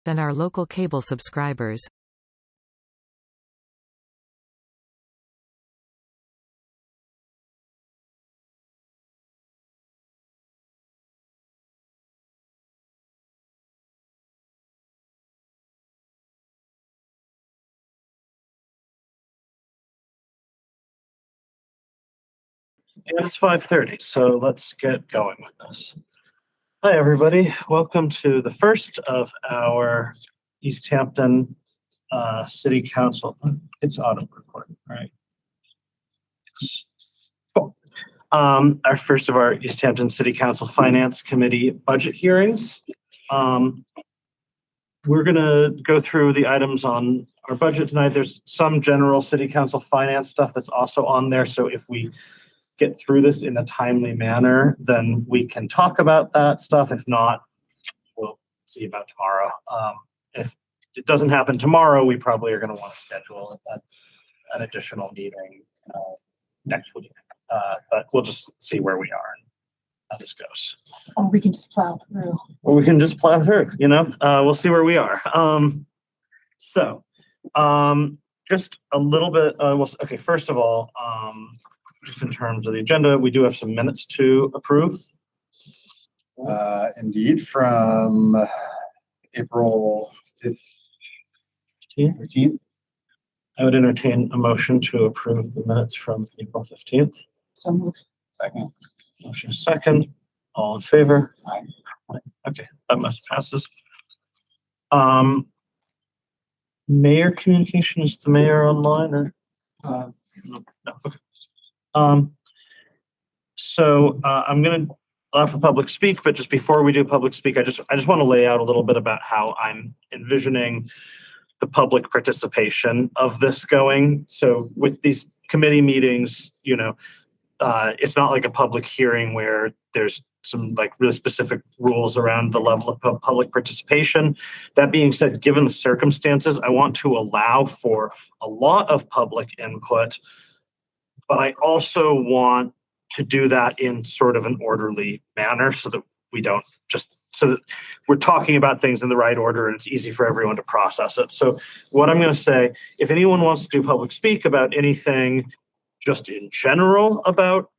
than our local cable subscribers. And it's 5:30, so let's get going with this. Hi, everybody. Welcome to the first of our Easthampton City Council. It's auto recording, right? Yes. Cool. Our first of our Easthampton City Council Finance Committee budget hearings. We're gonna go through the items on our budget tonight. There's some general City Council finance stuff that's also on there, so if we get through this in a timely manner, then we can talk about that stuff. If not, we'll see about tomorrow. If it doesn't happen tomorrow, we probably are going to want to schedule an additional meeting next week. But we'll just see where we are and how this goes. Or we can just plow through. Or we can just plow through, we'll see where we are. Just a little bit, okay, first of all, just in terms of the agenda, we do have some minutes to approve. Indeed, from April 15th. I would entertain a motion to approve the minutes from April 15th. So moved. Second. Motion is second. All in favor? Aye. Okay, that must passes. Mayor communication, is the mayor online or? No, okay. I'm gonna allow for public speak, but just before we do public speak, I just want to lay out a little bit about how I'm envisioning the public participation of this going. So with these committee meetings, it's not like a public hearing where there's some like really specific rules around the level of public participation. That being said, given the circumstances, I want to allow for a lot of public input, but I also want to do that in sort of an orderly manner so that we don't so that we're talking about things in the right order and it's easy for everyone to process it. So what I'm going to say, if anyone wants to do public speak about anything just in general about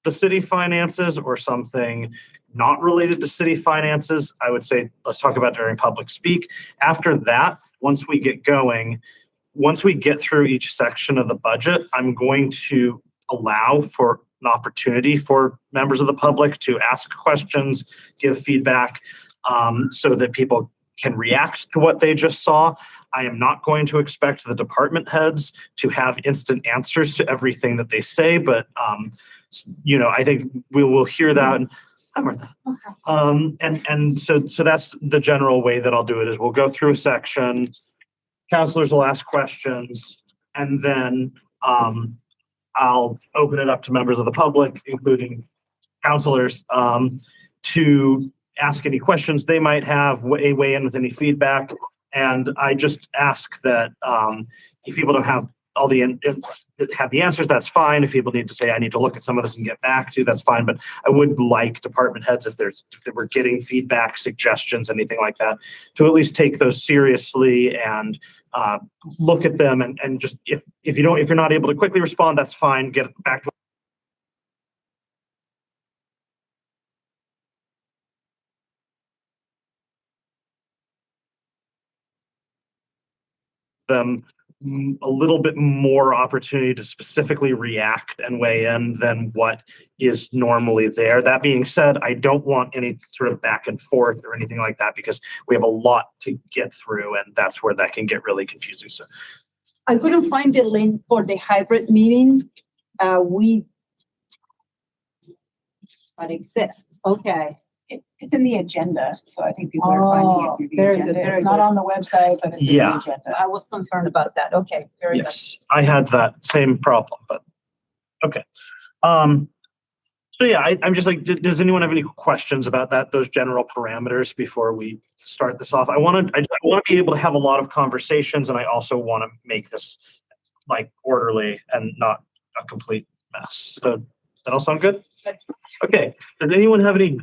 the city finances or something not related to city finances, I would say let's talk about during public speak. After that, once we get through each section of the budget, I'm going to allow for an opportunity for members of the public to ask questions, give feedback, so that people can react to what they just saw. I am not going to expect the department heads to have instant answers to everything that they say, but I think we will hear that. Hi, Martha. Okay. And so that's the general way that I'll do it is we'll go through a section, counselors will ask questions, and then I'll open it up to members of the public, including counselors, to ask any questions they might have, weigh in with any feedback. And I just ask that if people don't have have the answers, that's fine. If people need to say, I need to look at some of this and get back to you, that's fine. But I would like department heads, if they were getting feedback, suggestions, anything like that, to at least take those seriously and look at them and just if you're not able to quickly respond, that's fine. Get back to them a little bit more opportunity to specifically react and weigh in than what is normally there. That being said, I don't want any sort of back and forth or anything like that because we have a lot to get through and that's where that can get really confusing. So I couldn't find the link for the hybrid meeting. But it exists. Okay. It's in the agenda, so I think people are finding it through the very agenda. good, very It's not good. on the website, but it's in the agenda. I was concerned about that. Okay, very good. yes, I had that same problem, but okay. So yeah, I'm just like, does anyone have any questions about those general parameters before we start this off? I want to be able to have a lot of conversations, and I also want to make this like orderly and not a complete mess. So that all sound good? Okay. Does anyone have any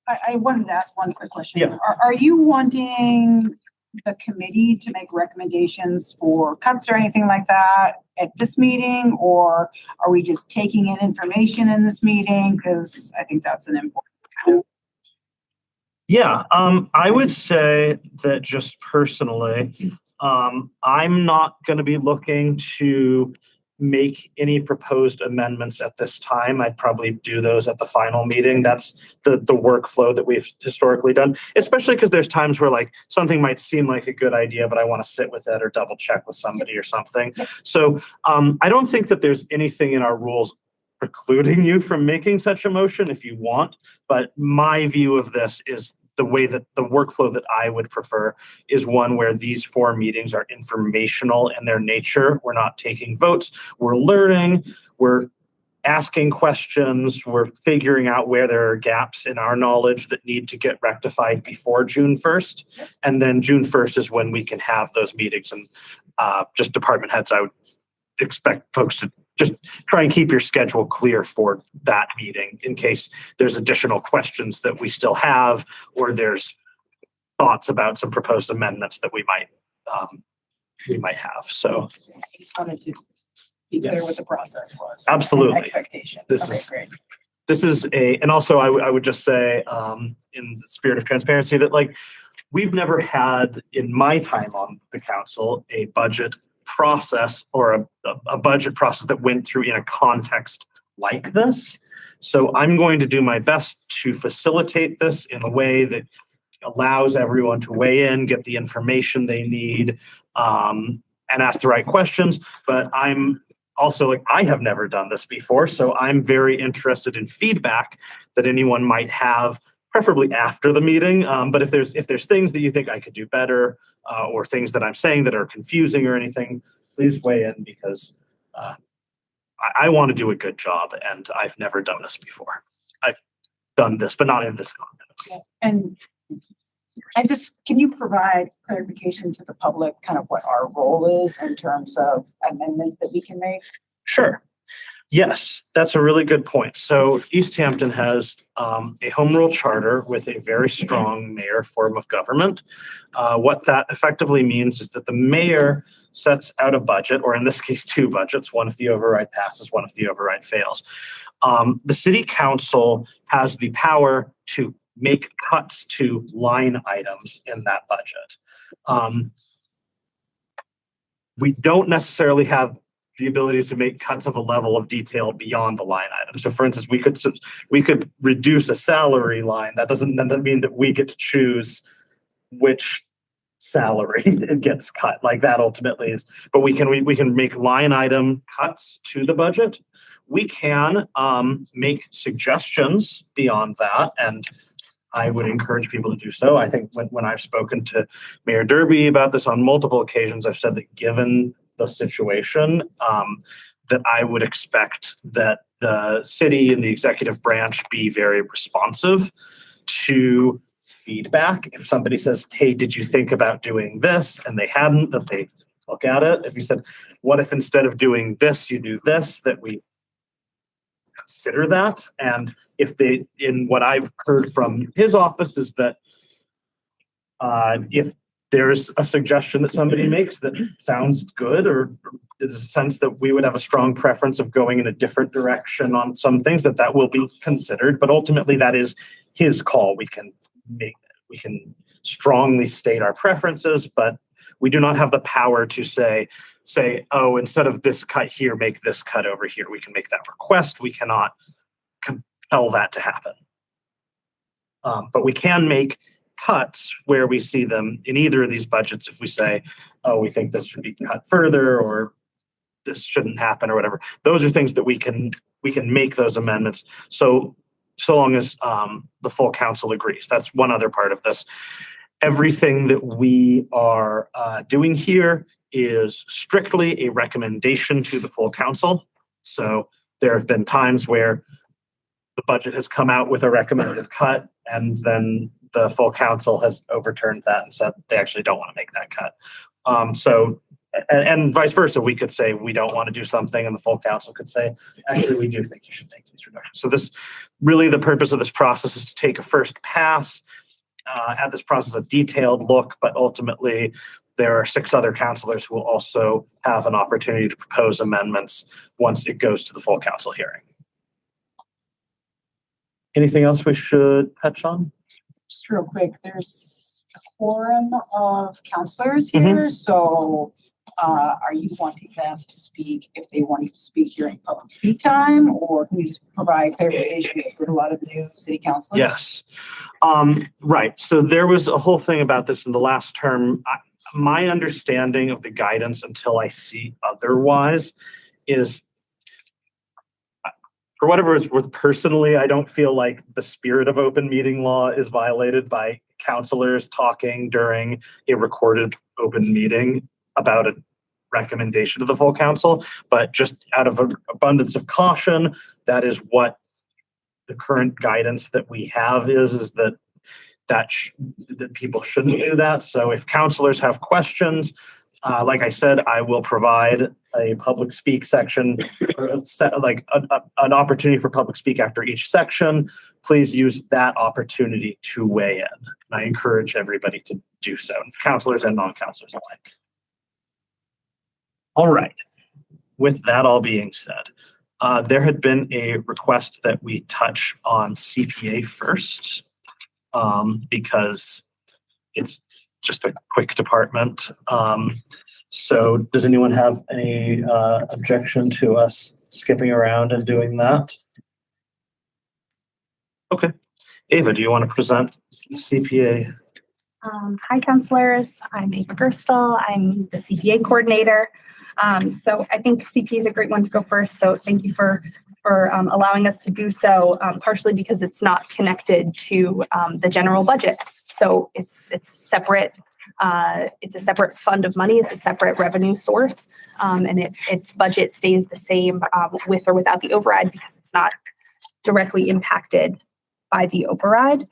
I wanted to ask one quick question. Yeah. Are you wanting the committee to make recommendations for cuts or anything like that at this meeting? Or are we just taking in information in this meeting? Because I think that's an important. Yeah, I would say that just personally, I'm not gonna be looking to make any proposed amendments at this time. I'd probably do those at the final meeting. That's the workflow that we've historically done, especially because there's times where like something might seem like a good idea, but I want to sit with it or double check with somebody or something. So, I don't think that there's anything in our rules precluding you from making such a motion if you want. But my view of this is the way that the workflow that I would prefer is one where these 4 meetings are informational in their nature. We're not taking votes. We're learning. We're asking questions. We're figuring out where there are gaps in our knowledge that need to get rectified before June 1st. And then June 1st is when we can have those meetings. And just department heads, I would expect folks to just try and keep your schedule clear for that meeting in case there's additional questions that we still have, or there's thoughts about some proposed amendments that we might have. So I just wanted to be clear Yes. what the process was. Absolutely. Expectation. This Okay, is- great. this is and also I would just say, in the spirit of transparency, that like we've never had in my time on the council a budget process or a budget process that went through in a context like this. So I'm going to do my best to facilitate this in a way that allows everyone to weigh in, get the information they need, and ask the right questions. But I'm also like, I have never done this before, so I'm very interested in feedback that anyone might have, preferably after the meeting. But if there's things that you think I could do better, or things that I'm saying that are confusing or anything, please weigh in, because I want to do a good job, and I've never done this before. I've done this, but not in this context. And can you provide clarification to the public, kind of what our role is in terms of amendments that we can make? Sure. Yes, that's a really good point. So Easthampton has a home rule charter with a very strong mayor form of government. What that effectively means is that the mayor sets out a budget, or in this case, 2 budgets, one if the override passes, one if the override fails. The city council has the power to make cuts to line items in that budget. We don't necessarily have the ability to make cuts of a level of detail beyond the line item. So for instance, we could reduce a salary line. That doesn't mean that we get to choose which salary it gets cut. Like that ultimately is, but we can make line item cuts to the budget. We can make suggestions beyond that, and I would encourage people to do so. I think when I've spoken to Mayor Derby about this on multiple occasions, I've said that given the situation, that I would expect that the city and the executive branch be very responsive to feedback. If somebody says, hey, did you think about doing this? And they hadn't, that they look at it. If you said, what if instead of doing this, you do this, that we consider that. And if they, in what I've heard from his office is that if there's a suggestion that somebody makes that sounds good, or there's a sense that we would have a strong preference of going in a different direction on some things, that will be considered. But ultimately, that is his call. We can strongly state our preferences, but we do not have the power to say, oh, instead of this cut here, make this cut over here. We can make that request. We cannot compel that to happen. But we can make cuts where we see them in either of these budgets. If we say, oh, we think this should be cut further, or this shouldn't happen, or whatever. Those are things that we can make those amendments. So long as the full council agrees. That's one other part of this. Everything that we are doing here is strictly a recommendation to the full council. So there have been times where the budget has come out with a recommended cut, and then the full council has overturned that and said they actually don't want to make that cut. So and vice versa, we could say we don't want to do something and the full council could say, actually, we do think you should make these reductions. So this, really the purpose of this process is to take a first pass at this process, a detailed look, but ultimately there are 6 other councilors who will also have an opportunity to propose amendments once it goes to the full council hearing. Anything else we should touch on? Just real quick, there's a quorum of counselors here, so are you wanting them to speak if they wanted to speak during public speak time, or can you just provide clarification for a lot of new city councilors? Yes. Right. So there was a whole thing about this in the last term. My understanding of the guidance until I see otherwise is, for whatever it's worth, personally, I don't feel like the spirit of open meeting law is violated by counselors talking during a recorded open meeting about a recommendation to the full council. But just out of an abundance of caution, that is what the current guidance that we have is that people shouldn't do that. So if counselors have questions, like I said, I will provide a public speak section, or an opportunity for public speak after each section. Please use that opportunity to weigh in. And I encourage everybody to do so, counselors and non-counselors alike. All right. With that all being said, there had been a request that we touch on CPA first, because it's just a quick department. So does anyone have any objection to us skipping around and doing that? Okay. Ava, do you want to present the CPA? Hi, counselors. I'm Ava Gerstle. I'm the CPA coordinator. So I think CPA is a great one to go first. So thank you for allowing us to do so, partially because it's not connected to the general budget. So it's separate. It's a separate fund of money. It's a separate revenue source, and its budget stays the same with or without the override because it's not directly impacted by the override.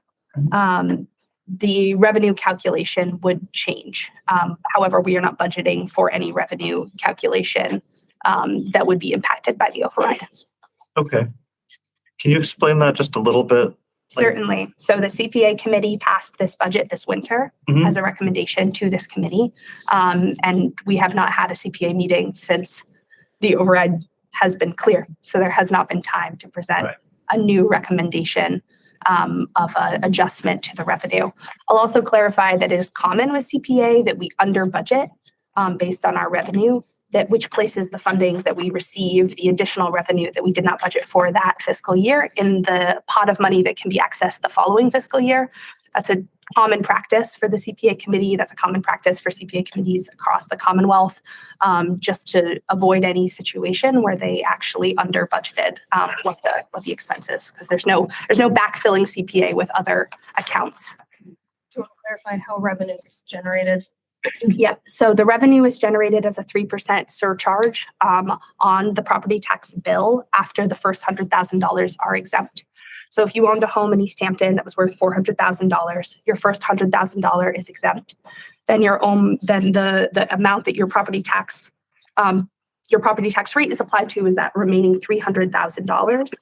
The revenue calculation would change. However, we are not budgeting for any revenue calculation that would be impacted by the override. Okay. Can you explain that just a little bit? Certainly. So the CPA committee passed this budget this winter as a recommendation to this committee. And we have not had a CPA meeting since the override has been clear. So there has not been time to present a new recommendation of an adjustment to the revenue. I'll also clarify that it is common with CPA that we under budget based on our revenue, that which places the funding that we receive, the additional revenue that we did not budget for that fiscal year, in the pot of money that can be accessed the following fiscal year. That's a common practice for the CPA committee. That's a common practice for CPA committees across the Commonwealth, just to avoid any situation where they actually under budgeted what the expenses, because there's no backfilling CPA with other accounts. Do you want to clarify how revenue is generated? Yep. So the revenue is generated as a 3% surcharge on the property tax bill after the first $100,000 are exempt. So if you owned a home in Easthampton that was worth $400,000, your first $100,000 is exempt. Then the amount that your property tax rate is applied to is that remaining $300,000.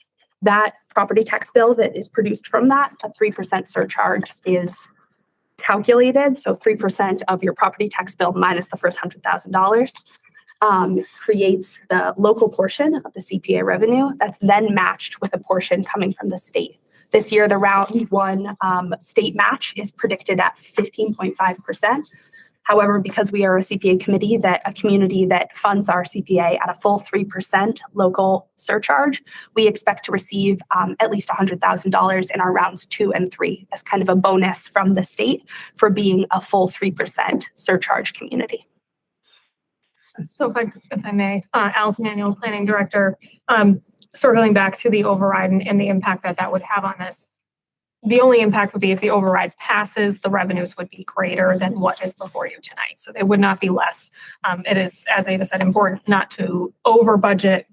That property tax bill that is produced from that, a 3% surcharge is calculated. So 3% of your property tax bill minus the first $100,000 creates the local portion of the CPA revenue that's then matched with a portion coming from the state. This year, the round one state match is predicted at 15.5%. However, because we are a CPA committee, a community that funds our CPA at a full 3% local surcharge, we expect to receive at least $100,000 in our rounds 2 and 3 as kind of a bonus from the state for being a full 3% surcharge community. So if I may, Alice Manuel, Planning Director, circling back to the override and the impact that would have on this. The only impact would be if the override passes, the revenues would be greater than what is before you tonight. So they would not be less. It is, as Ava said, important not to over budget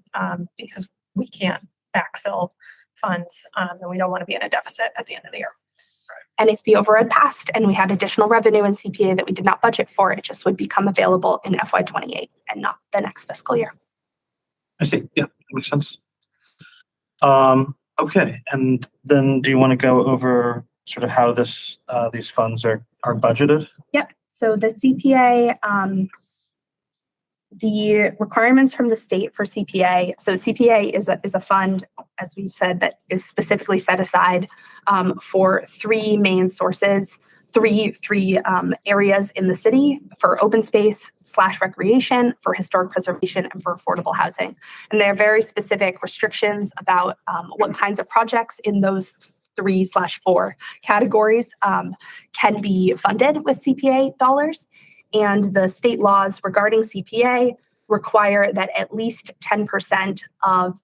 because we can't backfill funds and we don't want to be in a deficit at the end of the year. And if the override passed and we had additional revenue in CPA that we did not budget for, it just would become available in FY28 and not the next fiscal year. I see. Yeah, that makes sense. Okay, and then do you want to go over sort of how these funds are budgeted? Yep. So the CPA, the requirements from the state for CPA. So CPA is a fund, as we've said, that is specifically set aside for three main sources, three areas in the city: for open space / recreation, for historic preservation, and for affordable housing. And there are very specific restrictions about what kinds of projects in those 3/4 categories can be funded with CPA dollars. And the state laws regarding CPA require that at least 10% of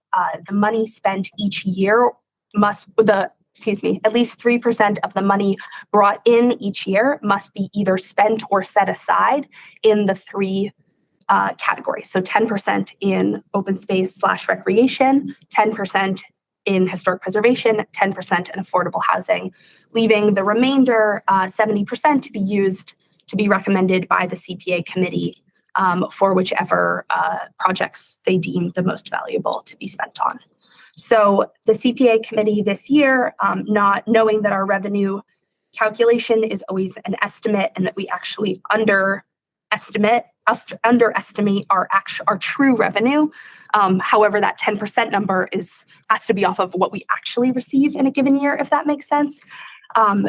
the money spent each year at least 3% of the money brought in each year must be either spent or set aside in the three categories. So 10% in open space / recreation, 10% in historic preservation, 10% in affordable housing, leaving the remainder 70% to be used to be recommended by the CPA committee for whichever projects they deem the most valuable to be spent on. So the CPA committee this year, not knowing that our revenue calculation is always an estimate and that we actually underestimate our true revenue. However, that 10% number has to be off of what we actually receive in a given year, if that makes sense.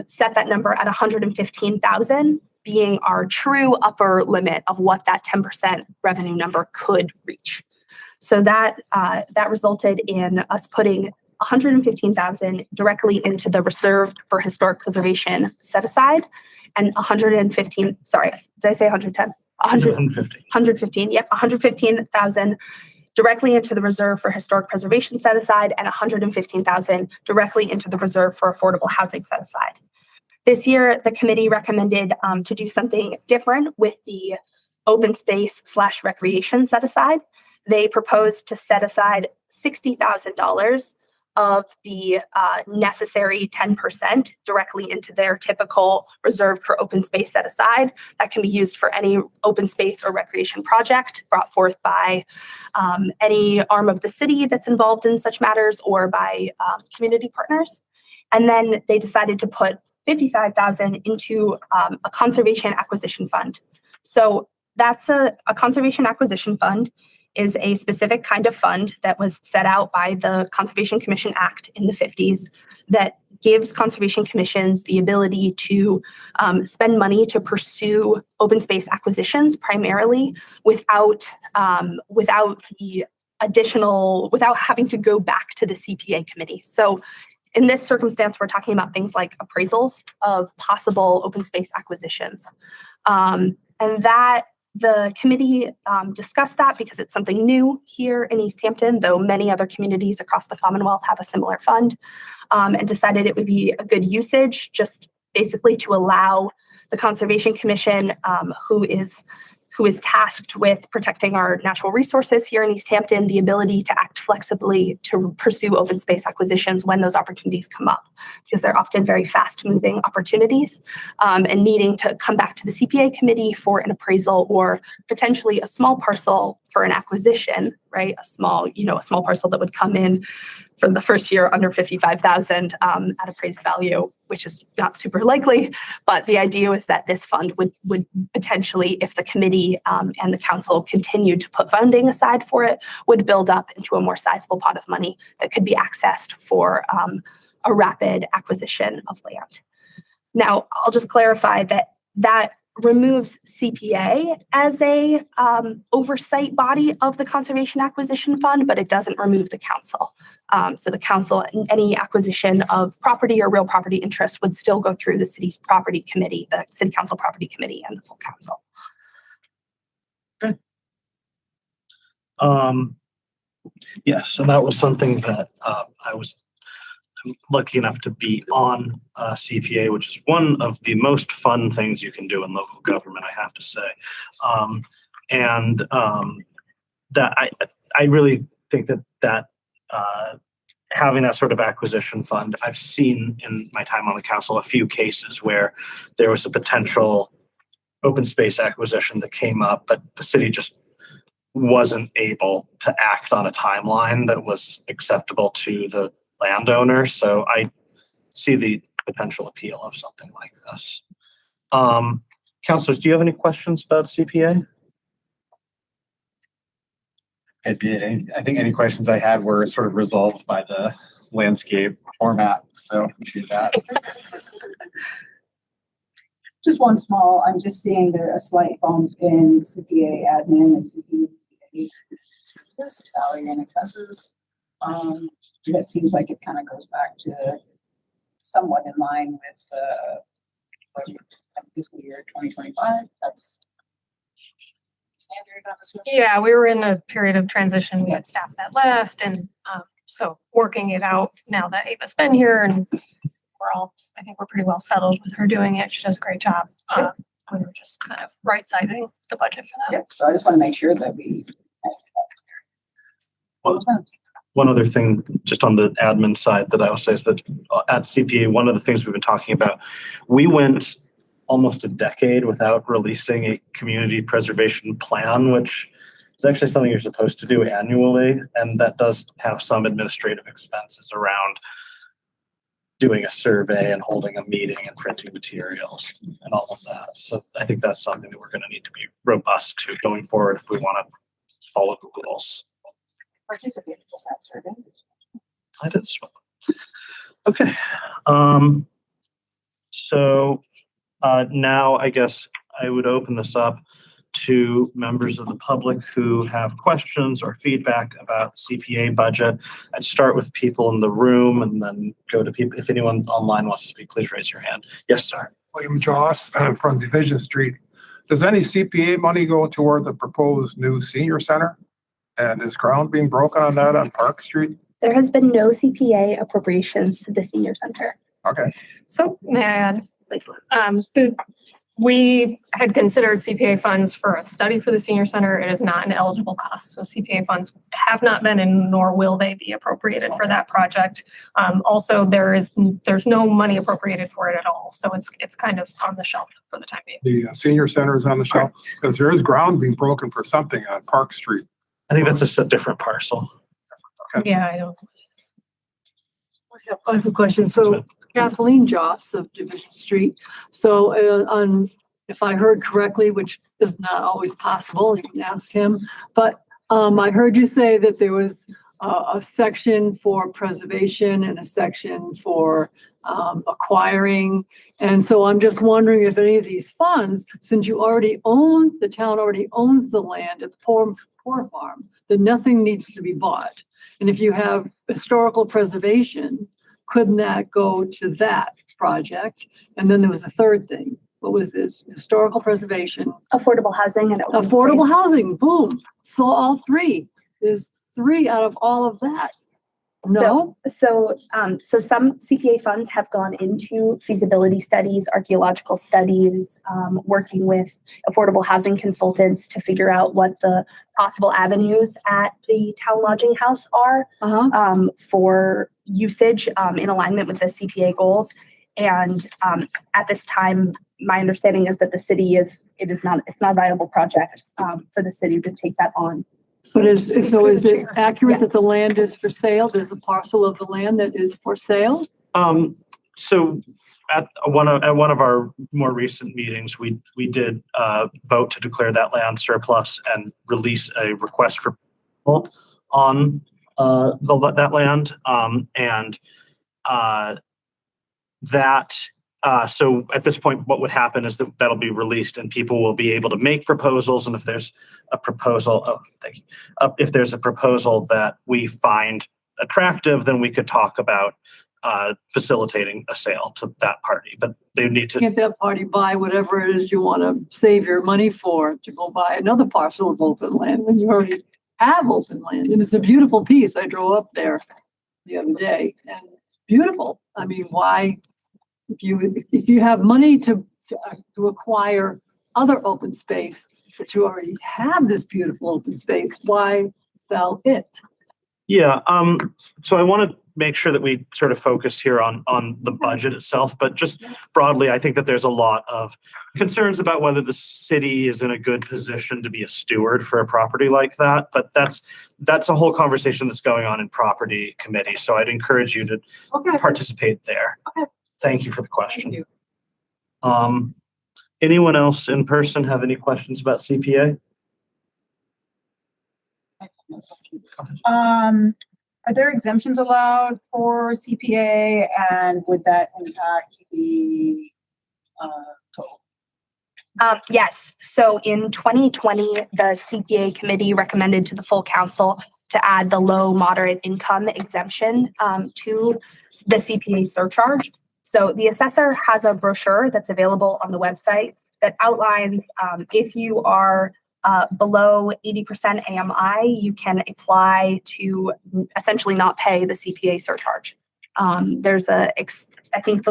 Set that number at $115,000 being our true upper limit of what that 10% revenue number could reach. So that resulted in us putting $115,000 directly into the reserved for historic preservation set aside, and 115. Sorry, did I say 110? 150. 115. Yep, 115,000 directly into the reserve for historic preservation set aside, and 115,000 directly into the reserve for affordable housing set aside. This year, the committee recommended to do something different with the open space / recreation set aside. They proposed to set aside $60,000 of the necessary 10% directly into their typical reserve for open space set aside. That can be used for any open space or recreation project brought forth by any arm of the city that's involved in such matters or by community partners. And then they decided to put $55,000 into a conservation acquisition fund. So that's a conservation acquisition fund is a specific kind of fund that was set out by the Conservation Commission Act in the 50s that gives conservation commissions the ability to spend money to pursue open space acquisitions primarily without having to go back to the CPA committee. So in this circumstance, we're talking about things like appraisals of possible open space acquisitions. And that the committee discussed that because it's something new here in Easthampton, though many other communities across the Commonwealth have a similar fund, and decided it would be a good usage just basically to allow the Conservation Commission, who is tasked with protecting our natural resources here in Easthampton, the ability to act flexibly to pursue open space acquisitions when those opportunities come up, because they're often very fast-moving opportunities, and needing to come back to the CPA committee for an appraisal or potentially a small parcel for an acquisition, right? A small parcel that would come in for the first year under $55,000 at appraised value, which is not super likely. But the idea was that this fund would potentially, if the committee and the council continued to put funding aside for it, would build up into a more sizable pot of money that could be accessed for a rapid acquisition of land. Now, I'll just clarify that removes CPA as a oversight body of the Conservation Acquisition Fund, but it doesn't remove the council. So the council, any acquisition of property or real property interest would still go through the city's property committee, the city council property committee, and the full council. Okay. Yes, so that was something that I'm lucky enough to be on CPA, which is one of the most fun things you can do in local government, I have to say. That I really think that having that sort of acquisition fund, I've seen in my time on the council a few cases where there was a potential open space acquisition that came up, but the city just wasn't able to act on a timeline that was acceptable to the landowner. So I see the potential appeal of something like this. Councilors, do you have any questions about CPA? I did. I think any questions I had were sort of resolved by the landscape format, so appreciate that. Just one small, I'm just seeing there a slight bump in CPA admin and CPA. There's some salary and expenses. That seems like it kind of goes back to somewhat in line with fiscal year 2025. That's standard on this one. Yeah, we were in a period of transition. We had staff that left, and so working it out now that Ava's been here, and I think we're pretty well settled with her doing it. She does a great job. We were just kind of right sizing the budget for that. Yeah, so I just want to make sure that we. One other thing, just on the admin side that I will say is that at CPA, one of the things we've been talking about, we went almost a decade without releasing a community preservation plan, which is actually something you're supposed to do annually. And that does have some administrative expenses around doing a survey and holding a meeting and printing materials and all of that. So I think that's something that we're going to need to be robust to going forward if we want to follow the rules. Participate in that survey. I did as well. Okay. So now I guess I would open this up to members of the public who have questions or feedback about the CPA budget. I'd start with people in the room and then go to people. If anyone online wants to speak, please raise your hand. Yes, sir. William Joss from Division Street. Does any CPA money go toward the proposed new senior center? And is ground being broken on that on Park Street? There has been no CPA appropriations to the senior center. Okay. So may I add? We had considered CPA funds for a study for the senior center. It is not an eligible cost. So CPA funds have not been and nor will they be appropriated for that project. Also, there's no money appropriated for it at all. So it's kind of on the shelf for the time being. The senior center is on the shelf because there is ground being broken for something on Park Street. I think that's just a different parcel. Yeah, I don't. I have a question. So Kathleen Joss of Division Street. So if I heard correctly, which is not always possible, you can ask him, but I heard you say that there was a section for preservation and a section for acquiring. And so I'm just wondering if any of these funds, since the town already owns the land at the Poor Farm, then nothing needs to be bought. And if you have historical preservation, couldn't that go to that project? And then there was a third thing. What was this? Historical preservation. Affordable housing and open Affordable space. housing, boom. So all three. There's 3 out of all of that. No? So some CPA funds have gone into feasibility studies, archaeological studies, working with affordable housing consultants to figure out what the possible avenues at the town lodging house are for usage in alignment with the CPA goals. And at this time, my understanding is that the city it's not a viable project for the city to take that on. But is it accurate Yeah. that the land is for sale? There's a parcel of the land that is for sale? So at one of our more recent meetings, we did vote to declare that land surplus and release a request for proposal on that land. So at this point, what would happen is that'll be released and people will be able to make proposals. And if there's a proposal, if there's a proposal that we find attractive, then we could talk about facilitating a sale to that party. But they need to. Can't that party buy whatever it is you want to save your money for to go buy another parcel of open land when you already have open land? And it's a beautiful piece. I drove up there the other day and it's beautiful. I mean, why? If you have money to acquire other open space, but you already have this beautiful open space, why sell it? Yeah. So I want to make sure that we sort of focus here on the budget itself, but just broadly, I think that there's a lot of concerns about whether the city is in a good position to be a steward for a property like that. But that's a whole conversation that's going on in property committee. So I'd encourage you to Okay. participate there. Okay. Thank you for the question. Thank you. Anyone else in person have any questions about CPA? Are there exemptions allowed for CPA, and would that impact the total? Yes, so in 2020, the CPA committee recommended to the full council to add the low moderate income exemption to the CPA surcharge. So the assessor has a brochure that's available on the website that outlines if you are below 80% AMI, you can apply to essentially not pay the CPA surcharge. There's I think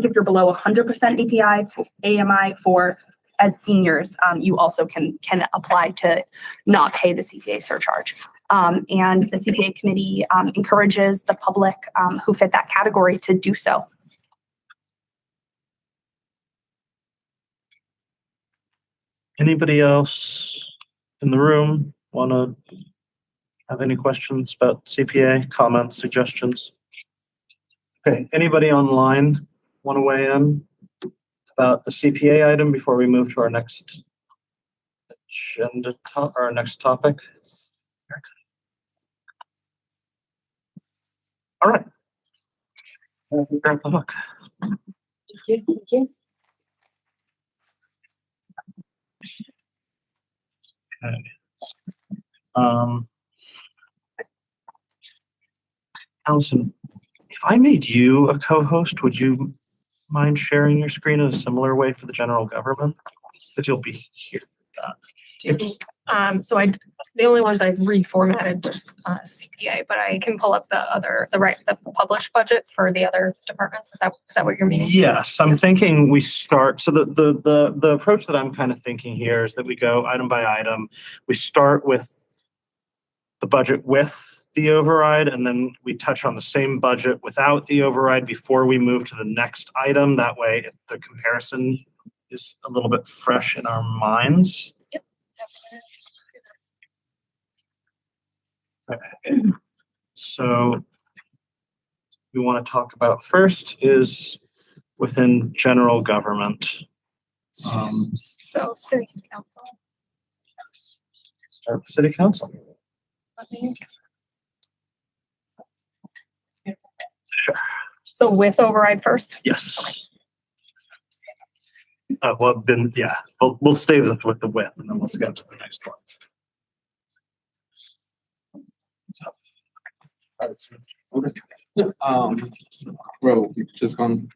if you're below 100% AMI for as seniors, you also can apply to not pay the CPA surcharge. And the CPA committee encourages the public who fit that category to do so. Anybody else in the room want to have any questions about CPA, comments, suggestions? Okay, anybody online want to weigh in about the CPA item before we move to our next agenda, our next topic? All right. Grab the book. Okay. Allison, if I made you a co-host, would you mind sharing your screen in a similar way for the general government? Because you'll be here. So the only ones I've reformatted was CPA, but I can pull up the published budget for the other departments. Is that what you're meaning? Yes, I'm thinking we start. So the approach that I'm kind of thinking here is that we go item by item. We start with the budget with the override, and then we touch on the same budget without the override before we move to the next item. That way, the comparison is a little bit fresh in our minds. Yep. Okay. So we want to talk about first is within general government. So city council. Start with city council. Sure. So with override first? Yes. Well, then, yeah, we'll stay with the width, and then let's go to the next one. Well, we've just gone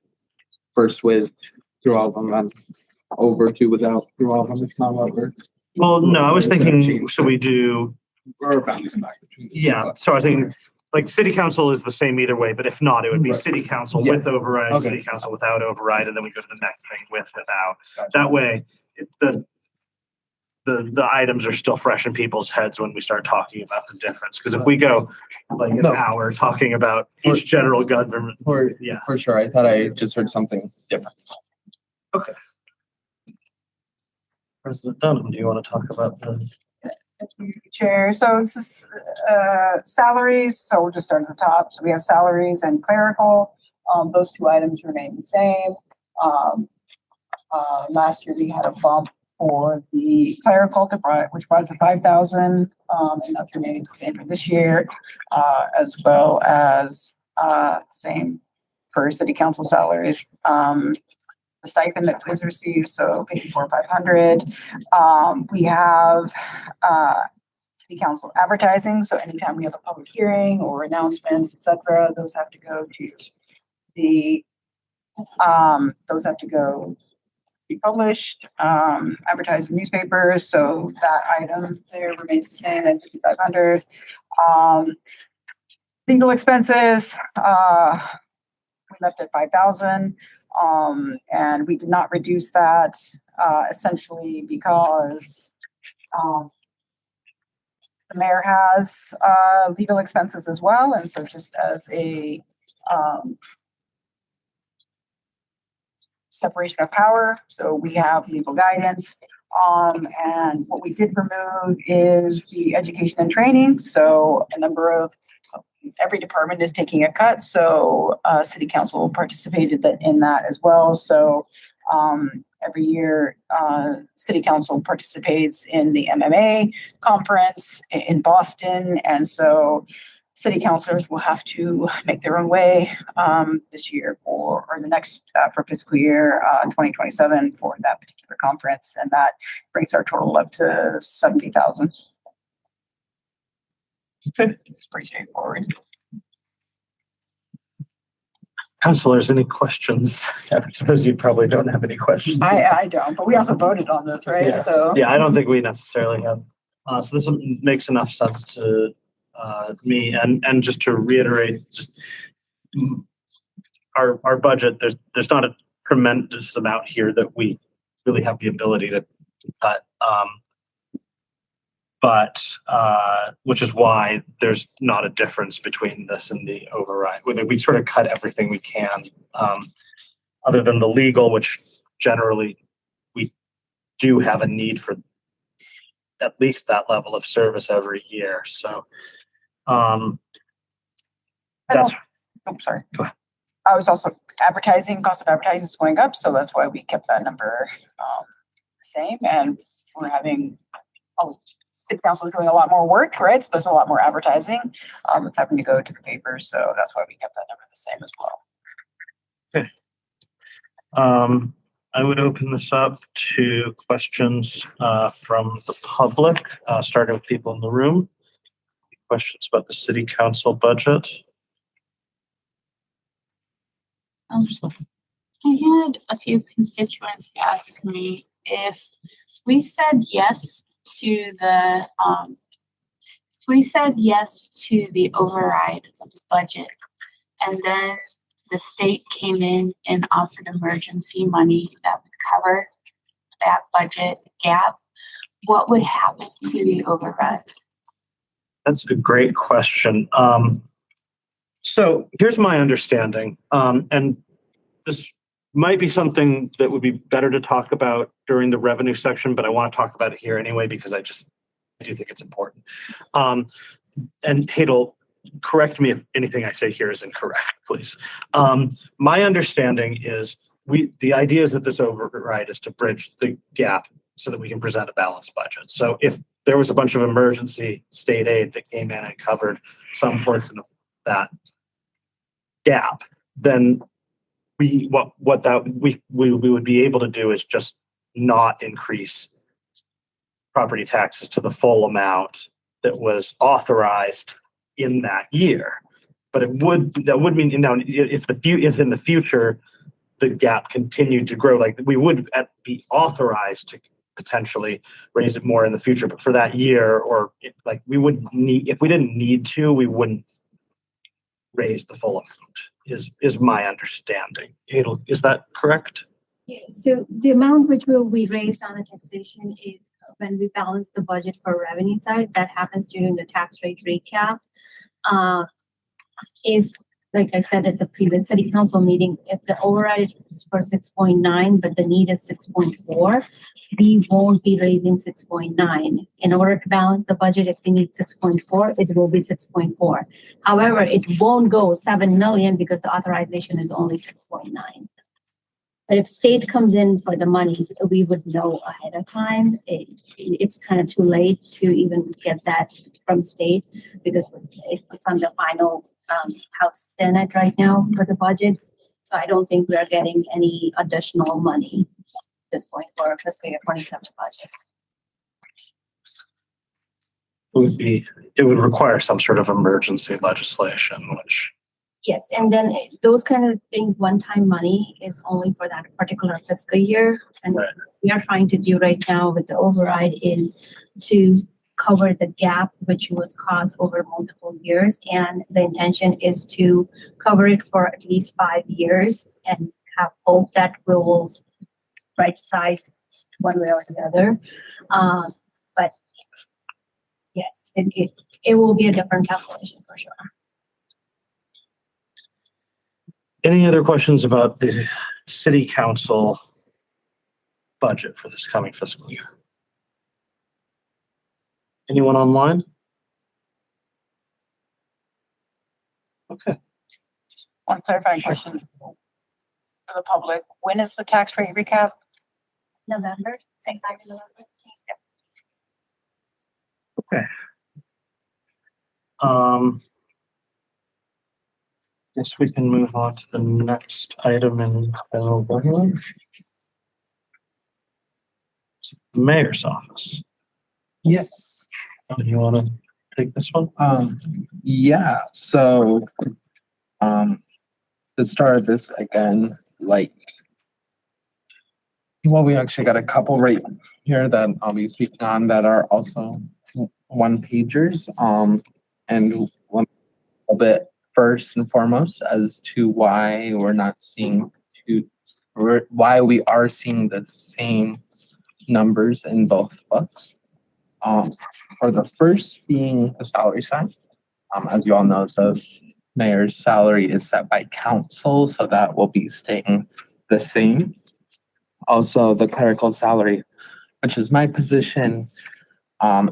first with through all of them and over to without through all of them. It's not what we're. Well, no, I was thinking, so we do, We're bouncing back between. yeah, so I was thinking, like, city council is the same either way, but if not, it would be Right. city council Yeah. with override, Okay. city council without override, and then we go to the next thing with, without. Gotcha. That way, the items are still fresh in people's heads when we start talking about the difference. Because if we go like an No. hour talking about each general government, For, yeah. for sure. I thought I just heard something different. Okay. President Dunham, do you want to talk about the? Chair, so this is salaries, so we'll just start at the top. So we have salaries and clerical. Those two items remain the same. Last year we had a bump for the clerical, which brought it to 5,000, and that's remaining the same for this year, as well as same for city council salaries. The stipend that was received, so 54,500. We have city council advertising, so anytime we have a public hearing or announcements, etc., those have to go to be published, advertised in newspapers, so that item there remains the same at 5,500. Legal expenses, we left at 5,000. And we did not reduce that, essentially because, The mayor has, legal expenses as well, and so just as a, separation of power, so we have legal guidance. And what we did remove is the education and training, so a number of, every department is taking a cut, so, city council participated in that as well, so, every year, city council participates in the MMA conference in Boston, and so city councilors will have to make their own way this year or the next for fiscal year 2027 for that particular conference, and that brings our total up to 70,000. Okay. It's pretty straightforward. Councilors, any questions? I suppose you probably don't have any questions. I don't, but we also voted on this, right? Yeah. So Yeah, I don't think we necessarily have. So this makes enough sense to me, and just to reiterate, just our budget. There's not a tremendous amount here that we really have the ability to cut. But which is why there's not a difference between this and the override. We sort of cut everything we can, other than the legal, which generally we do have a need for at least that level of service every year. So that's. I'm sorry. Go ahead. I was also advertising, cost of advertising is going up, so that's why we kept that number the same. And we're having, the council is doing a lot more work, right? So there's a lot more advertising. It's having to go to the paper, so that's why we kept that number the same as well. Okay. I would open this up to questions from the public, starting with people in the room. Questions about the city council budget? I had a few constituents ask me if we said yes to the override of the budget, and then the state came in and offered emergency money that would cover that budget gap, what would happen to the override? That's a great question. So here's my understanding, and this might be something that would be better to talk about during the revenue section, but I want to talk about it here anyway because I do think it's important. And Hadel, correct me if anything I say here is incorrect, please. My understanding is the idea is that this override is to bridge the gap so that we can present a balanced budget. So if there was a bunch of emergency state aid that came in and covered some portion of that gap, then we would be able to do is just not increase property taxes to the full amount that was authorized in that year. But that would mean, if in the future the gap continued to grow, like we would be authorized to potentially raise it more in the future. But for that year, or if we didn't need to, we wouldn't raise the full amount, is my understanding. Is that correct? Yeah, so the amount which will be raised on the taxation is when we balance the budget for revenue side. That happens during the tax rate recap. If, like I said at the previous city council meeting, if the override is for 6.9, but the need is 6.4, we won't be raising 6.9. In order to balance the budget, if we need 6.4, it will be 6.4. However, it won't go 7 million because the authorization is only 6.9. But if state comes in for the money, we would know ahead of time. It's kind of too late to even get that from state because it's on the final House Senate right now for the budget. So I don't think we are getting any additional money at this point for our fiscal year 27 budget. It would require some sort of emergency legislation, which. Yes, and then those kind of things, one-time money is only for that particular fiscal year. And right. What we are trying to do right now with the override is to cover the gap which was caused over multiple years. And the intention is to cover it for at least 5 years and have hope that we will right size one way or the other. But yes, it will be a different calculation for sure. Any other questions about the city council budget for this coming fiscal year? Anyone online? Okay. One clarifying question for the public. When is the tax rate recap? November, same time in November. Guess we can move on to the next item in general government. The mayor's office. Yes. Do you want to take this one? Yeah, so, to start this again, like, well, we actually got a couple right here that I'll be speaking on that are also one pagers. And one a bit first and foremost as to why we're not seeing why we are seeing the same numbers in both books. For the first being the salary side. As you all know, the mayor's salary is set by council, so that will be staying the same. Also, the clerical salary, which is my position,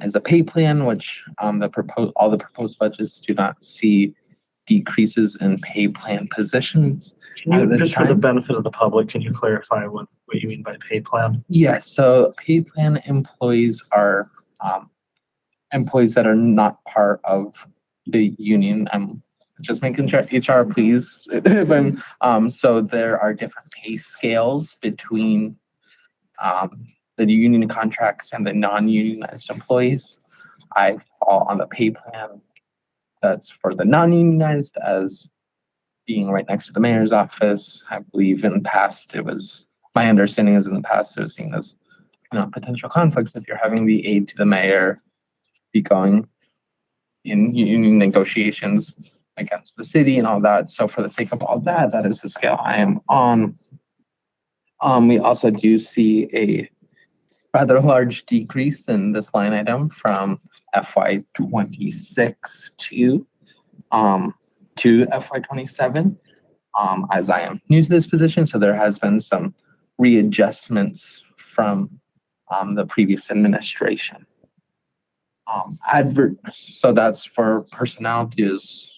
is a pay plan, which all the proposed budgets do not see decreases in pay plan positions. Can you, just for the benefit of the public, can you clarify what you mean by pay plan? Yes, so pay plan employees are employees that are not part of the union. I'm just making sure HR, please. If I'm so there are different pay scales between the union contracts and the non-unionized employees. I fall on the pay plan that's for the non-unionized as being right next to the mayor's office. I believe in the past my understanding is in the past it was seen as potential conflicts if you're having the aide to the mayor be going in union negotiations against the city and all that. So for the sake of all that, that is the scale I am on. We also do see a rather large decrease in this line item from FY26 to FY27. As I am new to this position, so there has been some readjustments from the previous administration. So that's for personnel. Does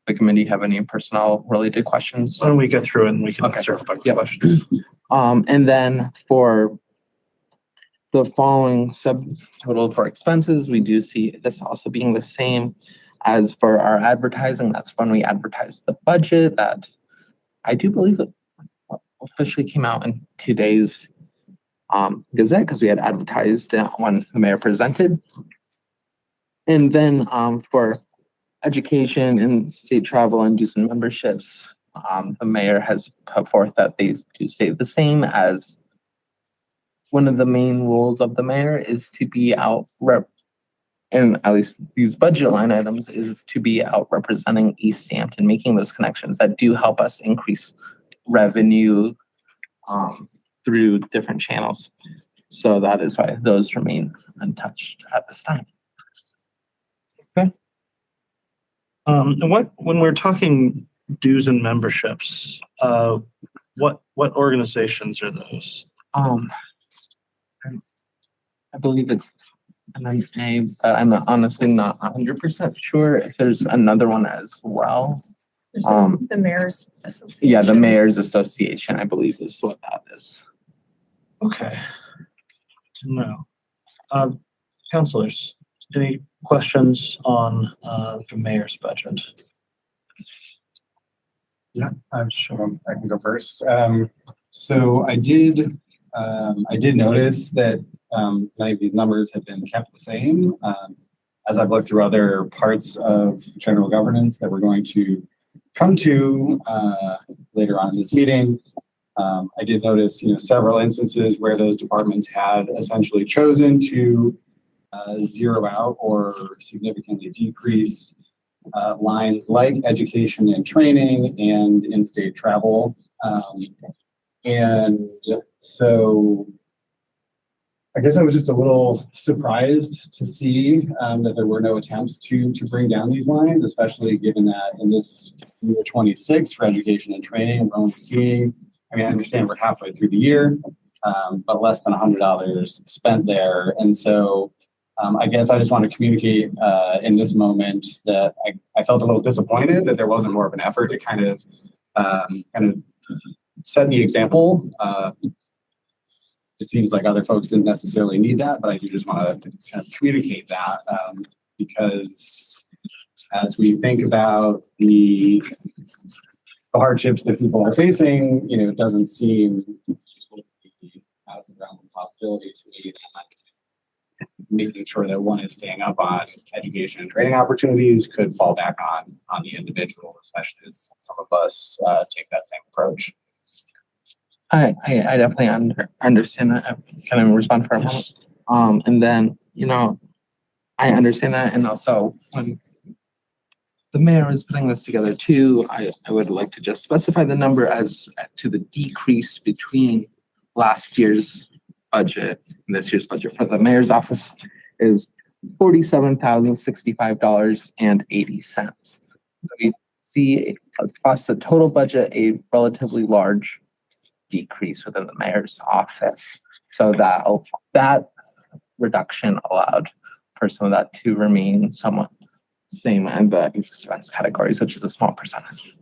the committee have any personnel related questions? Why don't we get through it and we can answer a couple questions. And then for the following subtotal for expenses, we do see this also being the same as for our advertising. That's when we advertise the budget that I do believe it officially came out in today's Gazette because we had advertised it when the mayor presented. And then for education and state travel and dues and memberships, the mayor has put forth that they do stay the same as one of the main rules of the mayor is to be out and at least these budget line items is to be out representing Easthampton, making those connections that do help us increase revenue through different channels. So that is why those remain untouched at this time. Okay. And when we're talking dues and memberships, what organizations are those? I believe it's MMA, but I'm honestly not 100% sure if there's another one as well. The mayor's association. Yeah, the mayor's association, I believe is what that is. Okay. No. Councilors, any questions on the mayor's budget? Yeah, I'm sure I can go first. So I did notice that many of these numbers have been kept the same. As I've looked through other parts of general governance that we're going to come to later on in this meeting, I did notice, several instances where those departments had essentially chosen to zero out or significantly decrease lines like education and training and in-state travel. And so I guess I was just a little surprised to see that there were no attempts to bring down these lines, especially given that in this year 26 for education and training, we're only seeing, I mean, I understand we're halfway through the year, but less than $100 spent there. And so I guess I just want to communicate in this moment that I felt a little disappointed that there wasn't more of an effort to kind of set the example. It seems like other folks didn't necessarily need that, but I do just want to kind of communicate that because as we think about the hardships that people are facing, you know, it doesn't seem out of the realm of possibility to me that making sure that one is staying up on education and training opportunities could fall back on the individual, especially as some of us take that same approach. I definitely understand that. Can I respond for a moment? And then, you know, I understand that. And also when the mayor is putting this together too, I would like to just specify the number as to the decrease between last year's budget and this year's budget for the mayor's office is $47,065.80. We see across the total budget a relatively large decrease within the mayor's office. So that reduction allowed for some of that to remain somewhat same in the expense categories, which is a small percentage.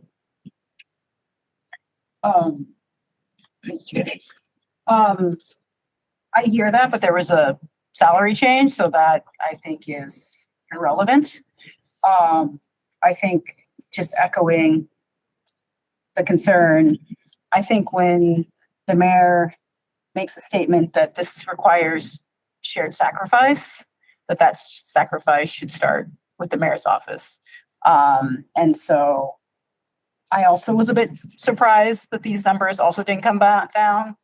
I hear that, but there was a salary change, so that I think is irrelevant. I think just echoing the concern, I think when the mayor makes a statement that this requires shared sacrifice, that sacrifice should start with the mayor's office. And so I also was a bit surprised that these numbers also didn't come back down,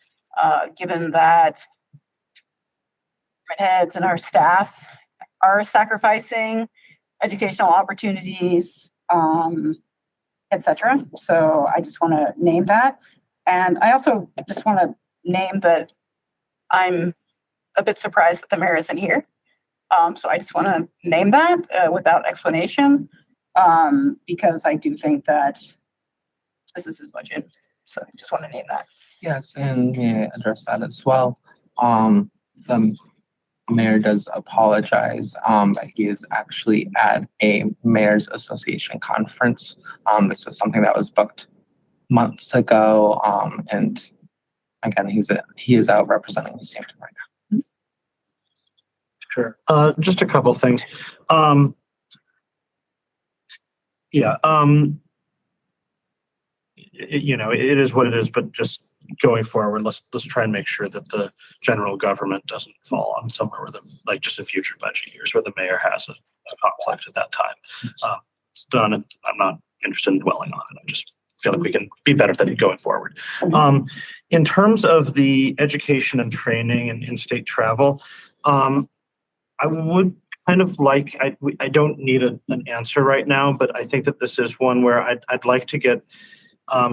given that heads and our staff are sacrificing educational opportunities, etc. So I just want to name that. And I also just want to name that I'm a bit surprised that the mayor isn't here. So I just want to name that without explanation, because I do think that this is his budget. So I just want to name that. Yes, and may I address that as well. The mayor does apologize that he is actually at a mayor's association conference. This was something that was booked months ago, and again, he is out representing Easthampton right now. Sure. Just a couple things. You know, it is what it is, but just going forward, let's try and make sure that the general government doesn't fall on somewhere where like just in future budget years where the mayor has a conflict at that time. It's done, and I'm not interested in dwelling on it. I just feel like we can be better at it going forward. In terms of the education and training and in-state travel, I would kind of like, I don't need an answer right now, but I think that this is one where I'd like to get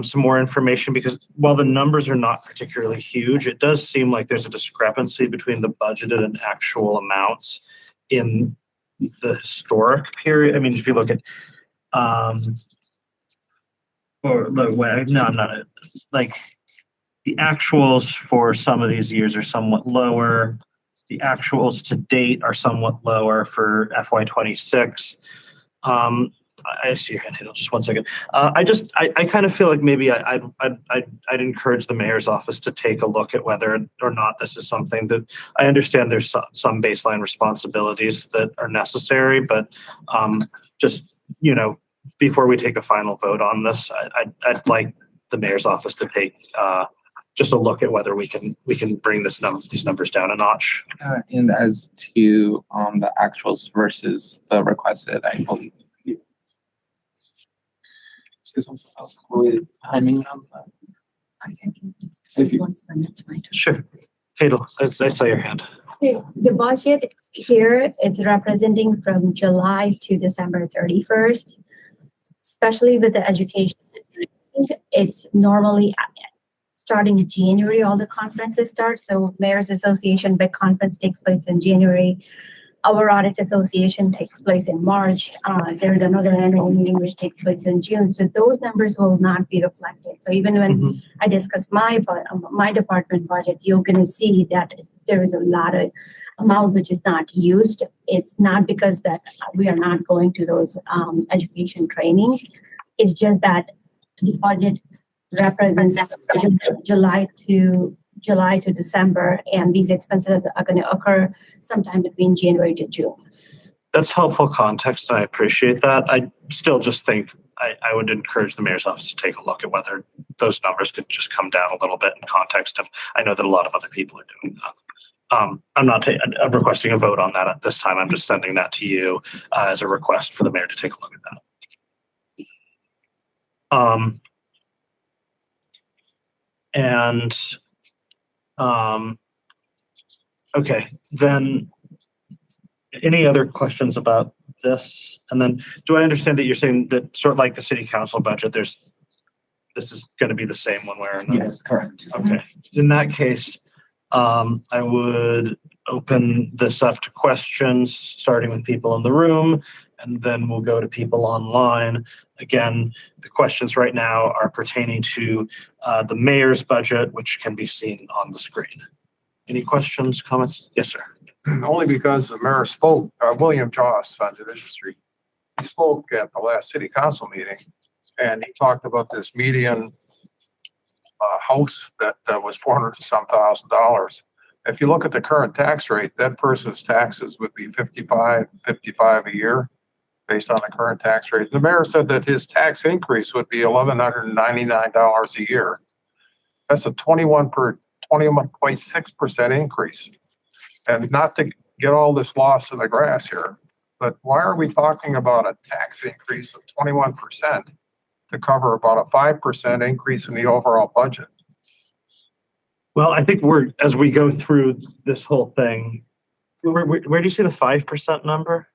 some more information, because while the numbers are not particularly huge, it does seem like there's a discrepancy between the budgeted and actual amounts in the historic period. I mean, if you look at, like the actuals for some of these years are somewhat lower. The actuals to date are somewhat lower for FY26. I see your hand. Just 1 second. I kind of feel like maybe I'd encourage the mayor's office to take a look at whether or not this is something that I understand there's some baseline responsibilities that are necessary, but just, you know, before we take a final vote on this, I'd like the mayor's office to take just a look at whether we can bring these numbers down a notch. And as to the actuals versus the requested, I believe. Timing on that. Sure. Hadel, I saw your hand. So the budget here, it's representing from July to December 31st, especially with the education. It's normally starting in January, all the conferences start. So Mayor's Association big conference takes place in January. Our audit association takes place in March. There's another annual meeting which takes place in June. So those numbers will not be reflected. So even when I discuss my department budget, you're going to see that there is a lot of amount which is not used. It's not because that we are not going to those education trainings. It's just that the budget represents July to December, and these expenses are going to occur sometime between January to June. That's helpful context, and I appreciate that. I still just think I would encourage the mayor's office to take a look at whether those numbers could just come down a little bit in context of, I know that a lot of other people are doing that. I'm not I'm requesting a vote on that at this time. I'm just sending that to you as a request for the mayor to take a look at that. Okay, then any other questions about this? And then do I understand that you're saying that sort of like the city council budget, this is going to be the same one way or another? Yes, correct. Okay, in that case, I would open this up to questions, starting with people in the room, and then we'll go to people online. Again, the questions right now are pertaining to the mayor's budget, which can be seen on the screen. Any questions, comments? Yes, sir. Only because the mayor spoke, William Joss on Division Street. He spoke at the last city council meeting, and he talked about this median house that was $400 and some thousand. If you look at the current tax rate, that person's taxes would be $55 a year based on the current tax rate. The mayor said that his tax increase would be $1,199 a year. That's a 21.6% increase. And not to get all this lost in the grass here, but why are we talking about a tax increase of 21% to cover about a 5% increase in the overall budget? Well, I think as we go through this whole thing, where do you see the 5% number?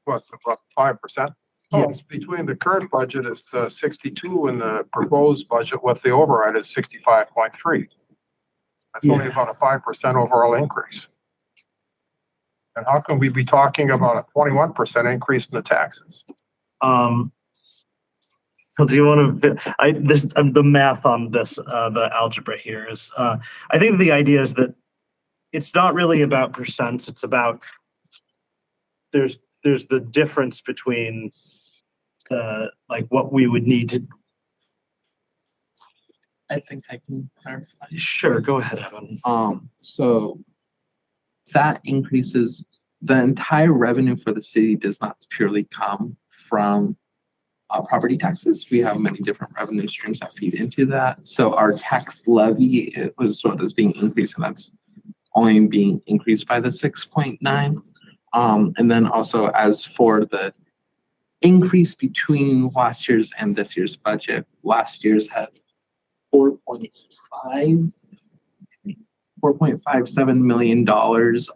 What, about 5%? Oh, it's between the current budget is 62 and the proposed budget with the override is 65.3. That's only about a 5% overall increase. And how can we be talking about a 21% increase in the taxes? So do you want to? The math on this, the algebra here is. I think the idea is that it's not really about percents. It's about there's the difference between like what we would need to. I think I can clarify. Sure, go ahead, Evan. So that increases the entire revenue for the city does not purely come from property taxes. We have many different revenue streams that feed into that. So our tax levy is what is being increased, and that's only being increased by the 6.9. And then also as for the increase between last year's and this year's budget, last year's had $4.57 million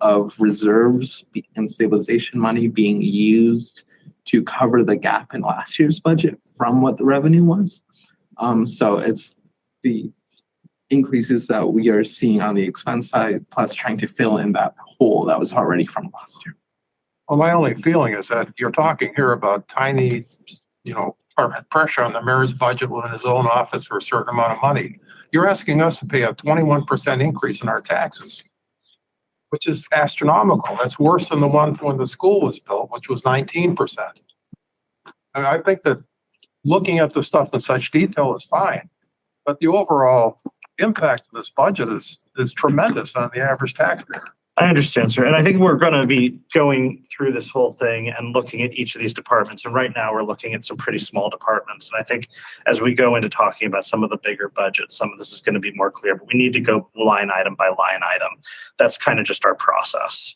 of reserves and stabilization money being used to cover the gap in last year's budget from what the revenue was. So it's the increases that we are seeing on the expense side, plus trying to fill in that hole that was already from last year. Well, my only feeling is that you're talking here about tiny, pressure on the mayor's budget within his own office for a certain amount of money. You're asking us to pay a 21% increase in our taxes, which is astronomical. That's worse than the one when the school was built, which was 19%. And I think that looking at the stuff in such detail is fine, but the overall impact of this budget is tremendous on the average taxpayer. I understand, sir. And I think we're going to be going through this whole thing and looking at each of these departments. And right now we're looking at some pretty small departments. And I think as we go into talking about some of the bigger budgets, some of this is going to be more clear, but we need to go line item by line item. That's kind of just our process.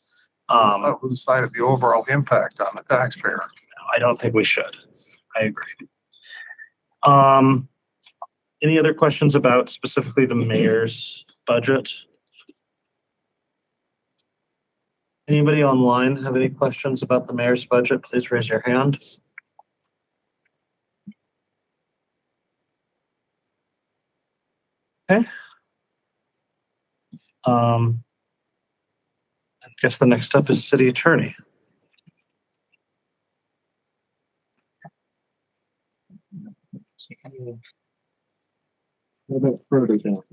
Lose sight of the overall impact on the taxpayer. I don't think we should. I agree. Any other questions about specifically the mayor's budget? Anybody online have any questions about the mayor's budget? Please raise your hand. I guess the next step is city attorney. A little bit further down.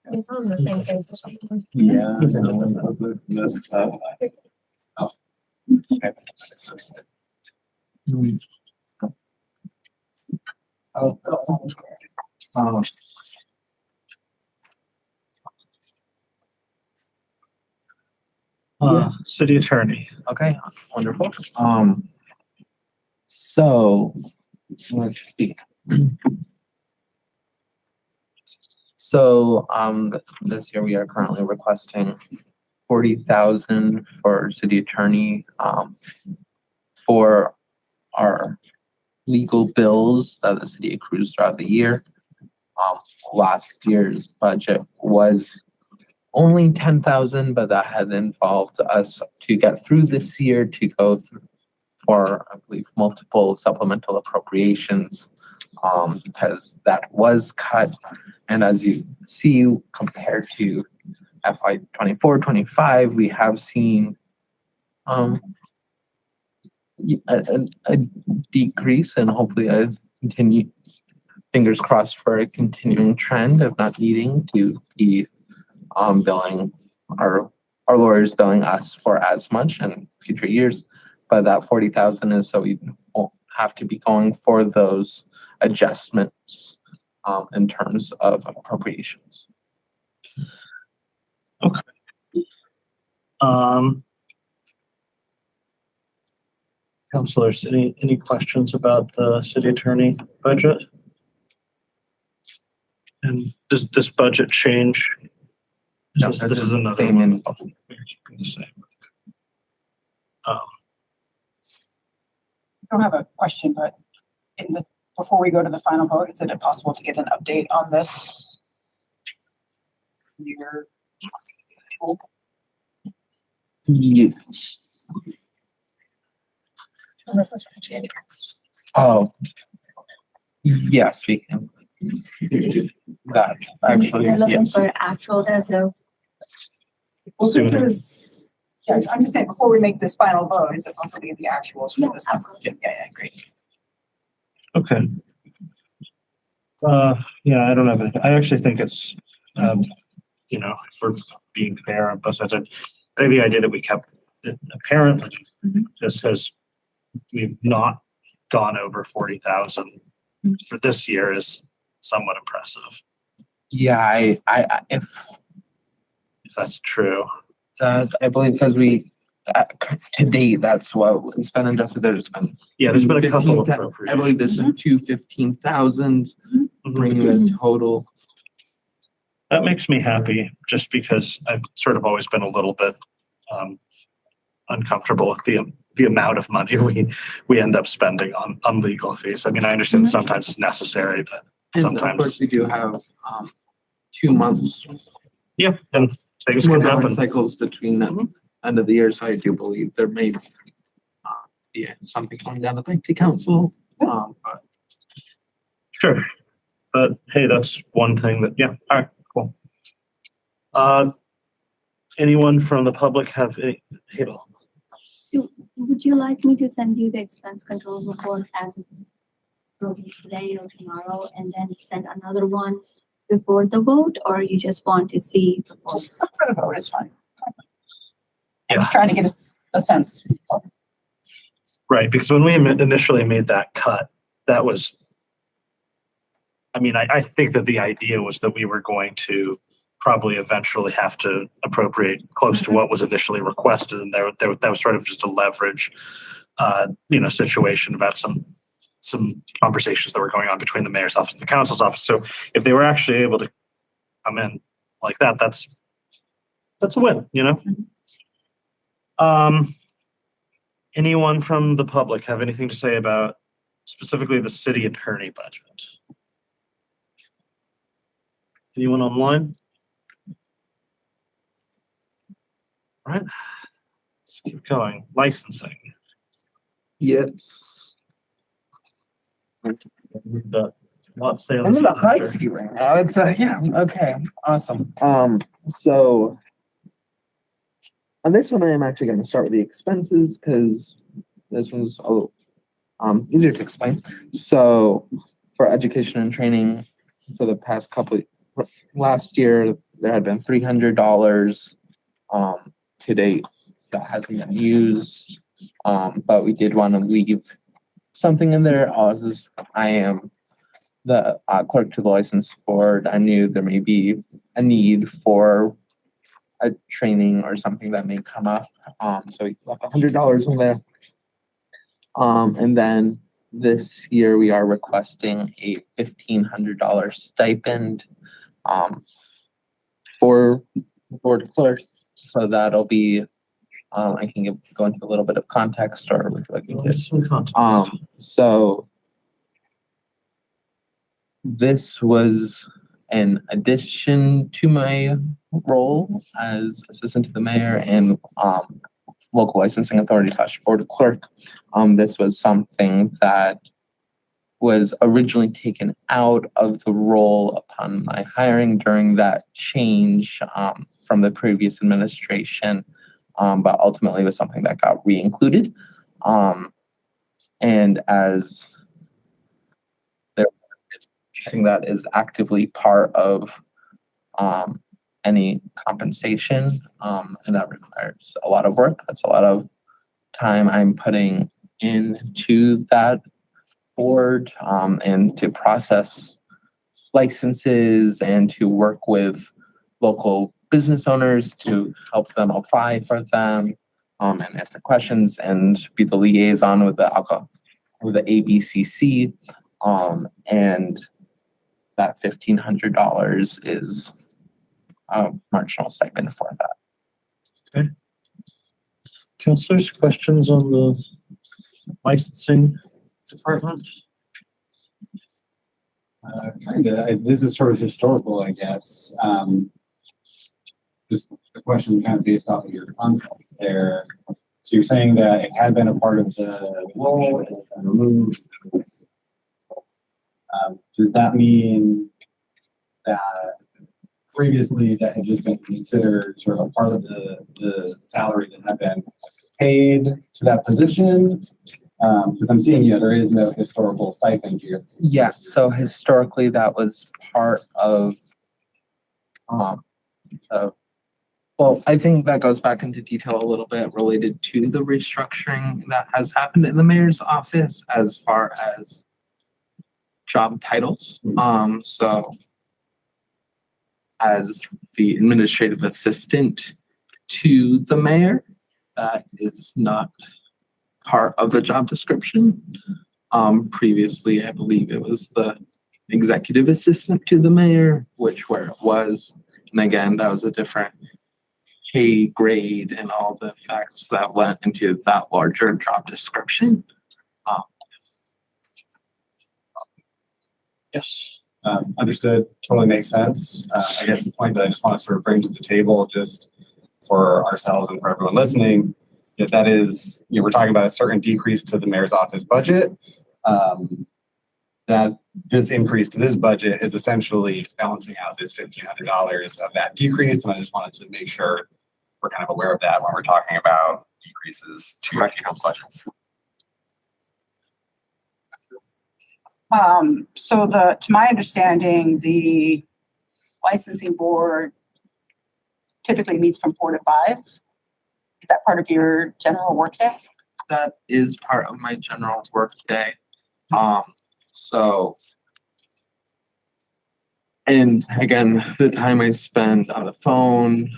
It's on the same page. Yeah. Messed up. Oh. Okay. Oh. City attorney. Okay, wonderful. So let's see. So, this year we are currently requesting 40,000 for city attorney, for our legal bills that the city accrues throughout the year. Last year's budget was only 10,000, but that had involved us to get through this year to go through for, I believe, multiple supplemental appropriations, because that was cut. And as you see, compared to FY 24-25, we have seen a decrease and hopefully a continue, fingers crossed for a continuing trend of not needing to be billing our lawyers billing us for as much in future years. But that 40,000 is so we won't have to be going for those adjustments in terms of appropriations. Okay. Councilors, any questions about the city attorney budget? And does this budget change? No, This is another same one. in both. We're keeping the same. I don't have a question, but before we go to the final vote, is it possible to get an update on this? Your tool? Yes. So this is from January. Oh, yes, we can. That actually, You're looking yes. for actuals as of, Yeah, I'm just saying, before we make this final vote, is it possible to get the actuals Yeah, for this? absolutely. Yeah, great. Okay. Yeah, I don't have anything. I actually think it's, you know, if we're being fair on both sides, I think the idea that we kept it apparently just as we've not gone over 40,000 for this year is somewhat impressive, Yeah, I if if that's true. I believe because we to date that's what it's been adjusted. There's been Yeah, there's been a couple of 15,000 I appropriations. believe there's been 15,000, bringing the total. That makes me happy just because I've sort of always been a little bit uncomfortable with the amount of money we end up spending on legal fees. I mean, I understand sometimes it's necessary, but And of sometimes, course, we do have 2 months, yeah, and things more can happen. different cycles between the end of the year. So I do believe there may be something coming down the pike to council. But Sure. But hey, that's one thing that, yeah, all right, cool. Anyone from the public have any, so would you like me to send you the expense control report as of probably today or tomorrow, and then send another one before the vote, or you just want to see before? Just for the vote, it's fine. I'm Yeah. just trying to get a sense. right, because when we initially made that cut, that was, I mean, I think that the idea was that we were going to probably eventually have to appropriate close to what was initially requested, and that was sort of just a leverage, you know, situation about some conversations that were going on between the mayor's office and the council's office. So if they were actually able to come in like that, that's a win, you know? Anyone from the public have anything to say about specifically the city attorney budget? Anyone online? All right. Let's keep going. Licensing. Yes. Let's say I'm in the high seat right now. It's yeah, okay, awesome. So on this one, I am actually going to start with the expenses because this one's a little easier to explain. So for education and training, for the past last year, there had been $300 to date that hasn't been used. But we did want to leave something in there. As I am the clerk to the license board, I knew there may be a need for a training or something that may come up. So we left $100 in there. And then this year we are requesting a $1,500 stipend for board clerk. So that'll be I can go into a little bit of context, or would you like me to? Some context. So this was an addition to my role as assistant to the mayor and local licensing authority / board clerk. This was something that was originally taken out of the role upon my hiring during that change from the previous administration, but ultimately was something that got re-included. And as something that is actively part of any compensation, and that requires a lot of work. That's a lot of time I'm putting into that board, and to process licenses and to work with local business owners to help them apply for them, and answer questions and be the liaison with the ABCC, and that $1,500 is a marginal stipend for that. Councilors, questions on the licensing department? This is sort of historical, I guess. Just the question kind of based off of your concept there. So you're saying that it had been a part of the role, it has been removed. Does that mean that previously that had just been considered sort of a part of the salary that had been paid to that position? Because I'm seeing, there is no historical stipend here. Yeah, so historically that was part of, well, I think that goes back into detail a little bit related to the restructuring that has happened in the mayor's office as far as job titles. So as the administrative assistant to the mayor, that is not part of the job description. Previously, I believe it was the executive assistant to the mayor, where it was. And again, that was a different pay grade and all the facts that went into that larger job description. Yes. Understood. Totally makes sense. I guess the point that I just want to sort of bring to the table, just for ourselves and for everyone listening, that is, we're talking about a certain decrease to the mayor's office budget. That this increase to this budget is essentially balancing out this $1,500 of that decrease. And I just wanted to make sure we're kind of aware of that when we're talking about decreases to people's budgets. So to my understanding, the licensing board typically meets from 4 to 5. Is that part of your general workday? That is part of my general workday. So, and again, the time I spend on the phone,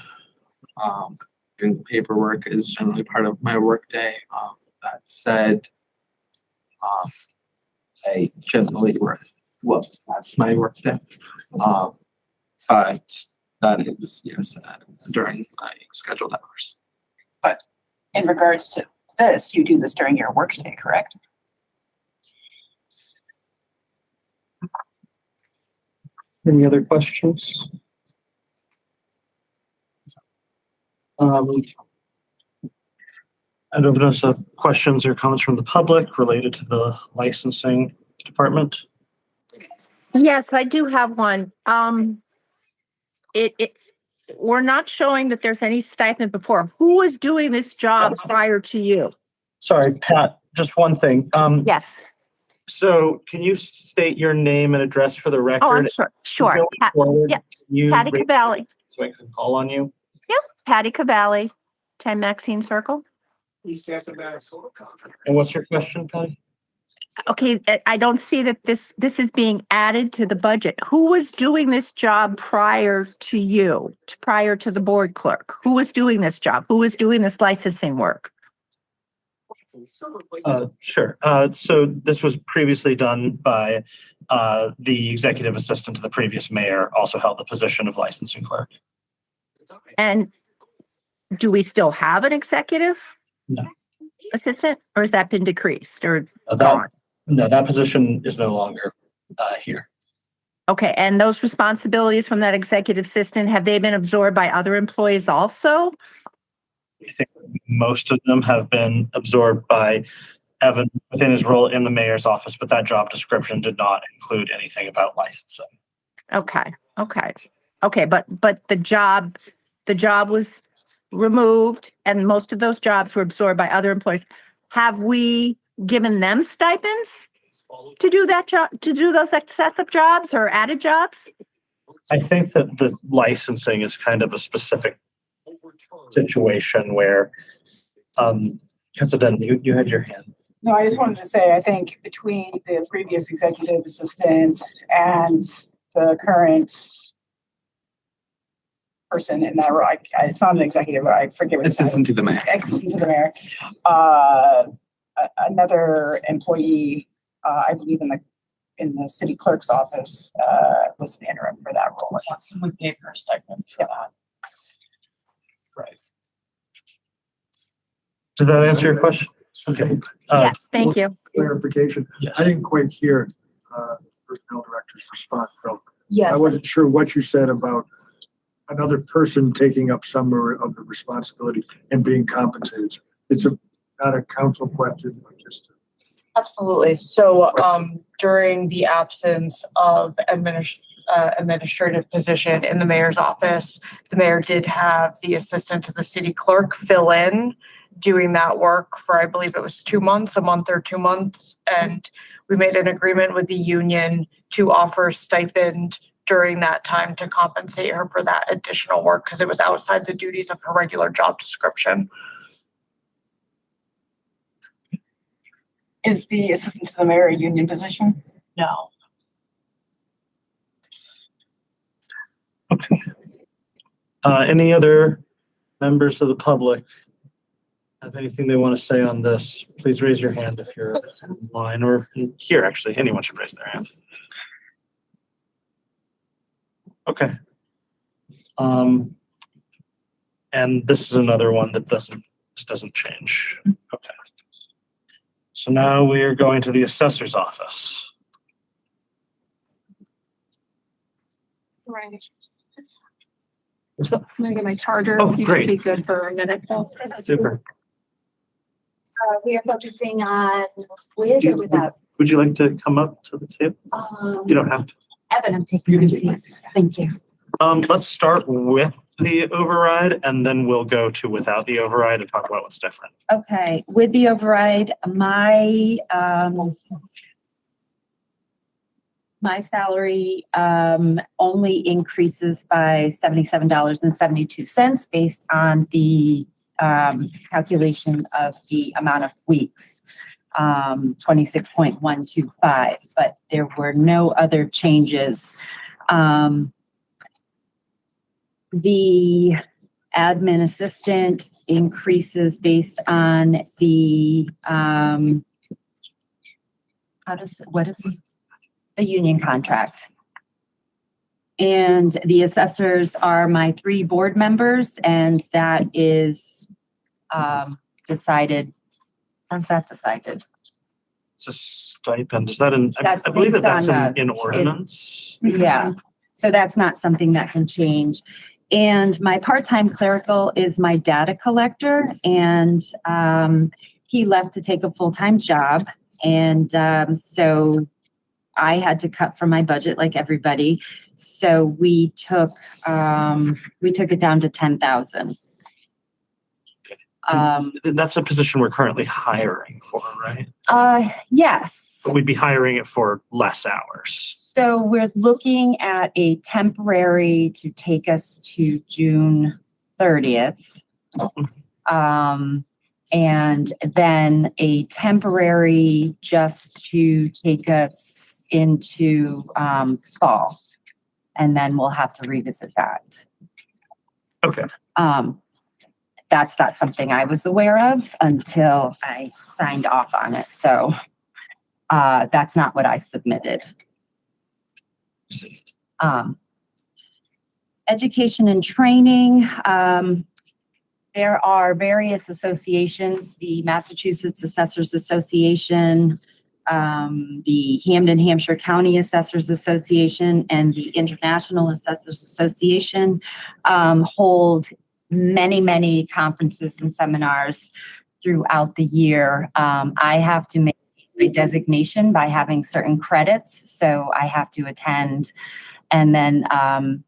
doing paperwork is generally part of my workday. That said, I generally work, well, that's my workday. But that is, yes, during my scheduled hours. But in regards to this, you do this during your workday, correct? Any other questions? I'd open us up questions or comments from the public related to the licensing department. Yes, I do have one. We're not showing that there's any stipend before. Who was doing this job prior to you? Sorry, Pat, just one thing. Yes. So can you state your name and address for the record? Oh, I'm sure. Going forward, yeah. you Patty raise- Cavalli. So I can call on you? Yep. Patty Cavalli, 10 Maxine Circle. And what's your question, Patty? Okay, I don't see that this is being added to the budget. Who was doing this job prior to you, prior to the board clerk? Who was doing this job? Who was doing this licensing work? Sure. So this was previously done by the executive assistant to the previous mayor, also held the position of licensing clerk. And do we still have an executive No. assistant, or has that been decreased or That, gone? no, that position is no longer here. Okay, and those responsibilities from that executive assistant, have they been absorbed by other employees also? I think most of them have been absorbed by Evan within his role in the mayor's office, but that job description did not include anything about licensing. Okay, but the job was removed and most of those jobs were absorbed by other employees. Have we given them stipends to do that job, to do those excessive jobs or added jobs? I think that the licensing is kind of a specific situation where, Councilor Dunn, you had your hand. No, I just wanted to say, I think between the previous executive assistant and the current person in that role, it's not an executive, I forget what Assistant to the mayor. Assistant to the mayor. Another employee, I believe in the city clerk's office, was the interim for that role. We paid her stipend for that. Right. Did that answer your question? Okay. Yes, thank you. Clarification. Yes. I didn't quite hear personnel director's response, so I Yes, wasn't sure what you said about another person taking up some of the responsibility and being compensated. It's not a council question, but just. Absolutely. So during the absence of administrative position in the mayor's office, the mayor did have the assistant to the city clerk fill in doing that work for, I believe it was 2 months, a month or 2 months. And we made an agreement with the union to offer stipend during that time to compensate her for that additional work because it was outside the duties of her regular job description. is the assistant to the mayor a union position? No. Okay. Any other members of the public have anything they want to say on this? Please raise your hand if you're online or here, actually. Anyone should raise their hand. Okay. And this is another one that doesn't change. Okay. So now we are going to the assessor's office. Right. So I'm gonna get my charger. Oh, You great. should be good for a minute though. Super. We are focusing on with or without. Would you like to come up to the table? You don't have to. Evan, I'm taking your seat. Thank you. Let's start with the override and then we'll go to without the override and talk about what's different. Okay, with the override, my salary only increases by $77.72 based on the calculation of the amount of weeks, 26.125, but there were no other changes. The admin assistant increases based on the, what is the union contract? And the assessors are my 3 board members, and that is decided. How's that decided? It's a stipend. Is that I That's believe that based that's on in ordinance. Yeah, so that's not something that can change. And my part-time clerical is my data collector, and he left to take a full-time job. And so I had to cut from my budget like everybody. So we took it down to 10,000. That's a position we're currently hiring for, right? Yes. But we'd be hiring it for less hours. So we're looking at a temporary to take us to June 30th. And then a temporary just to take us into fall. And then we'll have to revisit that. Okay. That's not something I was aware of until I signed off on it. So that's not what I submitted. Education and training. There are various associations, the Massachusetts Assessors Association, the Hamden Hampshire County Assessors Association, and the International Assessors Association hold many conferences and seminars throughout the year. I have to make my designation by having certain credits, so I have to attend. And then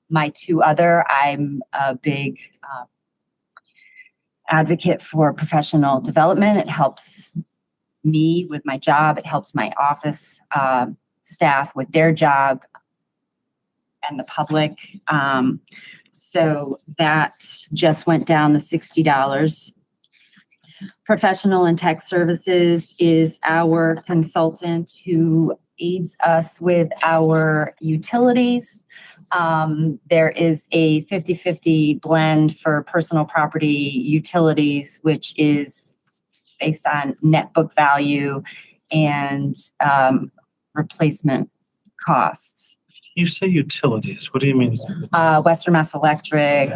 my two other, I'm a big advocate for professional development. It helps me with my job. It helps my office staff with their job and the public. So that just went down to $60. Professional and tech services is our consultant who aids us with our utilities. There is a 50-50 blend for personal property utilities, which is based on net book value and replacement costs. You say utilities, what do you mean? Western Mass Electric,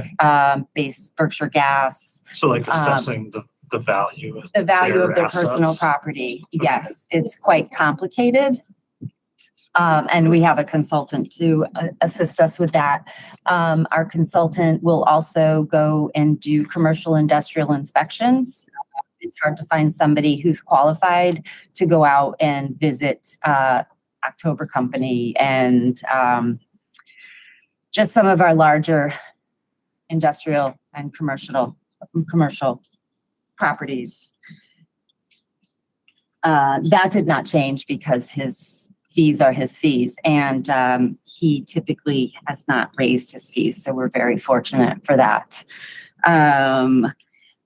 base Berkshire Gas. So like assessing the value of the value of their personal assets? property. Yes, it's quite complicated. And we have a consultant to assist us with that. Our consultant will also go and do commercial industrial inspections. It's hard to find somebody who's qualified to go out and visit October Company and just some of our larger industrial and commercial properties. That did not change because his fees are his fees, and he typically has not raised his fees, so we're very fortunate for that.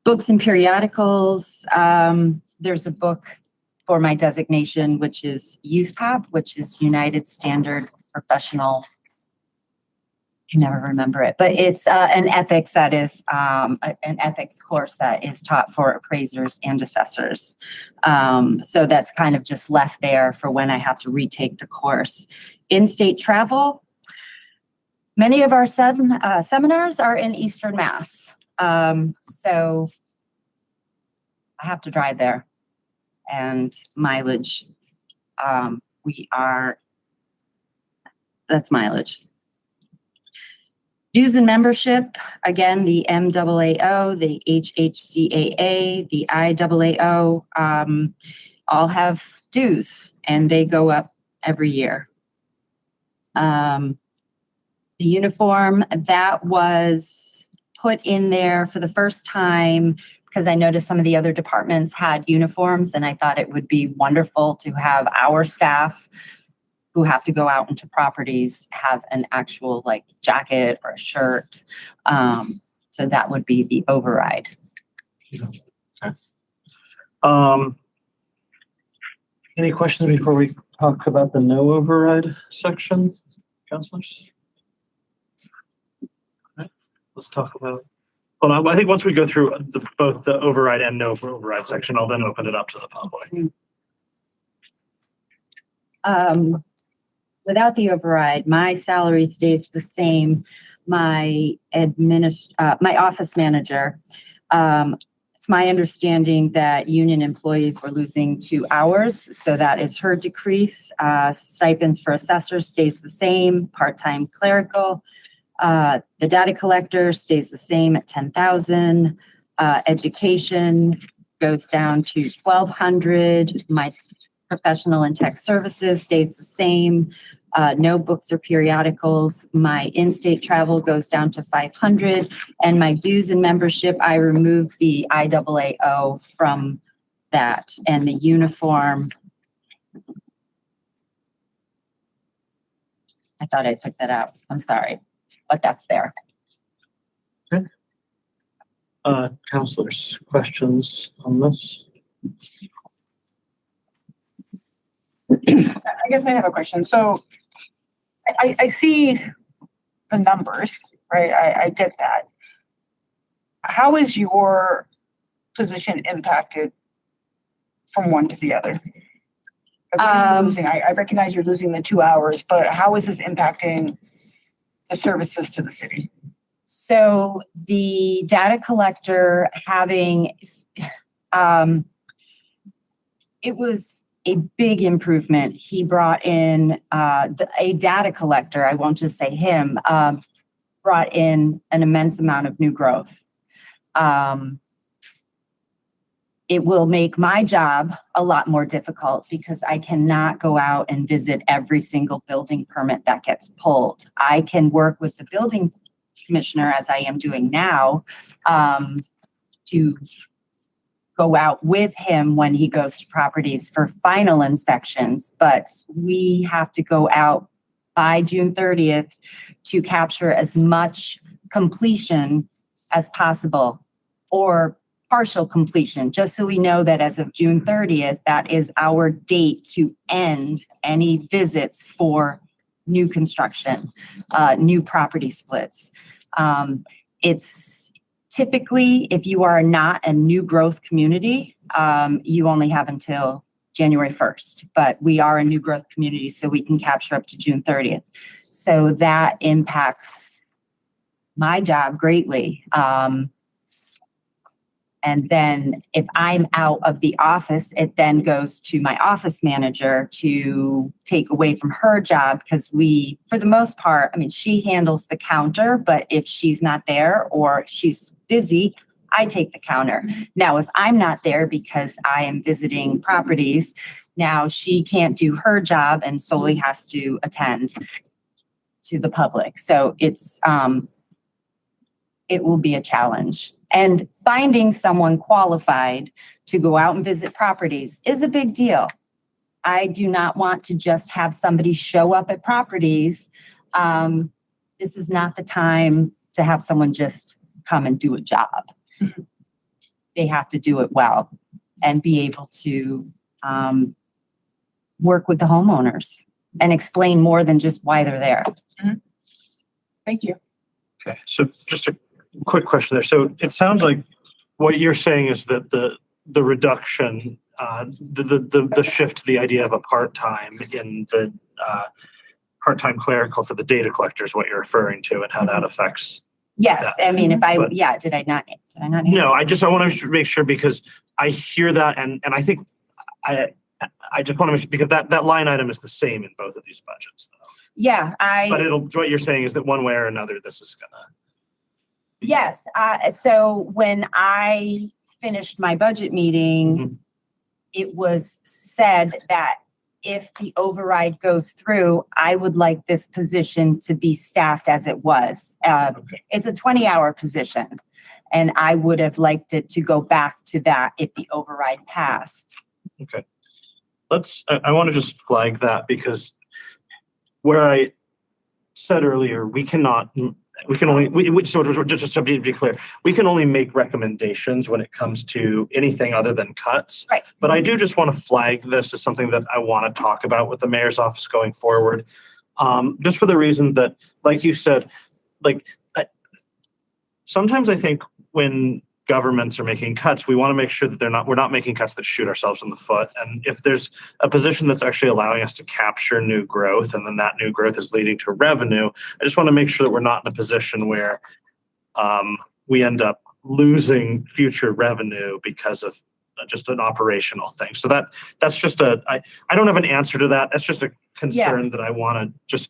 Books and periodicals. There's a book for my designation, which is USPOP, which is United Standard Professional. I can never remember it, but it's an ethics that is an ethics course that is taught for appraisers and assessors. So that's kind of just left there for when I have to retake the course. In-state travel. Many of our seminars are in Eastern Mass. So I have to drive there. And mileage, that's mileage. Dues and membership, again, the MAAO, the HHCAA, the IAAO, all have dues, and they go up every year. The uniform, that was put in there for the first time because I noticed some of the other departments had uniforms, and I thought it would be wonderful to have our staff who have to go out into properties have an actual like jacket or a shirt. So that would be the override. Okay. Any questions before we talk about the no override section, counselors? Okay. Let's talk about. Well, I think once we go through both the override and no override section, I'll then open it up to the public. Without the override, my salary stays the same. My office manager, it's my understanding that union employees were losing 2 hours, so that is her decrease. Stipends for assessors stays the same, part-time clerical. The data collector stays the same at 10,000. Education goes down to 1,200. My professional and tech services stays the same. No books or periodicals. My in-state travel goes down to 500, and my dues and membership, I remove the IAAO from that, and the uniform. I thought I took that out. I'm sorry, but that's there. Counselors, questions on this? I guess I have a question. So I see the numbers, right? I get that. How is your position impacted from one to the other? I recognize you're losing the 2 hours, but how is this impacting the services to the city? So the data collector having, it was a big improvement. He brought in a data collector, I won't just say him, brought in an immense amount of new growth. It will make my job a lot more difficult because I cannot go out and visit every single building permit that gets pulled. I can work with the building commissioner, as I am doing now, to go out with him when he goes to properties for final inspections, but we have to go out by June 30th to capture as much completion as possible, or partial completion, just so we know that as of June 30th, that is our date to end any visits for new construction, new property splits. It's typically, if you are not a new growth community, you only have until January 1st, but we are a new growth community, so we can capture up to June 30th. So that impacts my job greatly. And then if I'm out of the office, it then goes to my office manager to take away from her job, because we, for the most part, I mean, she handles the counter, but if she's not there or she's busy, I take the counter. Now, if I'm not there because I am visiting properties, now she can't do her job and solely has to attend to the public. So it's, it will be a challenge. And finding someone qualified to go out and visit properties is a big deal. I do not want to just have somebody show up at properties. This is not the time to have someone just come and do a job. Mm-hmm. They have to do it well and be able to work with the homeowners and explain more than just why they're there. Mm-hmm. Thank you. Okay, so just a quick question there. So it sounds like what you're saying is that the reduction, the shift to the idea of a part-time in the part-time clerical for the data collector is what you're referring to, and how that affects. Yes, that. I mean, if I, But- yeah, did I not? No, I want to make sure, because I hear that, and I think I just want to make sure, because that line item is the same in both of these budgets, though. Yeah, But what you're saying is that one way or another, this is gonna. Yes, so when I finished my budget meeting, Mhm. it was said that if the override goes through, I would like this position to be staffed as it was. Okay. It's a 20-hour position, and I would have liked it to go back to that if the override passed. Okay. I want to just flag that, because where I said earlier, just to be clear, we can only make recommendations when it comes to anything other than cuts. Right. But I do just want to flag this as something that I want to talk about with the mayor's office going forward. Just for the reason that, like you said, sometimes I think when governments are making cuts, we want to make sure that we're not making cuts that shoot ourselves in the foot. And if there's a position that's actually allowing us to capture new growth, and then that new growth is leading to revenue, I just want to make sure that we're not in a position where we end up losing future revenue because of just an operational thing. So that's just I don't have an answer to that. That's just a concern that I want to just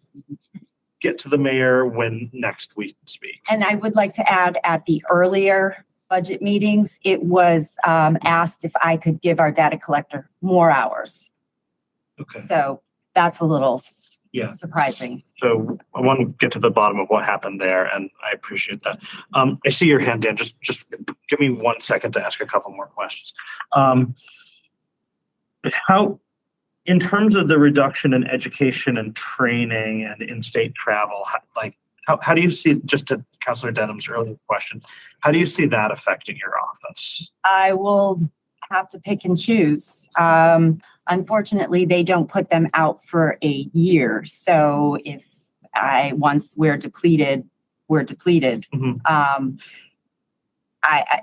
get to the mayor when next we speak. And I would like to add, at the earlier budget meetings, it was asked if I could give our data collector more hours. Okay. So that's a little Yeah. surprising. So I want to get to the bottom of what happened there, and I appreciate that. I see your hand, Dan. Just give me 1 second to ask a couple more questions. How, in terms of the reduction in education and training and in-state travel, how do you see, just to Councilor Denham's earlier question, how do you see that affecting your office? I will have to pick and choose. Unfortunately, they don't put them out for a year. So if once we're depleted, we're depleted. Mm-hmm. I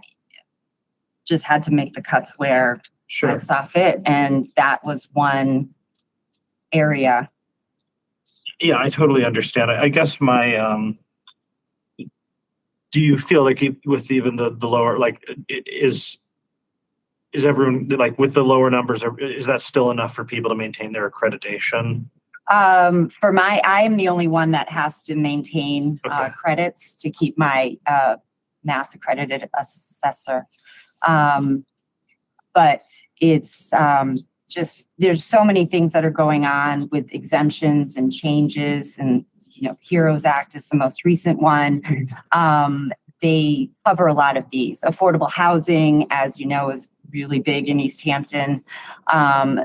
just had to make the cuts where Sure. I saw fit, and that was one area. Yeah, I totally understand. I guess my, do you feel like with even the lower, like, is everyone, like, with the lower numbers, is that still enough for people to maintain their accreditation? I am the only one that has to maintain Okay. credits to keep my mass accredited assessor. But it's just, there's so many things that are going on with exemptions and changes, and, HEROES Act is the most recent one. They cover a lot of these. Affordable housing, as you know, is really big in Easthampton.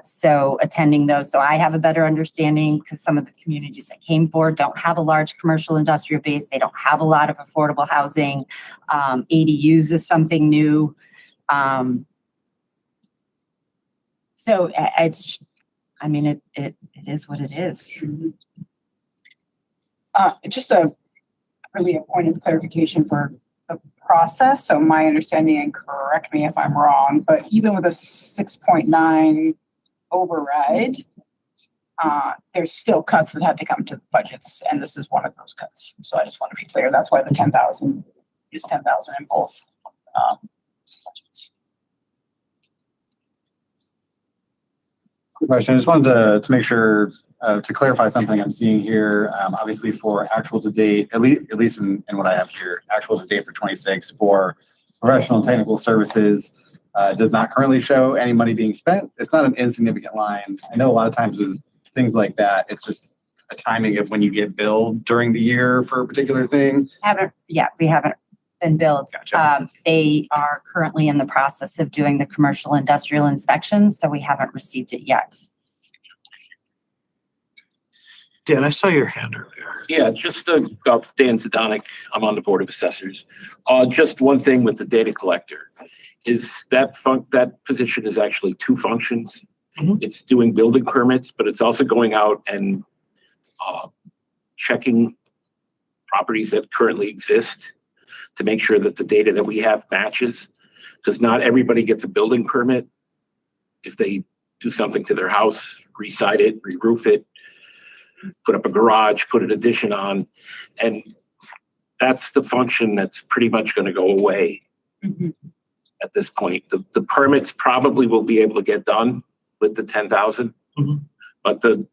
So attending those. So I have a better understanding, because some of the communities that came forward don't have a large commercial industrial base. They don't have a lot of affordable housing. ADUs is something new. So it's, it is what it is. Just really a point of clarification for the process. So my understanding, and correct me if I'm wrong, but even with a 6.9 override, there's still cuts that have to come to the budgets, and this is one of those cuts. So I just want to be clear. That's why the 10,000 is 10,000 in both budgets. Quick question. I just wanted to make sure to clarify something I'm seeing here. Obviously, for actual to date, at least in what I have here, actual to date for 26 for professional and technical services does not currently show any money being spent. It's not an insignificant line. I know a lot of times with things like that, it's just a timing of when you get billed during the year for a particular thing. We haven't been billed. Gotcha. They are currently in the process of doing the commercial industrial inspections, so we haven't received it yet. Dan, I saw your hand earlier. Yeah, just about Dan Zidonic. I'm on the Board of Assessors. Just one thing with the data collector is that position is actually two functions. Mm-hmm. It's doing building permits, but it's also going out and checking properties that currently exist to make sure that the data that we have matches. Because not everybody gets a building permit if they do something to their house, re-site it, re-roof it, put up a garage, put an addition on, and that's the function that's pretty much going to go away at this point. The permits probably will be able to get done with the 10,000, but the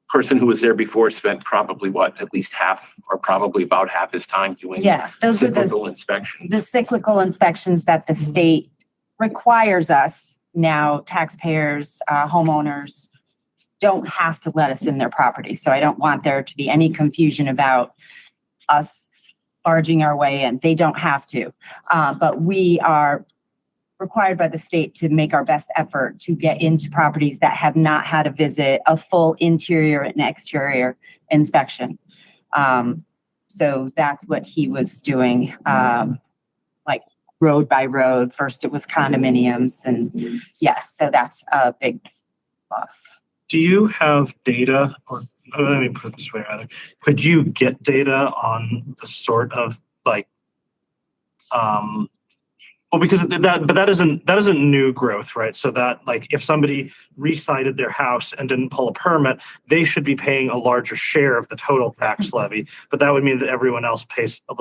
person who was there before spent probably at least half, or probably about half his time doing those cyclical are inspections. the cyclical inspections that the state requires us now. Taxpayers, homeowners don't have to let us in their property. So I don't want there to be any confusion about us barging our way in. They don't have to. But we are required by the state to make our best effort to get into properties that have not had a full interior and exterior inspection. So that's what he was doing, like road by road. First it was condominiums, and yes, so that's a big loss. Do you have data, or let me put it this way rather, could you get data on the sort of because that isn't new growth, right? So that, like, if somebody recited their house and didn't pull a permit, they should be paying a larger share of the total tax levy, but that would mean that everyone else pays a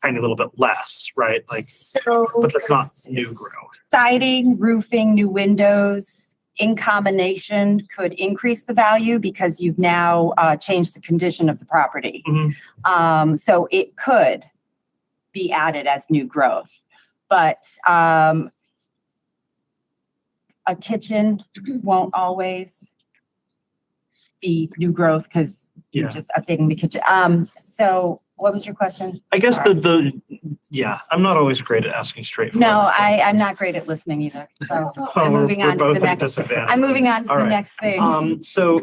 tiny little bit less, right? Like, so but that's not new growth. Siding, roofing, new windows, in combination could increase the value because you've now changed the condition of the property. So it could be added as new growth, but a kitchen won't always be new growth because you're just updating the kitchen. So what was your question? I guess Sorry. I'm not always great at asking straightforward. No, I'm not great at listening either. So I'm moving on to the next. I'm moving on to the next thing. So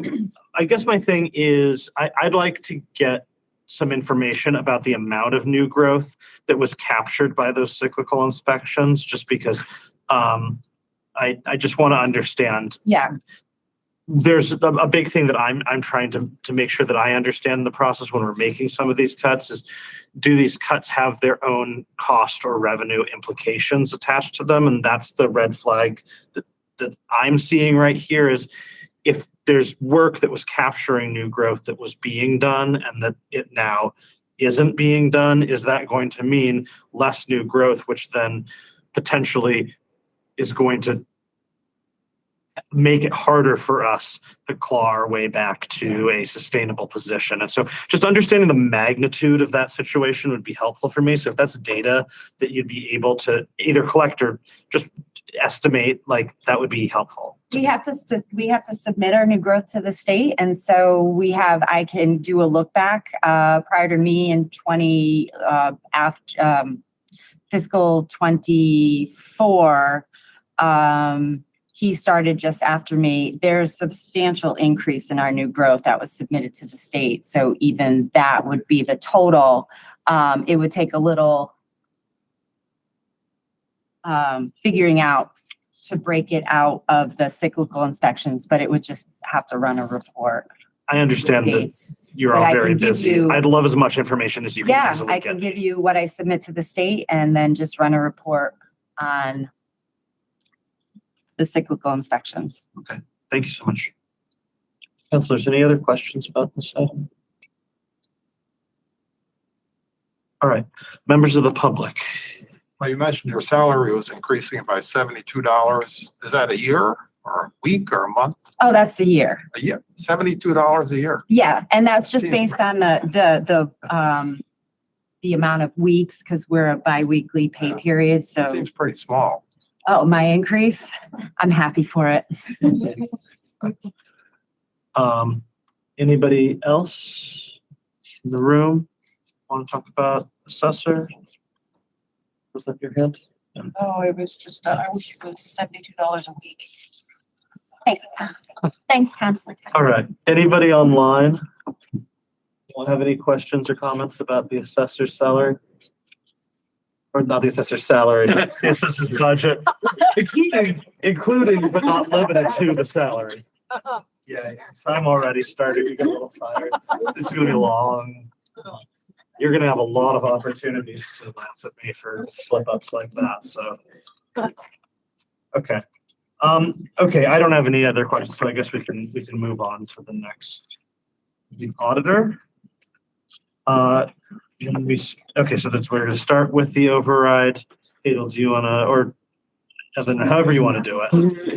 I guess my thing is I'd like to get some information about the amount of new growth that was captured by those cyclical inspections, just because I just want to understand. Yeah. There's a big thing that I'm trying to make sure that I understand the process when we're making some of these cuts is, do these cuts have their own cost or revenue implications attached to them? And that's the red flag that I'm seeing right here is if there's work that was capturing new growth that was being done and that it now isn't being done, is that going to mean less new growth, which then potentially is going to make it harder for us to claw our way back to a sustainable position? And so just understanding the magnitude of that situation would be helpful for me. So if that's data that you'd be able to either collect or just estimate, like that would be helpful. We have to submit our new growth to the state. And so I can do a look back prior to me in fiscal 24. He started just after me. There's substantial increase in our new growth that was submitted to the state. So even that would be the total. It would take a little figuring out to break it out of the cyclical inspections, but it would just have to run a report. I understand that you're all very busy. I'd love as much information as you can easily I can give you what I submit to the state and then just run a report on the cyclical inspections. Okay, thank you so much. Councilors, any other questions about this item? All right, members of the public. Well, you mentioned your salary was increasing by $72. Is that a year or a week or a month? Oh, that's the year. A year, $72 a year. Yeah, and that's just based on the amount of weeks because we're a biweekly pay period. So Seems pretty small. Oh, my increase? I'm happy for it. Anybody else in the room want to talk about assessor? Was that your hand? Oh, it was just, I wish it was $72 a week. Thanks, Counselor. All right, anybody online want to have any questions or comments about the assessor's salary? Or not the assessor's salary, the assessor's budget, including but not limited to the salary. Yeah, so I'm already starting to get a little tired. This is gonna be long. You're gonna have a lot of opportunities to laugh at me for slip ups like that, so. Okay. Okay, I don't have any other questions, so I guess we can move on to the next. The auditor. Okay, so that's where we're gonna start with the override. Adel, do you wanna, or Evan, however you wanna do it?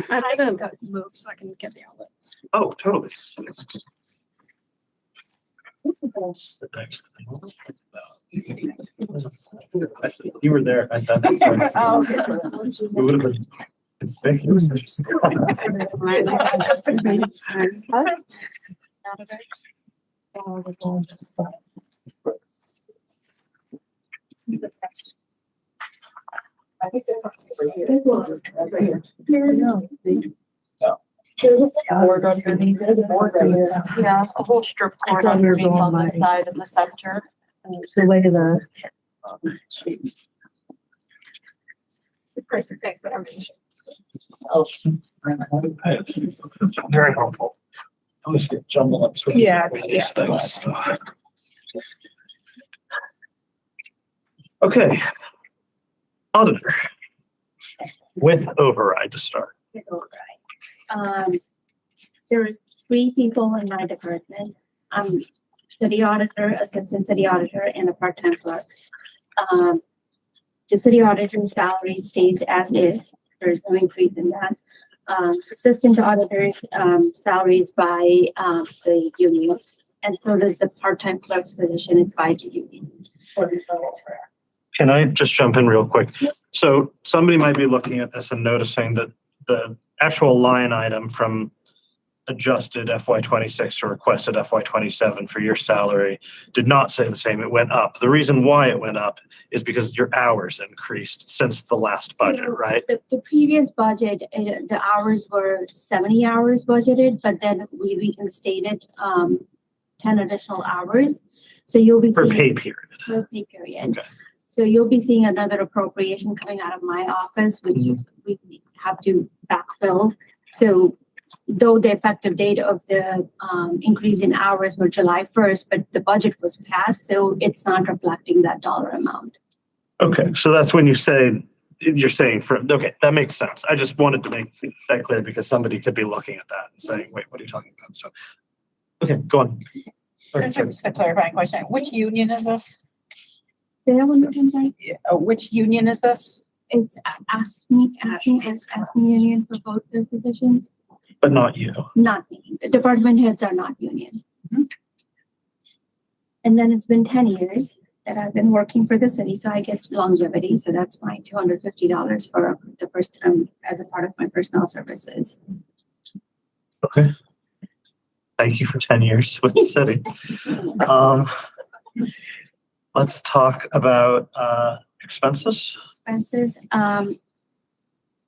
I didn't move so I can get the outlet. Oh, totally. You were there, I said. It would have been conspicuous. Yeah, a whole strip cord underneath on the side in the center. The way the. Very helpful. I always get jumbled up. These things. Okay. Auditor. With override to start. There's 3 people in my department. City auditor, assistant city auditor, and a part-time clerk. The city auditor's salary stays as is. There's no increase in that. assistant auditors, salaries by, the union. And so does the part-time clerk's position is by the union. Can I just jump in real quick? So somebody might be looking at this and noticing that the actual line item from adjusted FY 26 to requested FY 27 for your salary did not say the same. It went up. The reason why it went up is because your hours increased since the last budget, right? The previous budget, the hours were 70 hours budgeted, but then we reinstated 10 additional hours. So you'll be Per seeing. pay period. Per pay period. Okay. So you'll be seeing another appropriation coming out of my office, which we have to backfill. So though the effective date of the increase in hours were July 1st, but the budget was passed, so it's not reflecting that dollar amount. Okay, so that's when you're saying okay, that makes sense. I just wanted to make that clear because somebody could be looking at that and saying, wait, what are you talking about? So, okay, go on. Just a clarifying question. Which union is this? Say that one more time, sorry. Which union is this? It's ask me union for both the positions. But not you. Not me. The department heads are not union. And then it's been 10 years that I've been working for the city, so I get longevity. So that's my $250 for the first term as a part of my personnel services. Okay. Thank you for 10 years with the city. Let's talk about expenses. Expenses.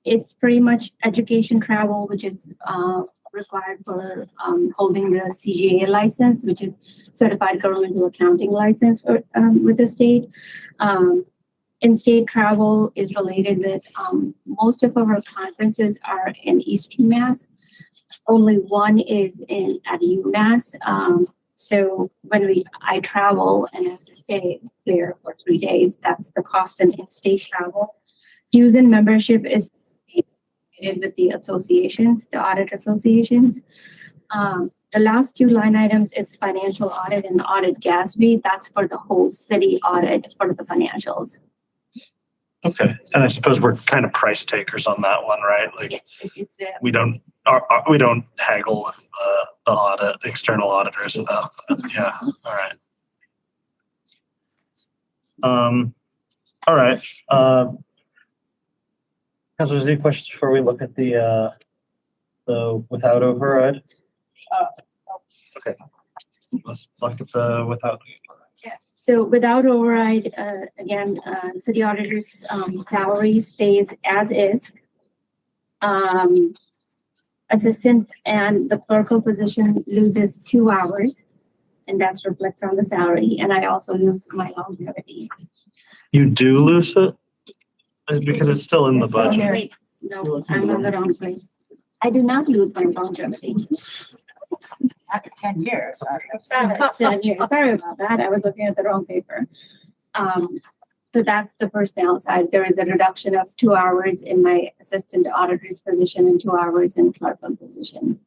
It's pretty much education travel, which is required for holding the CGA license, which is Certified Governmental Accounting License for, with the state. In-state travel is related with most of our conferences are in Eastern Mass. Only one is at UMass. So when I travel and have to stay there for 3 days, that's the cost in in-state travel. Dues and membership is with the associations, the audit associations. The last two line items is financial audit and audit GASB. That's for the whole city audit for the financials. Okay, and I suppose we're kind of price takers on that one, right? Like It's we don't haggle with the external auditors about that. Yeah, all right. All right. Councilors, any questions before we look at the without override? Okay. Let's look at the without. Yeah. So without override, again, city auditor's salary stays as is. Assistant and the clerical position loses 2 hours, and that reflects on the salary. And I also lose my longevity. You do lose it? Because it's still in the budget. Wait, no, I'm on the wrong place. I do not lose my longevity. After 10 years. 10 years. Sorry about that. I was looking at the wrong paper. So that's the personnel side. There is a reduction of 2 hours in my assistant auditor's position and 2 hours in clerical position.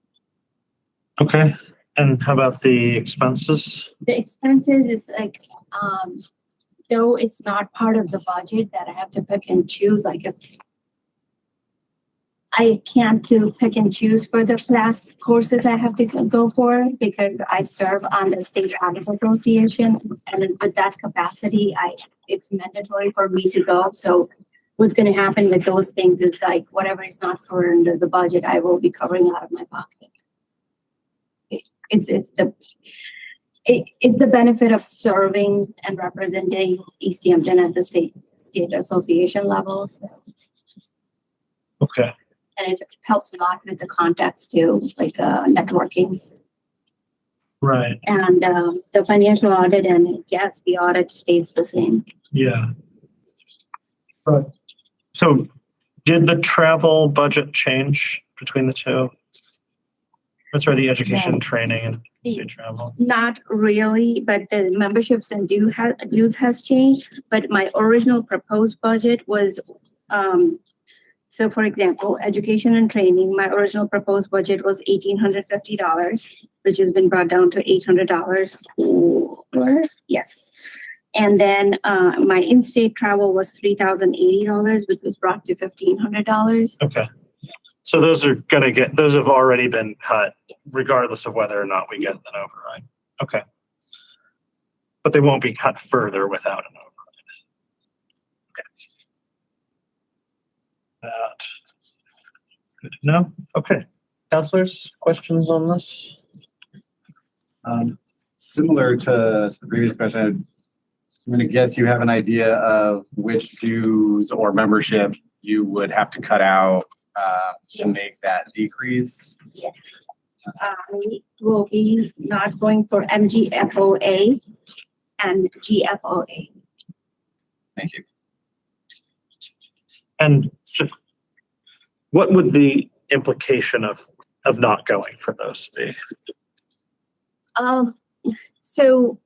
Okay. And how about the expenses? The expenses is like, though it's not part of the budget that I have to pick and choose, like if I can't pick and choose for the class courses I have to go for because I serve on the State Audit Association, and with that capacity, it's mandatory for me to go. So what's going to happen with those things is like whatever is not covered under the budget, I will be covering out of my pocket. It's the benefit of serving and representing Easthampton at the state association level. So. Okay. And it helps a lot with the contacts too, like networking. Right. And the financial audit and yes, the audit stays the same. Yeah. Right. So did the travel budget change between the two? That's right, the education, training, and state travel. Not really, but the memberships and dues has changed. But my original proposed budget was, so for example, education and training, my original proposed budget was $1,850, which has been brought down to $800. Yes. And then my in-state travel was $3,080, which was brought to $1,500. Okay. So those those have already been cut regardless of whether or not we get an override. Okay. But they won't be cut further without an override. Okay. That. Good to know. Okay. Counselors, questions on this? Similar to the previous question, I'm gonna guess you have an idea of which dues or membership you would have to cut out to make that decrease. We will be not going for MGFOA and GFOA. Thank you. And just what would the implication of not going for those be? So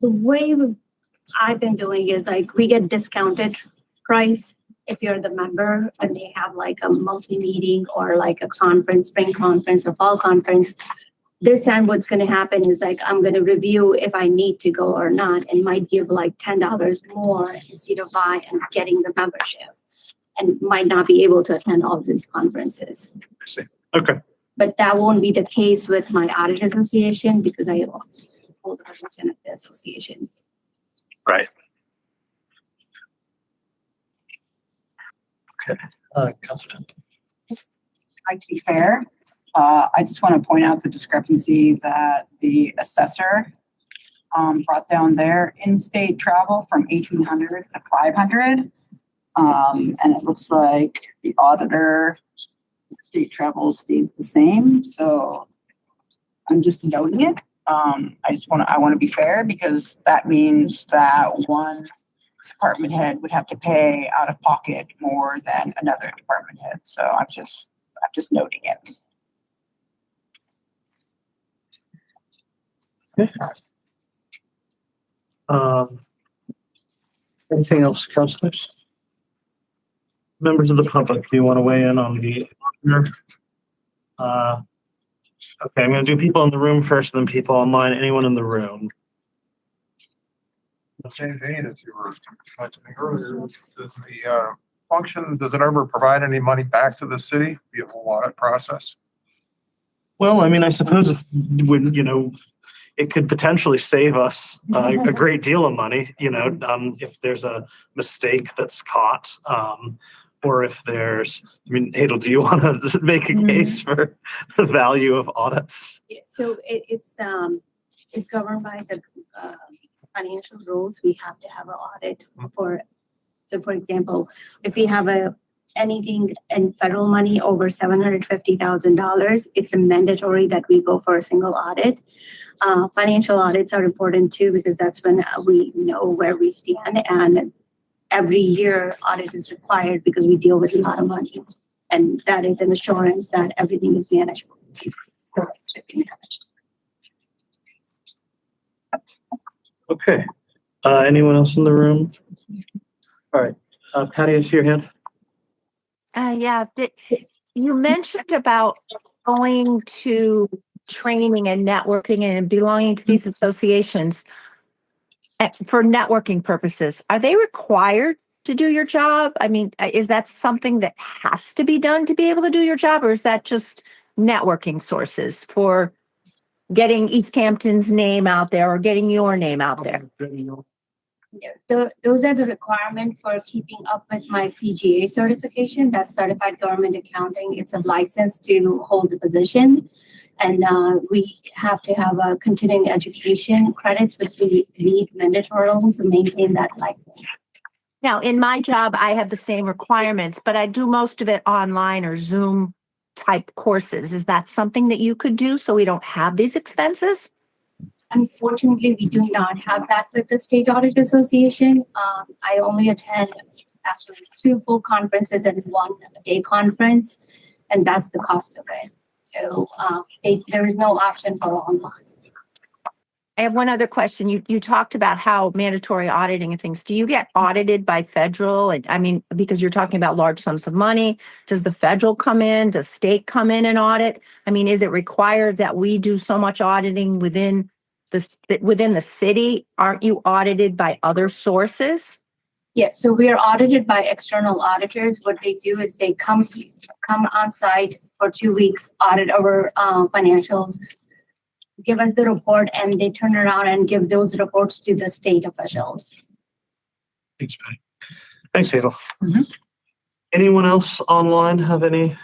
the way I've been doing is like we get discounted price if you're the member and they have like a monthly meeting or like a conference, spring conference or fall conference. This time what's going to happen is like I'm going to review if I need to go or not and might give like $10 more instead of buy and getting the membership and might not be able to attend all of these conferences. I see. Okay. But that won't be the case with my audit association because I hold the position of the association. Right. Okay. Councilor. Just like to be fair, I just want to point out the discrepancy that the assessor brought down their in-state travel from 1,800 to 500. And it looks like the auditor state travel stays the same. So I'm just noting it. I want to be fair because that means that one department head would have to pay out of pocket more than another department head. So I'm just noting it. Okay. Anything else, councilors? Members of the public, do you want to weigh in on the okay, I'm going to do people in the room first, then people online. Anyone in the room? The same vein as you were mentioning earlier, does the function, does it ever provide any money back to the city via the audit process? Well, I mean, I suppose if when it could potentially save us a great deal of money. If there's a mistake that's caught, or if there's. I mean, Hadel, do you want to make a case for the value of audits? Yeah, so it's governed by the financial rules. We have to have an audit for. So, for example, if we have anything in federal money over $750,000, it's a mandatory that we go for a single audit. Financial audits are important too because that's when we know where we stand, and every year audit is required because we deal with a lot of money, and that is an assurance that everything is manageable. Okay. Anyone else in the room? All right. Patty, I see your hand. Yeah, you mentioned about going to training and networking and belonging to these associations for networking purposes. Are they required to do your job? I mean, is that something that has to be done to be able to do your job, or is that just networking sources for getting Easthampton's name out there or getting your name out there? Yeah, those are the requirements for keeping up with my CGA certification. That's Certified Government Accounting. It's a license to hold the position. And we have to have a continuing education credits, which we need mandatorily to maintain that license. Now, in my job, I have the same requirements, but I do most of it online or Zoom type courses. Is that something that you could do so we don't have these expenses? Unfortunately, we do not have that with the State Audit Association. I only attend actually 2 full conferences and 1 day conference, and that's the cost of it. So there is no option for online. I have one other question. You talked about how mandatory auditing and things. Do you get audited by federal? And I mean, because you're talking about large sums of money, does the federal come in? Does state come in and audit? I mean, is it required that we do so much auditing within the city? Aren't you audited by other sources? Yeah, so we are audited by external auditors. What they do is they come on site for 2 weeks, audit our financials, give us the report, and they turn around and give those reports to the state officials. Thanks, Patty. Thanks, Hadel. Mhm. Anyone else online have any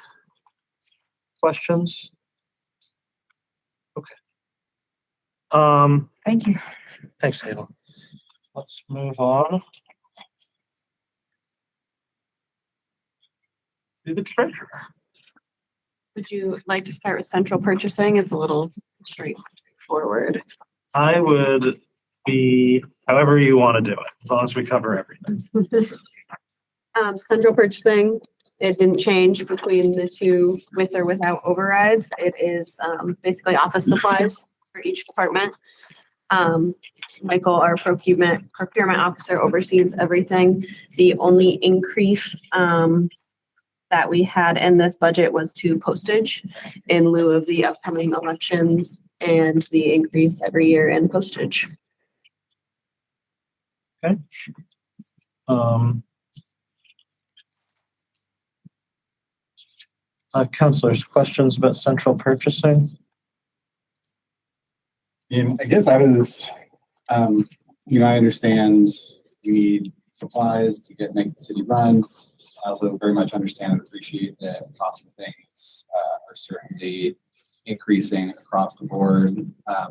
questions? Okay. Thank you. Thanks, Hadel. Let's move on to the treasurer. Would you like to start with central purchasing? It's a little straightforward. I would be however you want to do it, as long as we cover everything. Central purchasing, it didn't change between the two with or without overrides. It is basically office supplies for each department. Michael, our procurement officer, oversees everything. The only increase that we had in this budget was to postage in lieu of the upcoming elections and the increase every year in postage. Okay. Councilors, questions about central purchasing? I guess I was, I understand we need supplies to make the city run. I also very much understand and appreciate that cost of things are certainly increasing across the board. I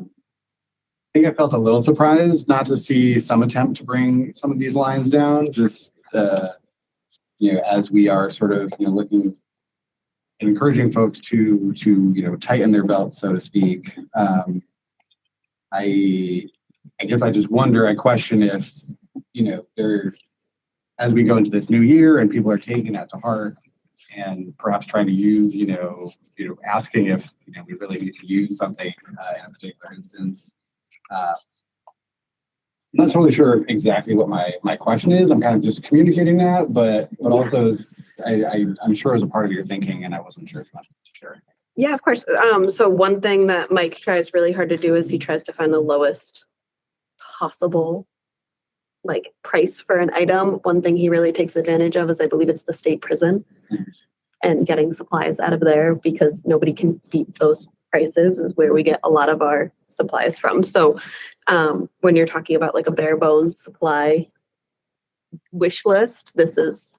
think I felt a little surprised not to see some attempt to bring some of these lines down, just, as we are sort of, looking, encouraging folks to tighten their belts, so to speak. I guess I just wonder, I question if, there's, as we go into this new year and people are taking that to heart and perhaps trying to use, asking if, we really need to use something in a particular instance. I'm not totally sure exactly what my question is. I'm kind of just communicating that, but also I'm sure as a part of your thinking, and I wasn't sure if you wanted to share. Yeah, of course. So one thing that Mike tries really hard to do is he tries to find the lowest possible price for an item. One thing he really takes advantage of is, I believe it's the state prison, and getting supplies out of there, because nobody can beat those prices, is where we get a lot of our supplies from. So when you're talking about a bare bones supply wish list, this is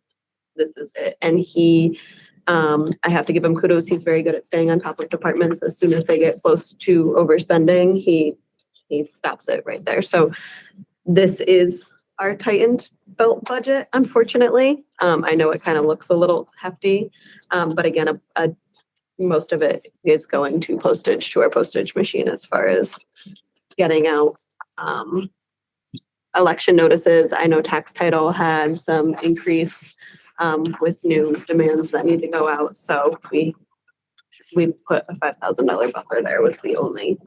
it. And he, I have to give him kudos. He's very good at staying on top of departments. As soon as they get close to overspending, he stops it right there. So this is our tightened belt budget, unfortunately. I know it kind of looks a little hefty, but again, most of it is going to postage, to our postage machine, as far as getting out election notices. I know tax title had some increase with new demands that need to go out. So we put a $5,000 buffer there, was the only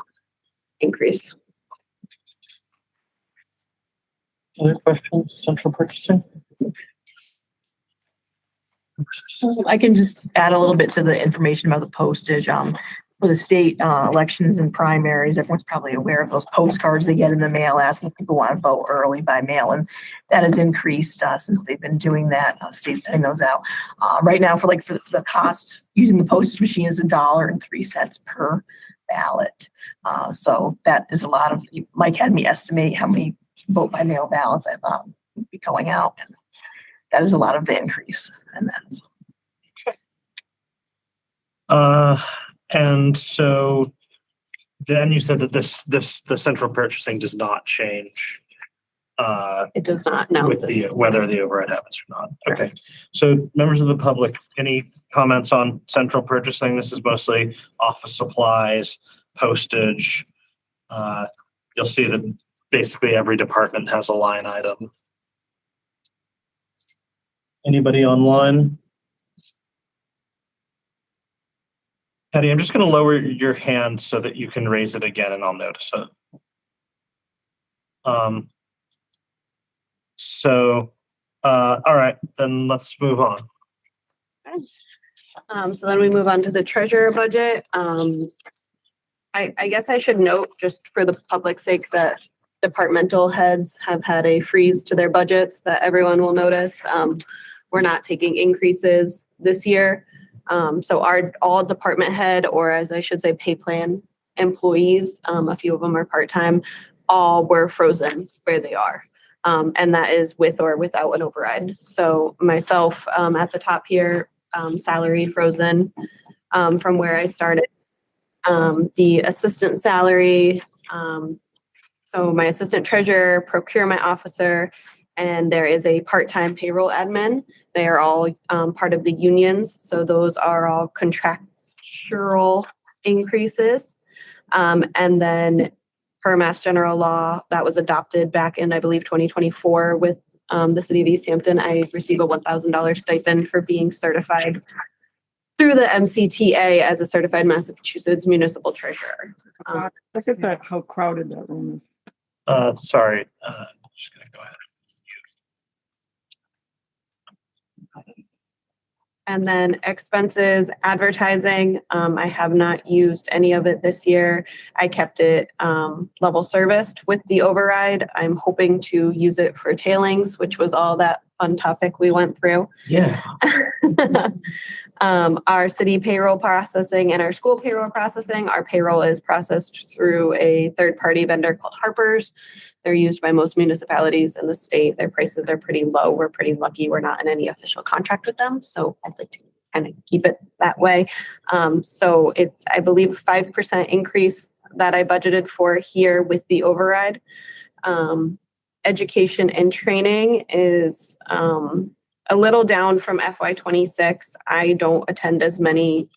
increase. Other questions, central purchasing? I can just add a little bit to the information about the postage. For the state elections and primaries, everyone's probably aware of those postcards they get in the mail asking if people want to vote early by mail, and that has increased since they've been doing that. State's sending those out right now for the cost using the postage machine is $1.03 per ballot. So that is a lot of. Mike had me estimate how many vote by mail ballots I thought would be going out, and that is a lot of the increase in that. And so then you said that the central purchasing does not change. It does not, no. With whether the override happens or not. Okay. So members of the public, any comments on central purchasing? This is mostly office supplies, postage. You'll see that basically every department has a line item. Anybody online? Patty, I'm just going to lower your hand so that you can raise it again and I'll notice it. All right, then let's move on. So then we move on to the treasurer budget. I guess I should note, just for the public's sake, that departmental heads have had a freeze to their budgets that everyone will notice. We're not taking increases this year. So our all department head, or as I should say, pay plan employees, a few of them are part-time, all were frozen where they are. And that is with or without an override. So myself, at the top here, salary frozen, from where I started. The assistant salary, so my assistant treasurer, procurement officer, and there is a part-time payroll admin. They are all part of the unions, so those are all contractual increases. And then per Mass General Law that was adopted back in, I believe, 2024 with the city of Easthampton, I receive a $1,000 stipend for being certified through the MCTA as a certified Massachusetts municipal treasurer. Look at that, how crowded that room is. Sorry, just gonna go ahead. And then expenses, advertising, I have not used any of it this year. I kept it level serviced with the override. I'm hoping to use it for tailings, which was all that fun topic we went through. Yeah. Our city payroll processing and our school payroll processing, our payroll is processed through a third-party vendor called Harper's. They're used by most municipalities in the state. Their prices are pretty low. We're pretty lucky. We're not in any official contract with them. So I'd like to kind of keep it that way. So it's, I believe, 5% increase that I budgeted for here with the override. Education and training is a little down from FY26. I don't attend as many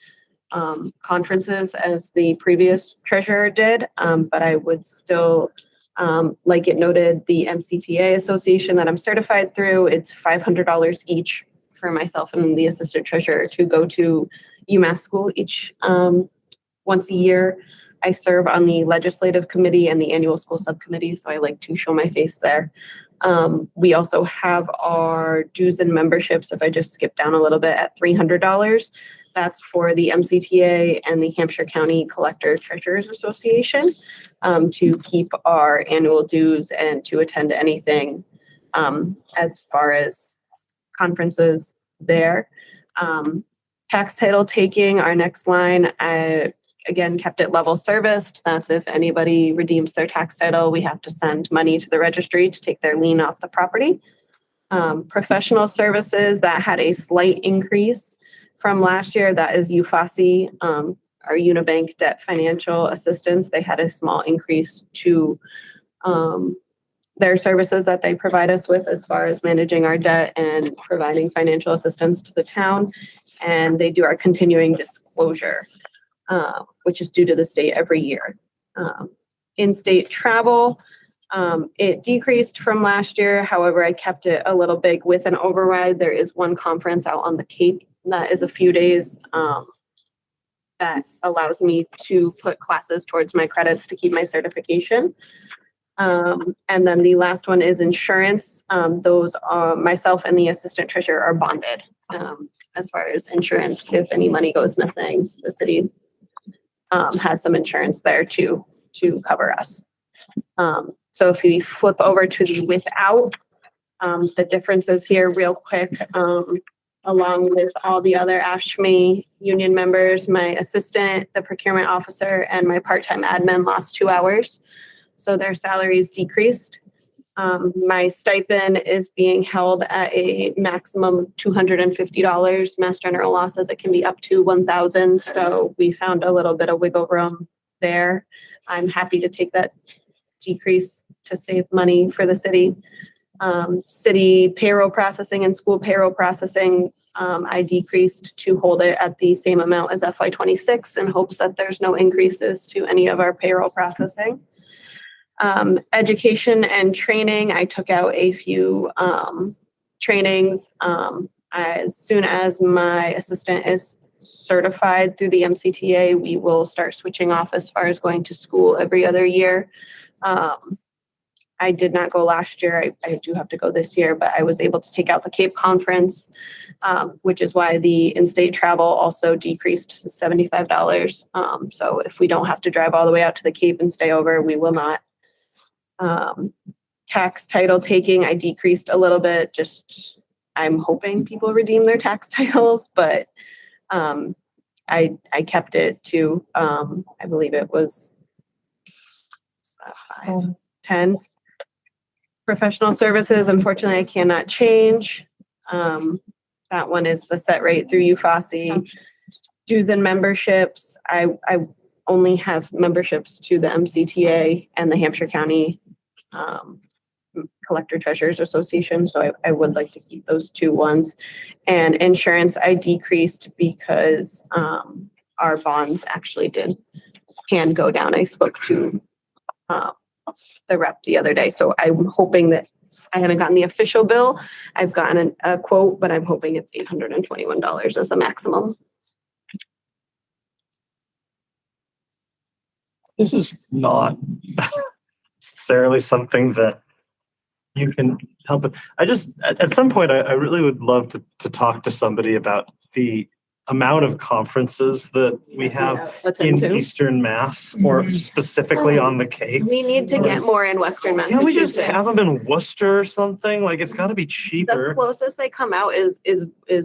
conferences as the previous treasurer did, but I would still, like it noted, the MCTA association that I'm certified through, it's $500 each for myself and the assistant treasurer to go to UMass school each once a year. I serve on the legislative committee and the annual school subcommittee, so I like to show my face there. We also have our dues and memberships, if I just skip down a little bit, at $300. That's for the MCTA and the Hampshire County Collector Treasurers Association, to keep our annual dues and to attend anything as far as conferences there. Tax title taking, our next line, I again kept it level serviced. That's if anybody redeems their tax title, we have to send money to the registry to take their lien off the property. Professional services, that had a slight increase from last year. That is UFASI, our Unibank Debt Financial Assistance. They had a small increase to their services that they provide us with as far as managing our debt and providing financial assistance to the town. And they do our continuing disclosure, which is due to the state every year. In-state travel, it decreased from last year. However, I kept it a little big with an override. There is one conference out on the Cape that is a few days that allows me to put classes towards my credits to keep my certification. And then the last one is insurance. Those are myself and the assistant treasurer are bonded. As far as insurance, if any money goes missing, the city has some insurance there to cover us. So if we flip over to the without, the differences here real quick, along with all the other ASHME union members, my assistant, the procurement officer, and my part-time admin lost 2 hours. So their salaries decreased. My stipend is being held at a maximum of $250. Mass General Law says it can be up to $1,000. So we found a little bit of wiggle room there. I'm happy to take that decrease to save money for the city. City payroll processing and school payroll processing, I decreased to hold it at the same amount as FY26 in hopes that there's no increases to any of our payroll processing. Education and training, I took out a few trainings. As soon as my assistant is certified through the MCTA, we will start switching off as far as going to school every other year. I did not go last year. I do have to go this year, but I was able to take out the Cape Conference, which is why the in-state travel also decreased to $75. So if we don't have to drive all the way out to the Cape and stay over, we will not. Tax title taking, I decreased a little bit, just, I'm hoping people redeem their tax titles, but, I kept it to, I believe it was 10. Professional services, unfortunately, I cannot change. That one is the set rate through UFOSI. Dues and memberships, I only have memberships to the MCTA and the Hampshire County Collector Treasurers Association, so I would like to keep those two ones. And insurance, I decreased because our bonds actually can go down. I spoke to the rep the other day, so I'm hoping that I haven't gotten the official bill. I've gotten a quote, but I'm hoping it's $821 as a maximum. This is not necessarily something that you can help with. I just, at some point, I really would love to talk to somebody about the amount of conferences that we have in Eastern Mass, or specifically on the Cape. We need to get more in Western Massachusetts. Can't we just have them in Worcester or something? Like, it's gotta be cheaper. The closest they come out is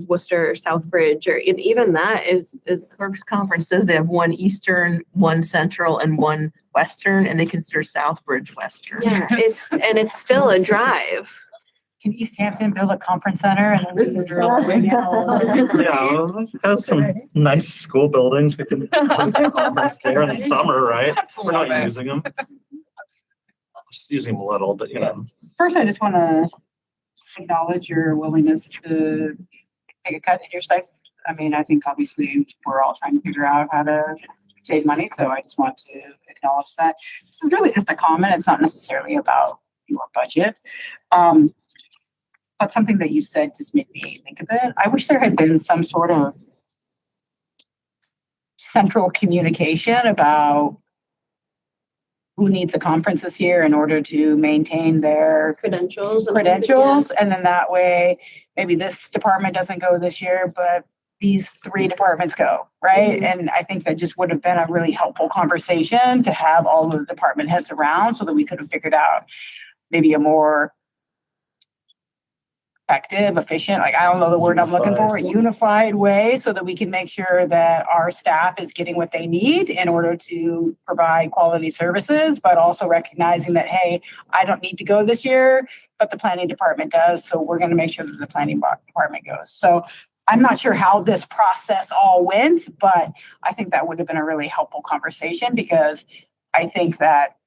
Worcester or Southbridge, or even that is First conference says they have one Eastern, one Central, and one Western, and they consider Southbridge Western. Yeah, it's still a drive. Can Easthampton build a conference center and then we can drill? Yeah, well, we've got some nice school buildings. We can conference there in the summer, right? We're not using them. Just using them a little, but you know. First, I just want to acknowledge your willingness to take a cut in your stipend. I mean, I think obviously we're all trying to figure out how to save money, so I just want to acknowledge that. This is really just a comment. It's not necessarily about your budget. But something that you said just made me think of it. I wish there had been some sort of central communication about who needs a conference this year in order to maintain their credentials. And then that way, maybe this department doesn't go this year, but these 3 departments go, right? And I think that just would have been a really helpful conversation to have all of the department heads around so that we could have figured out maybe a more effective, efficient, like I don't know the word I'm looking for, unified way so that we can make sure that our staff is getting what they need in order to provide quality services, but also recognizing that, hey, I don't need to go this year, but the planning department does. So we're going to make sure that the planning department goes. So I'm not sure how this process all went, but I think that would have been a really helpful conversation because I think that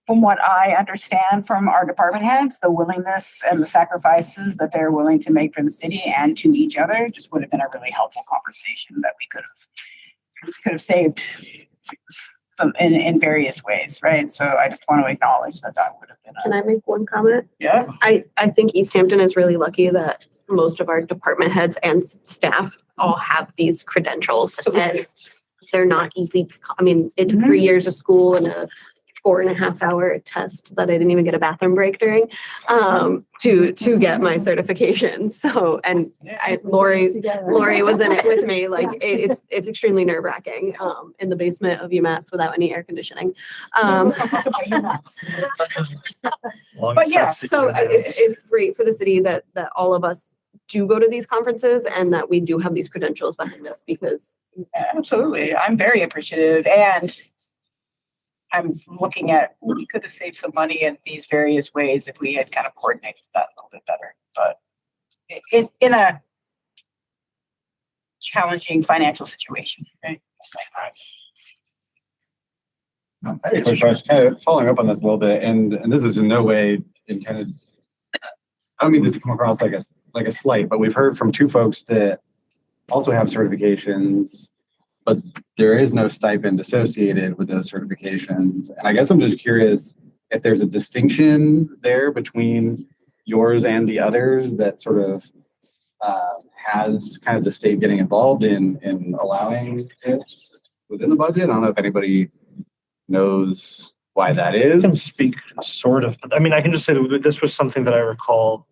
from what I understand from our department heads, the willingness and the sacrifices that they're willing to make for the city and to each other just would have been a really helpful conversation that we could have saved in various ways, right? So I just want to acknowledge that would have been. Can I make one comment? Yeah. I think Easthampton is really lucky that most of our department heads and staff all have these credentials, and they're not easy. I mean, it took 3 years of school and a 4.5-hour test that I didn't even get a bathroom break during, to get my certification. So, and Lori was in it with me. Like it's extremely nerve wracking, in the basement of UMass without any air conditioning. But yeah, so it's great for the city that all of us do go to these conferences and that we do have these credentials behind us because. Absolutely. I'm very appreciative, and I'm looking at we could have saved some money in these various ways if we had kind of coordinated that a little bit better. But in a challenging financial situation, right? Kind of following up on this a little bit, and this is in no way intended. I don't mean this to come across like a slight, but we've heard from 2 folks that also have certifications, but there is no stipend associated with those certifications. And I guess I'm just curious if there's a distinction there between yours and the others that sort of has kind of the state getting involved in allowing it within the budget. I don't know if anybody knows why that is. I can speak sort of, but I mean, I can just say that this was something that I recall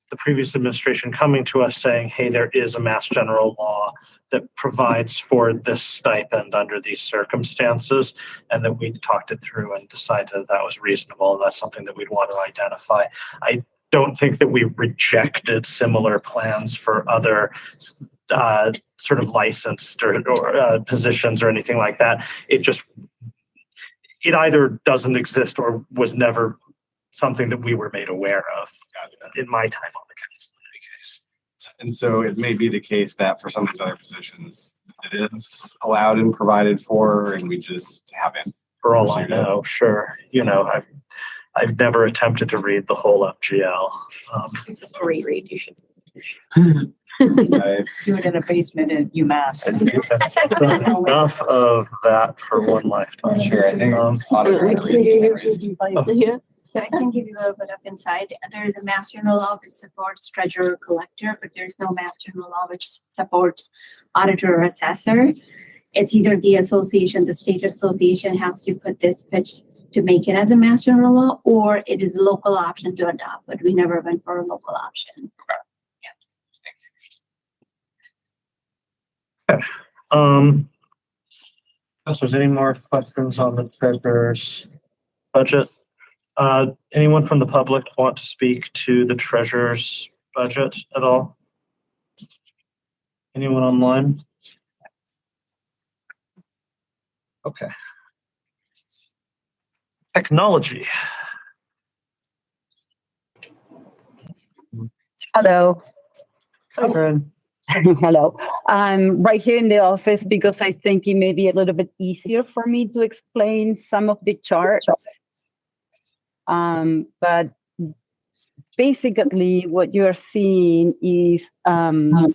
the previous administration coming to us saying, hey, there is a mass general law that provides for this stipend under these circumstances, and that we talked it through and decided that that was reasonable. And that's something that we'd want to identify. I don't think that we rejected similar plans for other sort of licensed or positions or anything like that. It either doesn't exist or was never something that we were made aware of in my time on the council. And so it may be the case that for some of these other positions, it is allowed and provided for, and we just haven't. For all I know, sure. You know, I've never attempted to read the whole MGL. It's a great read. You should. Do it in a basement at UMass. Enough of that for one lifetime. Sure, I think. Yeah. So I can give you a little bit of insight. There is a mass general law which supports treasurer collector, but there's no mass general law which supports auditor or assessor. It's either the association, the state association has to put this pitch to make it as a mass general law, or it is a local option to adopt, but we never went for a local option. If there's any more questions on the treasurer's budget? Anyone from the public want to speak to the treasurer's budget at all? Anyone online? Okay. Technology. Hello. Hi, Karen. Hello. I'm right here in the office because I think it may be a little bit easier for me to explain some of the charts. But basically what you're seeing is an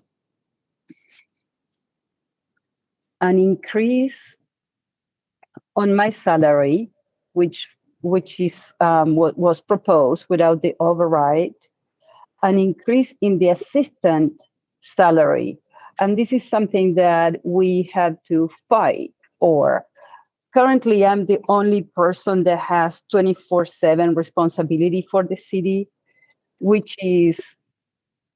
increase on my salary, which is what was proposed without the override, an increase in the assistant salary. And this is something that we had to fight for. Currently, I'm the only person that has 24/7 responsibility for the city, which is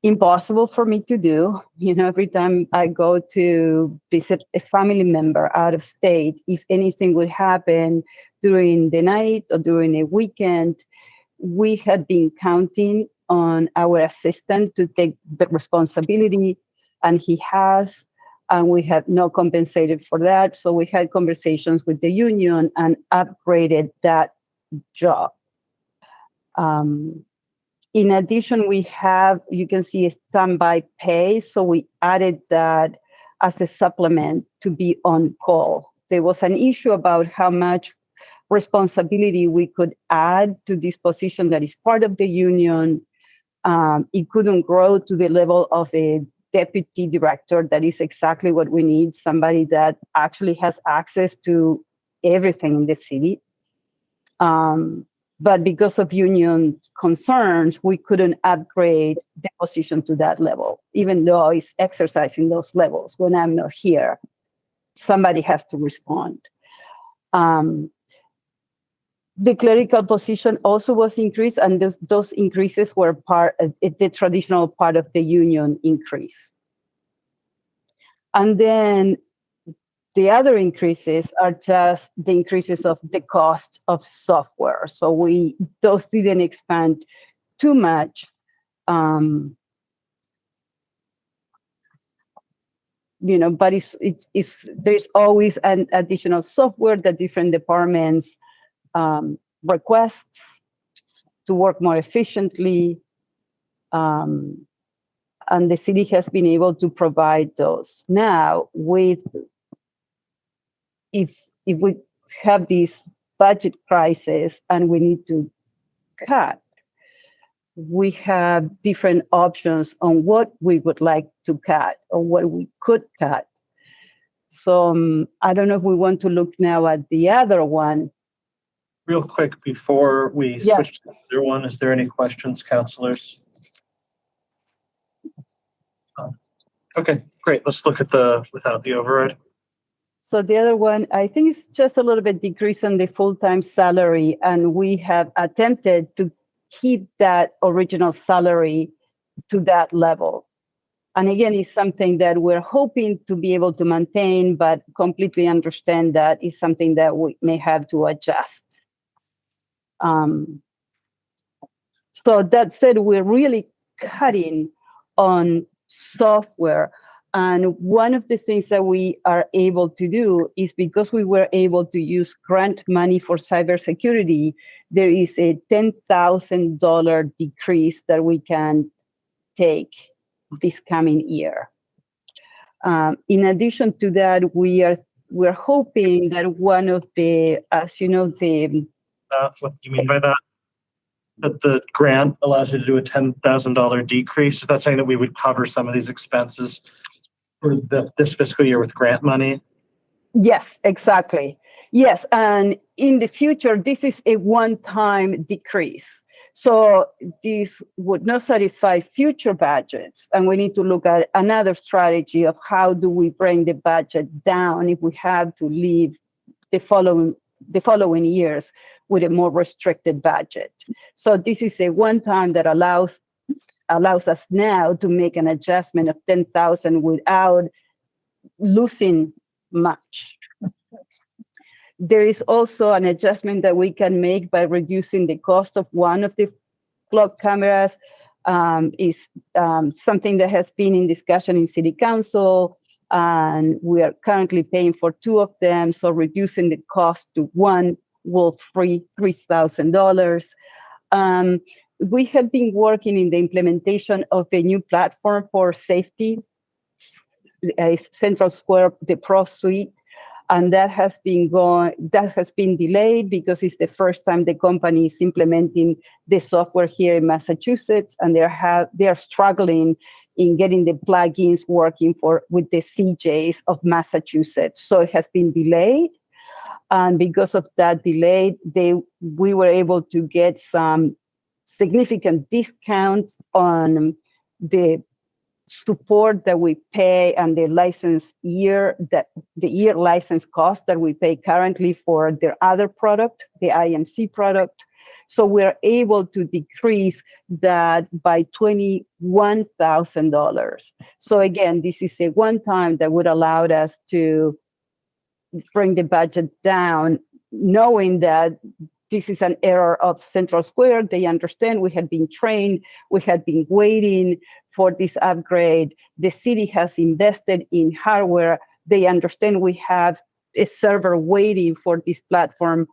impossible for me to do. You know, every time I go to visit a family member out of state, if anything would happen during the night or during a weekend, we had been counting on our assistant to take the responsibility, and he has. And we had not compensated for that. So we had conversations with the union and upgraded that job. In addition, we have, you can see a standby pay. So we added that as a supplement to be on call. There was an issue about how much responsibility we could add to this position that is part of the union. It couldn't grow to the level of a deputy director. That is exactly what we need, somebody that actually has access to everything in the city. But because of union concerns, we couldn't upgrade the position to that level, even though it's exercising those levels. When I'm not here, somebody has to respond. The clerical position also was increased, and those increases were part of the traditional part of the union increase. And then the other increases are just the increases of the cost of software. So those didn't expand too much. You know, but there's always an additional software that different departments requests to work more efficiently, and the city has been able to provide those. Now, if we have this budget crisis and we need to cut, we have different options on what we would like to cut or what we could cut. So I don't know if we want to look now at the other one. Real quick before we switch to the other one, is there any questions, councilors? Okay, great. Let's look at without the override. So the other one, I think it's just a little bit decrease in the full-time salary, and we have attempted to keep that original salary to that level. And again, it's something that we're hoping to be able to maintain, but completely understand that is something that we may have to adjust. So that said, we're really cutting on software. And one of the things that we are able to do is because we were able to use grant money for cybersecurity, there is a $10,000 decrease that we can take this coming year. In addition to that, we're hoping that one of the, as you know, what do you mean by that? That the grant allows you to do a $10,000 decrease? Is that saying that we would cover some of these expenses for this fiscal year with grant money? Yes, exactly. Yes, and in the future, this is a one-time decrease. So this would not satisfy future budgets, and we need to look at another strategy of how do we bring the budget down if we have to leave the following years with a more restricted budget. So this is a one-time that allows us now to make an adjustment of 10,000 without losing much. There is also an adjustment that we can make by reducing the cost of one of the flood cameras. Is something that has been in discussion in City Council, and we are currently paying for two of them. So reducing the cost to one will free $3,000. We have been working in the implementation of a new platform for safety, Central Square, the Pro Suite. And that has been delayed because it's the first time the company is implementing the software here in Massachusetts, and they are struggling in getting the plugins working with the CJs of Massachusetts. So it has been delayed, and because of that delay, we were able to get some significant discounts on the support that we pay and the year license cost that we pay currently for their other product, the IMC product. So we're able to decrease that by $21,000. So again, this is a one-time that would allow us to bring the budget down, knowing that this is an error of Central Square. They understand we had been trained, we had been waiting for this upgrade. The city has invested in hardware. They understand we have a server waiting for this platform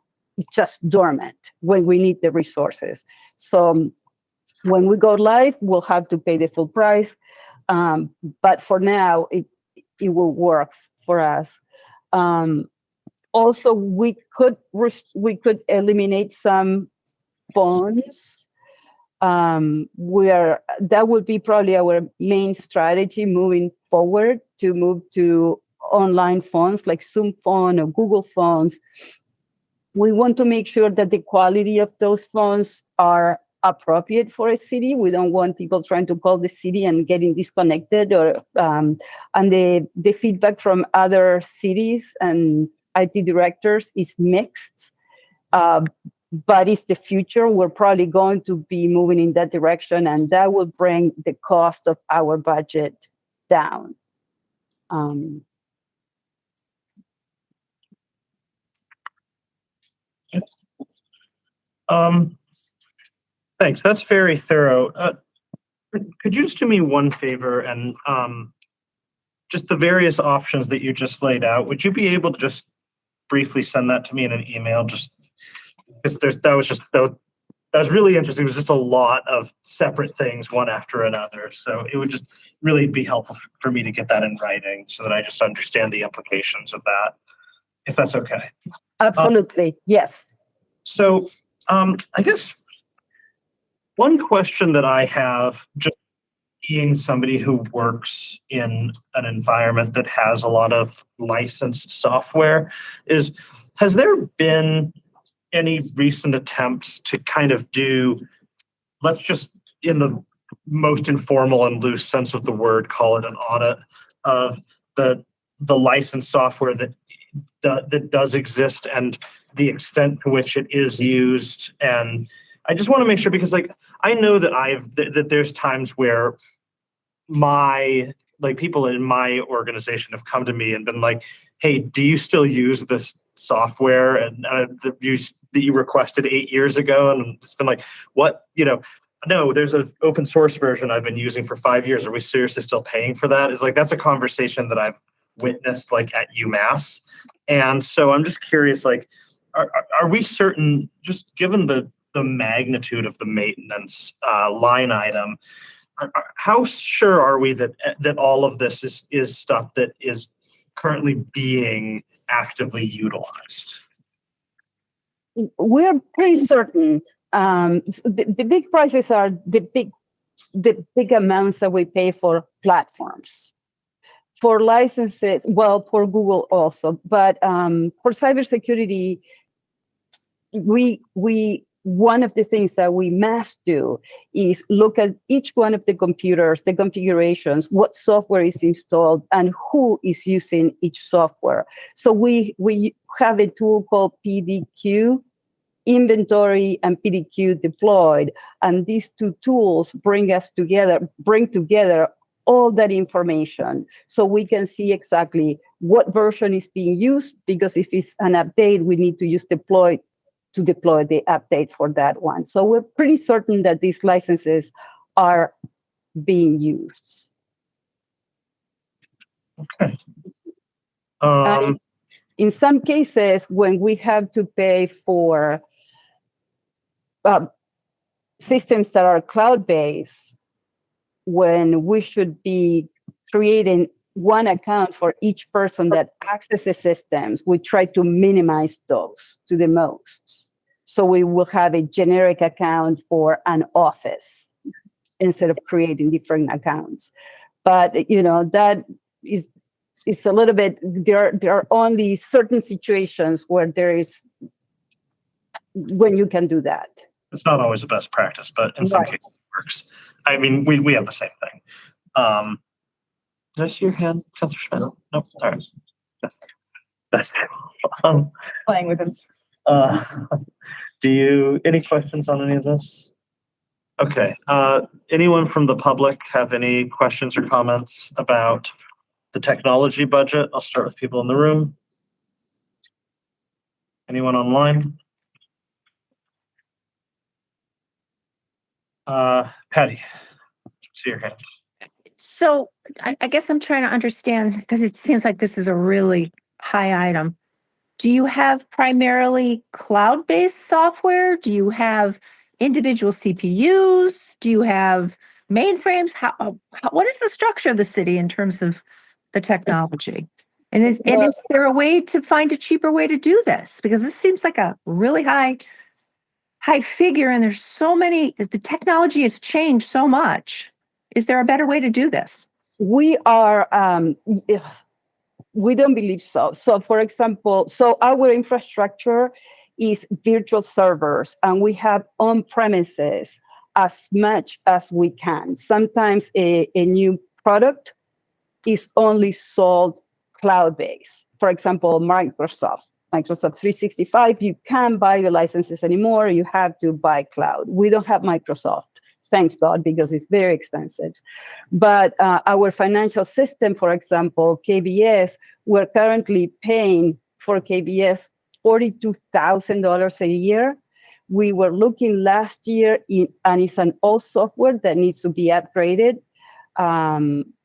just dormant when we need the resources. So when we go live, we'll have to pay the full price. But for now, it will work for us. Also, we could eliminate some phones. That would be probably our main strategy moving forward, to move to online phones like Zoom phone or Google phones. We want to make sure that the quality of those phones are appropriate for a city. We don't want people trying to call the city and getting disconnected, and the feedback from other cities and IT directors is mixed, but it's the future. We're probably going to be moving in that direction, and that will bring the cost of our budget down. Thanks. That's very thorough. Could you just do me one favor and just the various options that you just laid out? Would you be able to just briefly send that to me in an email? Just because that was really interesting. It was just a lot of separate things, one after another. So it would just really be helpful for me to get that in writing so that I just understand the implications of that, if that's okay. Absolutely, yes. So I guess one question that I have, just being somebody who works in an environment that has a lot of licensed software, is has there been any recent attempts to kind of do, let's just in the most informal and loose sense of the word, call it an audit of the licensed software that does exist and the extent to which it is used, and I just want to make sure because like I know that that there's times where people in my organization have come to me and been like, hey, do you still use this software and that you requested 8 years ago? And it's been like, what, no, there's an open source version I've been using for 5 years. Are we seriously still paying for that? It's like, that's a conversation that I've witnessed like at UMass. And so I'm just curious, like, are we certain, just given the magnitude of the maintenance line item, how sure are we that all of this is stuff that is currently being actively utilized? We're pretty certain. The big prices are the big amounts that we pay for platforms. For licenses, well, for Google also, but for cybersecurity, one of the things that we must do is look at each one of the computers, the configurations, what software is installed, and who is using each software. So we have a tool called PDQ, inventory, and PDQ deployed, and these two tools bring together all that information so we can see exactly what version is being used, because if it's an update, we need to use deploy to deploy the update for that one. So we're pretty certain that these licenses are being used. Okay. In some cases, when we have to pay for systems that are cloud-based, when we should be creating one account for each person that accesses systems, we try to minimize those to the most. So we will have a generic account for an office instead of creating different accounts. But that is a little bit. There are only certain situations when you can do that. It's not always the best practice, but in some cases it works. I mean, we have the same thing. Did I see your hand, Councilor Schmidt? No. All right. That's Playing with him. Any questions on any of this? Okay. Anyone from the public have any questions or comments about the technology budget? I'll start with people in the room. Anyone online? Patty, see your hand. So I guess I'm trying to understand, because it seems like this is a really high item. Do you have primarily cloud-based software? Do you have individual CPUs? Do you have mainframes? What is the structure of the city in terms of the technology? And is there a way to find a cheaper way to do this? Because this seems like a really high figure, and there's so many. The technology has changed so much. Is there a better way to do this? We don't believe so. So, for example, our infrastructure is virtual servers, and we have on-premises as much as we can. Sometimes a new product is only sold cloud-based. For example, Microsoft 365, you can't buy the licenses anymore. You have to buy cloud. We don't have Microsoft. Thanks God, because it's very expensive. But our financial system, for example, KBS, we're currently paying for KBS $42,000 a year. We were looking last year, and it's an old software that needs to be upgraded.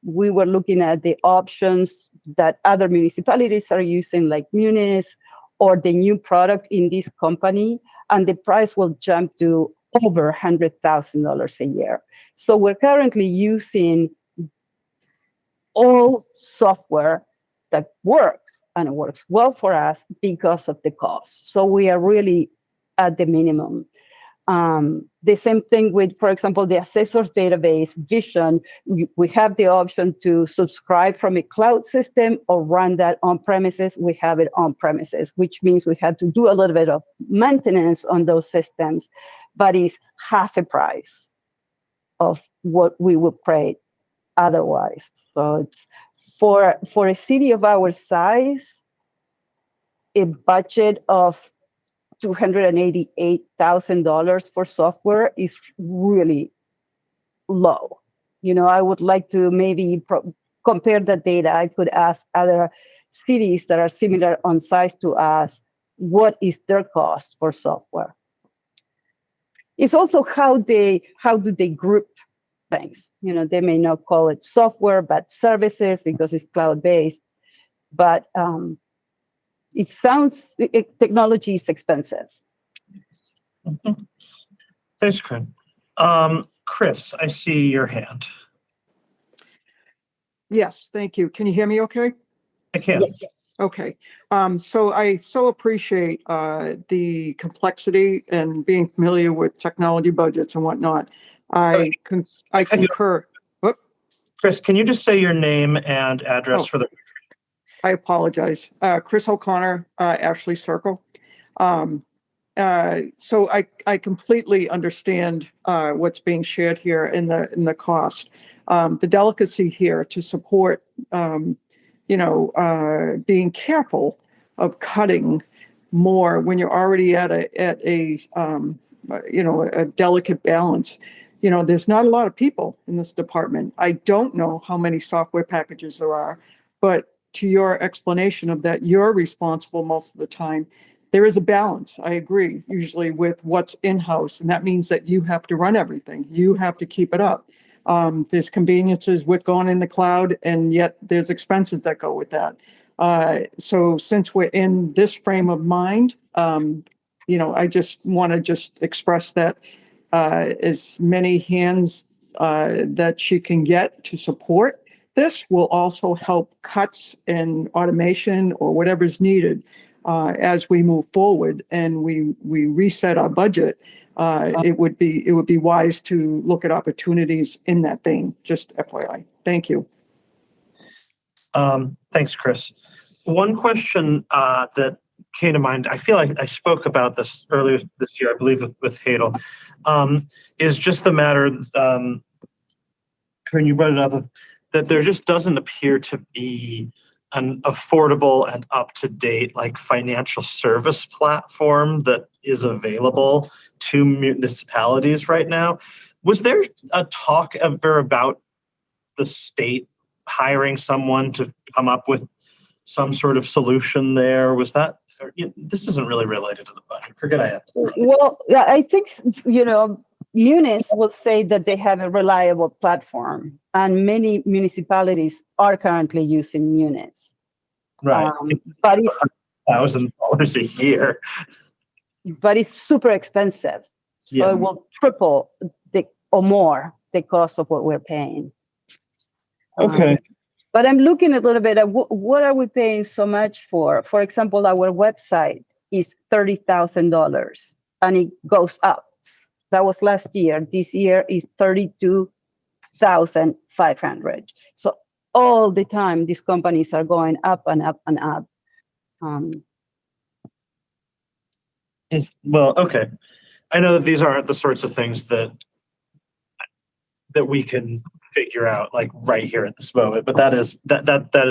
We were looking at the options that other municipalities are using, like Munis, or the new product in this company, and the price will jump to over $100,000 a year. So we're currently using all software that works, and it works well for us because of the cost. So we are really at the minimum. The same thing with, for example, the assessors database, Vision. We have the option to subscribe from a cloud system or run that on premises. We have it on premises, which means we have to do a little bit of maintenance on those systems, but it's half the price of what we would pay otherwise. So it's for a city of our size, a budget of $288,000 for software is really low. You know, I would like to maybe compare the data. I could ask other cities that are similar on size to us, what is their cost for software? It's also how do they group things? You know, they may not call it software, but services because it's cloud-based. But it sounds, technology is expensive. Thanks, Corinne. Chris, I see your hand. Yes, thank you. Can you hear me okay? I can. Yes. Okay. So I so appreciate the complexity and being familiar with technology budgets and whatnot. I concur. Whoop. Chris, can you just say your name and address Oh. for the I apologize. Chris O'Connor, Ashley Circle. So I completely understand what's being shared here in the cost. The delicacy here to support, being careful of cutting more when you're already at a delicate balance. You know, there's not a lot of people in this department. I don't know how many software packages there are, but to your explanation of that, you're responsible most of the time. There is a balance, I agree, usually with what's in-house, and that means that you have to run everything. You have to keep it up. There's conveniences with going in the cloud, and yet there's expenses that go with that. So since we're in this frame of mind, I just want to just express that as many hands that she can get to support this will also help cuts and automation or whatever's needed as we move forward and we reset our budget. It would be wise to look at opportunities in that vein. Just FYI. Thank you. Thanks, Chris. One question that came to mind, I feel like I spoke about this earlier this year, I believe with Hadel, is just the matter, Corinne, you brought it up, that there just doesn't appear to be an affordable and up-to-date like financial service platform that is available to municipalities right now. Was there a talk ever about the state hiring someone to come up with some sort of solution there? Was that, this isn't really related to the budget. Forget I asked. Well, yeah, I think, munis will say that they have a reliable platform, and many municipalities are currently using munis. Right. But it's $1,000 a year. But it's super expensive. So Yeah. it will triple or more the cost of what we're paying. Okay. But I'm looking a little bit at what are we paying so much for? For example, our website is $30,000 and it goes up. That was last year. This year is $32,500. So all the time, these companies are going up and up and up. Well, okay. I know that these aren't the sorts of things that we can figure out like right here at this moment, but that is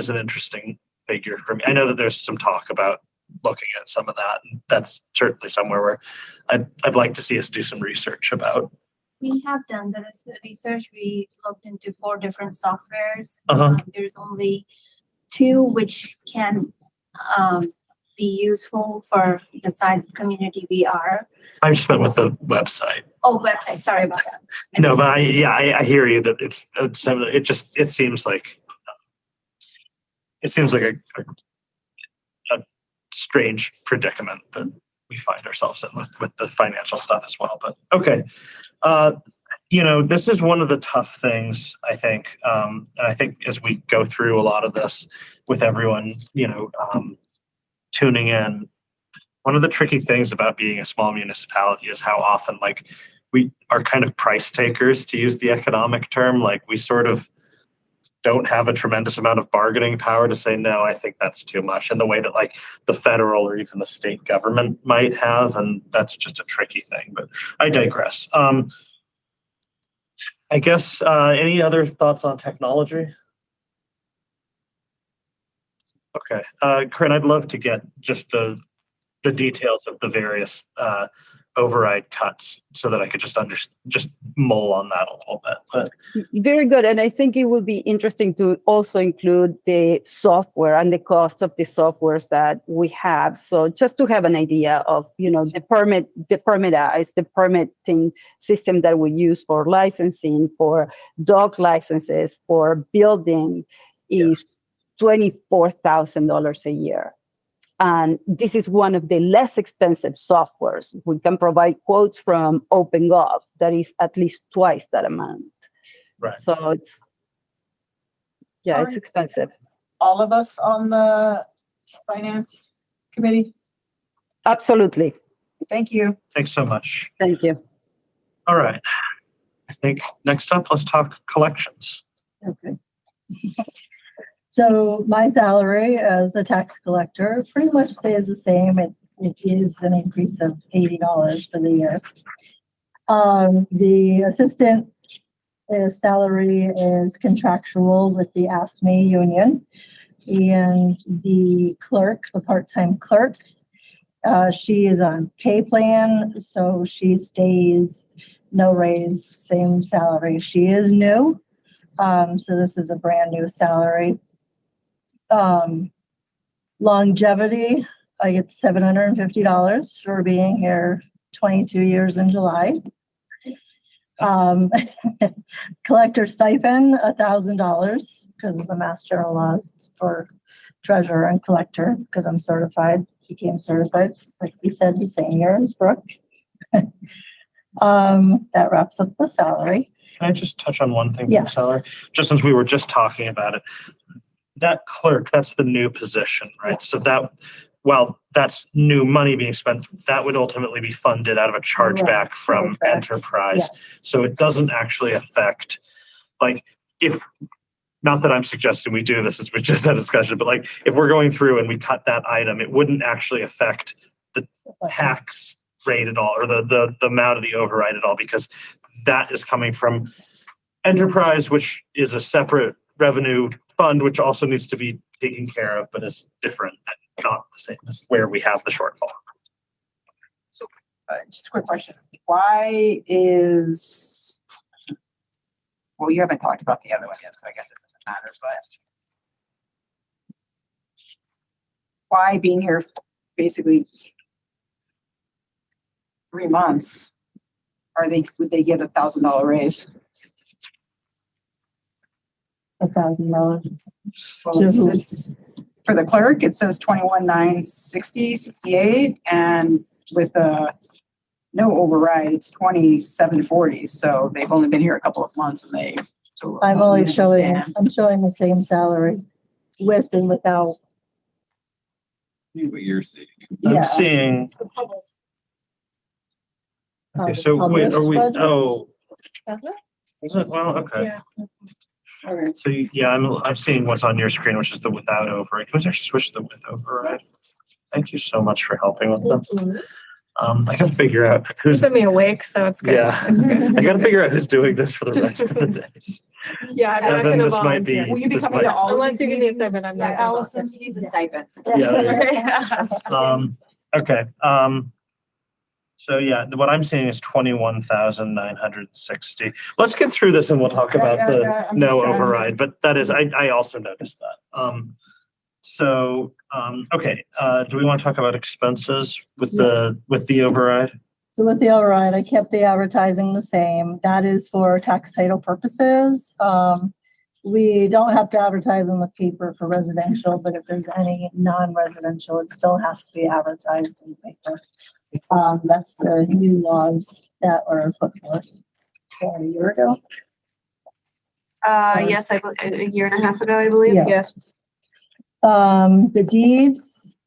an interesting figure for me. I know that there's some talk about looking at some of that, and that's certainly somewhere where I'd like to see us do some research about. We have done the research. We looked into 4 different softwares. There's only 2 which can be useful for the size of community we are. I just meant with the website. Oh, website. Sorry about that. No, but I hear you that it seems like a strange predicament that we find ourselves in with the financial stuff as well. But okay. This is one of the tough things, I think. And I think as we go through a lot of this with everyone, tuning in, one of the tricky things about being a small municipality is how often we are kind of price takers, to use the economic term. Like we sort of don't have a tremendous amount of bargaining power to say, no, I think that's too much, in the way that like the federal or even the state government might have. And that's just a tricky thing, but I digress. I guess, any other thoughts on technology? Okay. Corinne, I'd love to get just the details of the various override cuts so that I could just mull on that a little bit. But Very good. And I think it would be interesting to also include the software and the cost of the softwares that we have. So just to have an idea of, the permitting system that we use for licensing, for dog licenses, for building is $24,000 a year. And this is one of the less expensive softwares. We can provide quotes from OpenGov that is at least twice that amount. Right. So it's expensive. All of us on the finance committee? Absolutely. Thank you. thanks so much. Thank you. All right. I think next up, let's talk collections. Okay. So my salary as the tax collector pretty much stays the same. It is an increase of $80 for the year. The assistant salary is contractual with the ASME union, and the clerk, the part-time clerk, she is on pay plan, so she stays no raise, same salary. She is new, so this is a brand new salary. Longevity, I get $750 for being here 22 years in July. Collector stipend, $1,000 because of the Mass General laws for treasurer and collector, because I'm certified, became certified, like we said, the same year as Brooke. That wraps up the salary. Can I just touch on one thing for the Yes. salary? Just since we were just talking about it. That clerk, that's the new position, right? So that, while that's new money being spent, that would ultimately be funded out of a chargeback from Chargeback. enterprise. Yes. So it doesn't actually affect, like, not that I'm suggesting we do this, as we just had a discussion, but like, if we're going through and we cut that item, it wouldn't actually affect the tax rate at all, or the amount of the override at all, because that is coming from enterprise, which is a separate revenue fund, which also needs to be taken care of, but is different and not the same as where we have the shortfall. So, just a quick question. Why is, well, you haven't talked about the other one yet, so I guess it doesn't matter, but why being here basically 3 months, would they get $1,000 raise? $1,000. Well, it's for the clerk, it says 21,960, 68, and with no override, it's 2740. So they've only been here a couple of months, and I'm only showing, I'm showing the same salary with and without. What you're saying. I'm Yeah. seeing, okay, so wait, are we, is it? Well, okay. All right. So yeah, I'm seeing what's on your screen, which is the without override. Can we actually switch to the with override? Thank you so much for helping with this. I gotta figure out who's. Keeping me awake, so it's good. Yeah, It's good. I gotta figure out who's doing this for the rest of the days. Yeah, I'm not Evan, gonna this might be. volunteer. Will you be this coming might- to all of Unless these you give me a meetings? stipend, I'm not gonna Allison, volunteer. she needs a stipend. Okay, so yeah, what I'm seeing is 21,960. Let's get through this and we'll talk about Yeah, the I'm no just trying to- override, but that is, I also noticed that. Okay, do we want to talk about expenses with the override? So with the override, I kept the advertising the same. That is for tax title purposes. We don't have to advertise in the paper for residential, but if there's any non-residential, it still has to be advertised in the paper. That's the new laws that were put forth a year ago. Yes, a year and a half ago, I believe. Yeah. Yes. The deeds,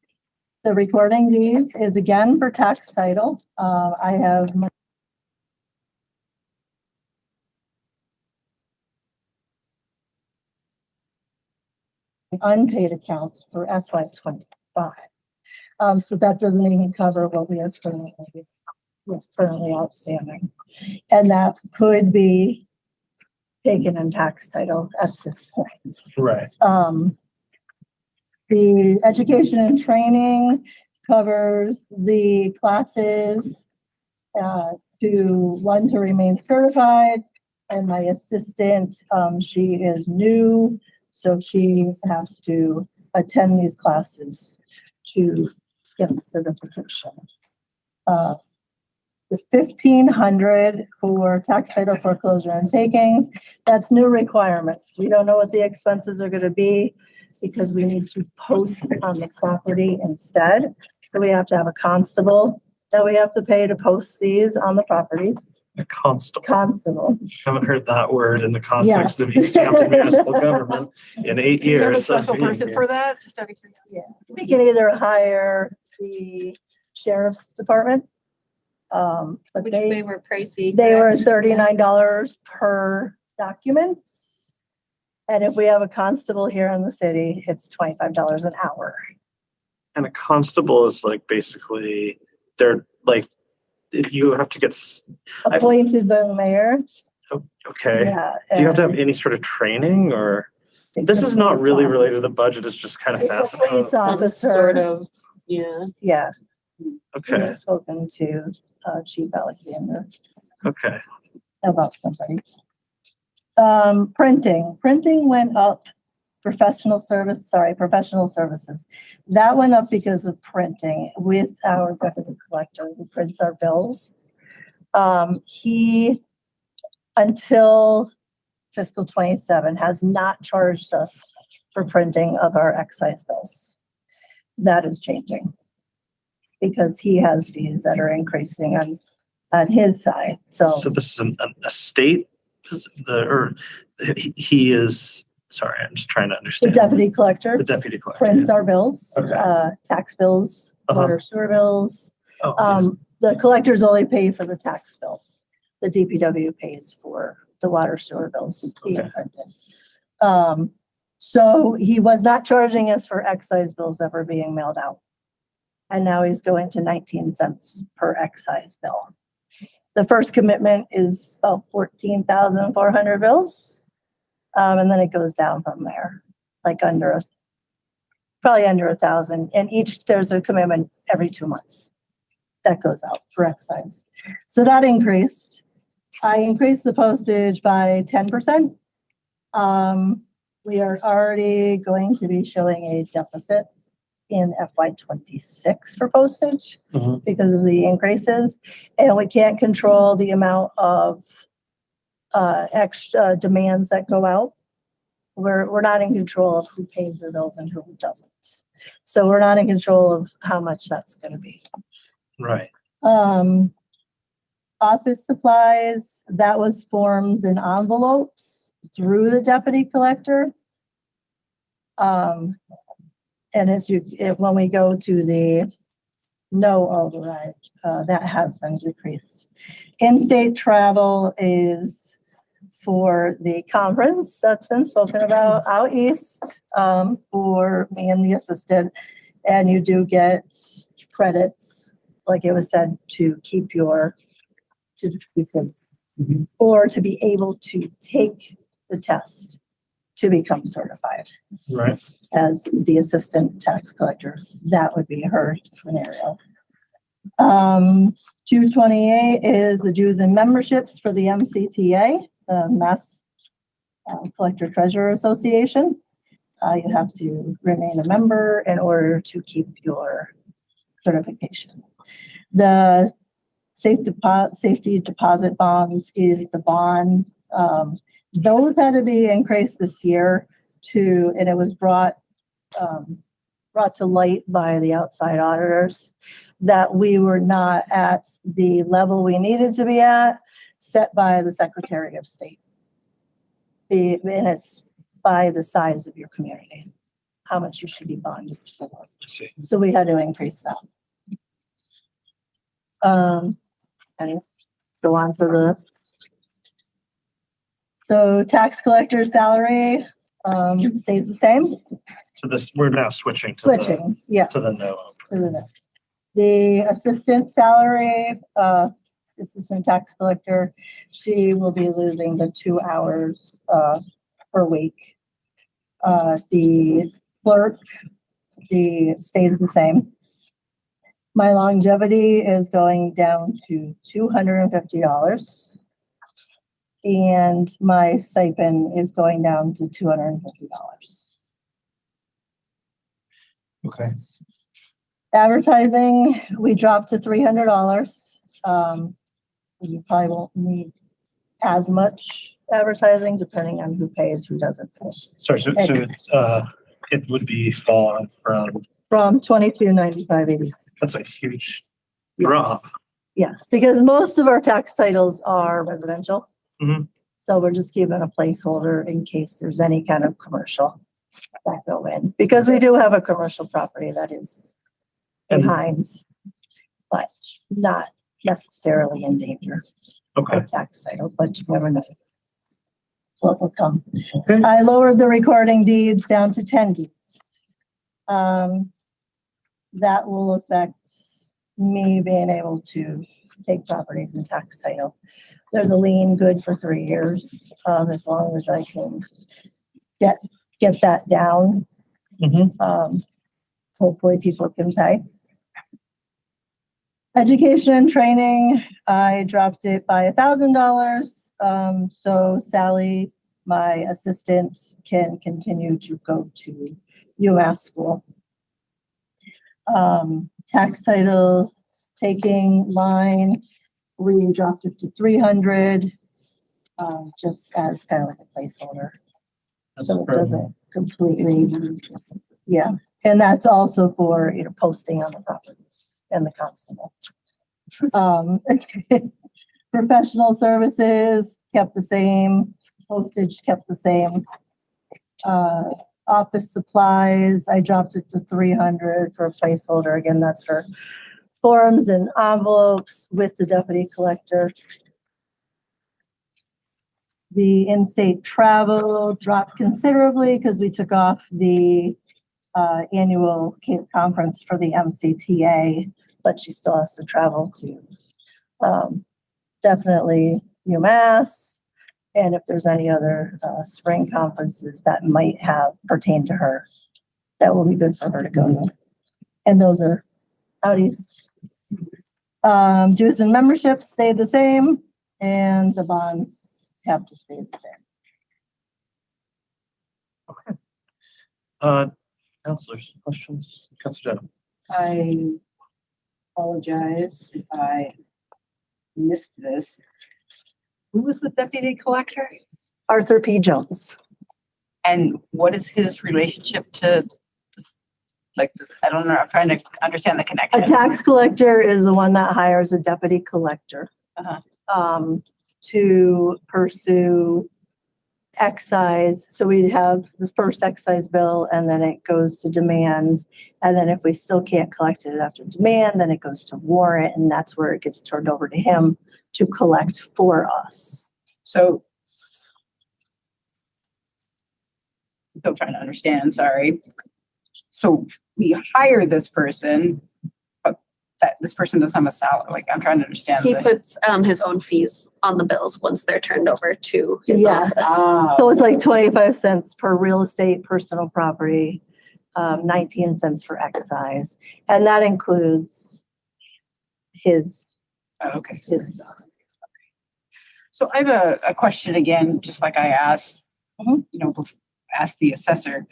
the recording deeds is again for tax title. I have unpaid accounts for FY 25. So that doesn't even cover what we have currently outstanding. And that could be taken in tax title at this point. Right. The education and training covers the classes, to remain certified. And my assistant, she is new, so she has to attend these classes to get the certification. The 1,500 for tax title foreclosure and takings, that's new requirements. We don't know what the expenses are gonna be because we need to post on the property instead. So we have to have a constable that we have to pay to post these on the properties. A constable. Constable. Haven't heard that word in the context of Yes. Easthampton municipal government in 8 Do you have a years. of special being person here. for that? Just out of curiosity. Yeah, we can either hire the sheriff's department. But Which they they were pricey. were correct? $39 per document. And if we have a constable here in the city, it's $25 an hour. And a constable is like basically, they're like, you have to get, Appointed by the mayor. okay. Yeah. Do you have to have and any sort of training or? it's This a is not police really officer. related to the budget, it's just kind of It's a fascinating. police Some officer. sort of, yeah. Yeah. Okay, I've spoken to Chief Alexander okay. about somebody. Printing went up. Professional services. That went up because of printing with our deputy collector who prints our bills. He, until fiscal 27, has not charged us for printing of our excise bills. That is changing because he has fees that are increasing on his side. So this is a state, he is, sorry, I'm just trying to The understand. deputy collector The deputy collector. prints our bills, Okay. tax bills, Uh-huh. water sewer bills. Oh, yeah. The collectors only pay for the tax bills. The DPW pays for the water sewer bills being Okay. printed. So he was not charging us for excise bills ever being mailed out. And now he's going to 19 cents per excise bill. The first commitment is about 14,400 bills. And then it goes down from there, like probably under 1,000. And there's a commitment every 2 months that goes out for excise. So that increased. I increased the postage by 10%. We are already going to be showing a deficit in FY26 for postage Mhm. because of the increases. And we can't control the amount of extra demands that go out. We're not in control of who pays their bills and who doesn't. So we're not in control of how much that's gonna be. Right. Office supplies, that was forms and envelopes through the deputy collector. And when we go to the no override, that has been decreased. In-state travel is for the conference that's been spoken about out east, for me and the assistant. And you do get credits, like it was said, to keep or to be able to take the test to become certified Right. as the assistant tax collector. That would be her scenario. 228 is the dues and memberships for the MCTA, the Mass Collector Treasurer Association. You have to remain a member in order to keep your certification. The safety deposit bonds is the bond. Those had to be increased this year and it was brought to light by the outside auditors that we were not at the level we needed to be at, set by the Secretary of State. And it's by the size of your community, how much you should be bonded for. So we had to increase that. And go on to so tax collector salary stays the same. So we're now switching. Switching, yes. To the no. To the no. The assistant salary, assistant tax collector, she will be losing the 2 hours per week. The clerk, stays the same. My longevity is going down to $250. And my stipend is going down to $250. Okay. Advertising, we dropped to $300. You probably won't need as much advertising depending on who pays, who doesn't pay. Sorry, so it would be falling From $22.95.80. that's a huge drop. Yes, because most of our tax titles are residential. Mhm. So we're just keeping a placeholder in case there's any kind of commercial that go in, because we do have a commercial property that is behind, but not necessarily in danger Okay. of tax title, but you never know what will come. I lowered the recording deeds down to 10 deeds. That will affect me being able to take properties in tax title. There's a lien good for 3 years, as long as I can get that down. Hopefully people can pay. Education and training, I dropped it by $1,000. So Sally, my assistant, can continue to go to UMass school. Tax title taking line, we dropped it to 300, just as kind of like a placeholder. So it doesn't completely, yeah. And that's also for, posting on the properties and the constable. Professional services kept the same, postage kept the same. Office supplies, I dropped it to 300 for a placeholder. Again, that's for forms and envelopes with the deputy collector. The in-state travel dropped considerably because we took off the annual conference for the MCTA, but she still has to travel to definitely UMass. And if there's any other spring conferences that might have pertained to her, that will be good for her to go to. And those are out east. Dues and memberships stayed the same, and the bonds have to stay the same. Okay. Councilors, questions? Councilor Jenna. I apologize if I missed this. Who was the deputy collector? Arthur P. Jones. And what is his relationship to this? I don't know, I'm trying to understand the connection. A tax collector is the one that hires a deputy collector to pursue excise. So we have the first excise bill, and then it goes to demand. And then if we still can't collect it after demand, then it goes to warrant, and that's where it gets turned over to him to collect for us. So still trying to understand, sorry. So we hire this person, but that this person doesn't have a salary. Like, I'm trying to understand. He puts his own fees on the bills once they're turned over to his Yes. office. So it's like 25 cents per real estate, personal property, 19 cents for excise. And that includes his. Okay. His. So I have a question again, just like I asked, asked the assessor.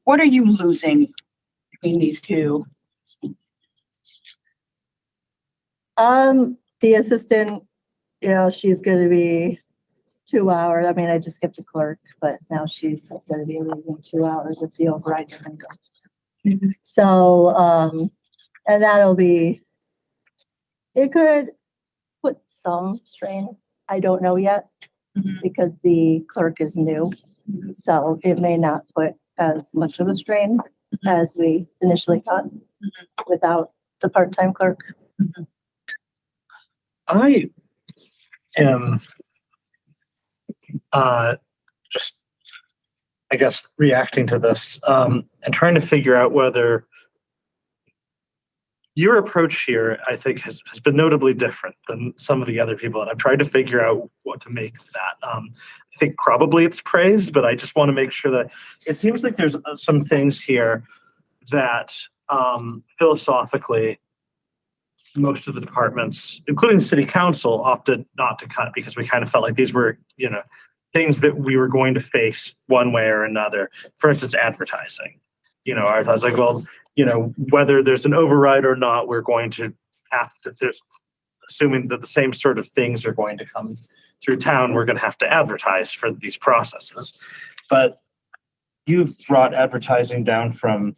What are you losing between these two? The assistant, she's gonna be 2 hours. I mean, I just get the clerk, but now she's gonna be losing 2 hours if the override doesn't go. So, and that'll be, it could put some strain. I don't know yet because the clerk is new. So it may not put as much of a strain as we initially thought without the part-time clerk. I am just, I guess, reacting to this and trying to figure out whether your approach here, I think, has been notably different than some of the other people. And I've tried to figure out what to make of that. I think probably it's praise, but I just want to make sure that it seems like there's some things here that philosophically most of the departments, including the city council, opted not to cut because we kind of felt like these were, things that we were going to face one way or another. For instance, advertising. I was like, well, whether there's an override or not, we're going to have to, assuming that the same sort of things are going to come through town, we're going to have to advertise for these processes. But you've brought advertising down from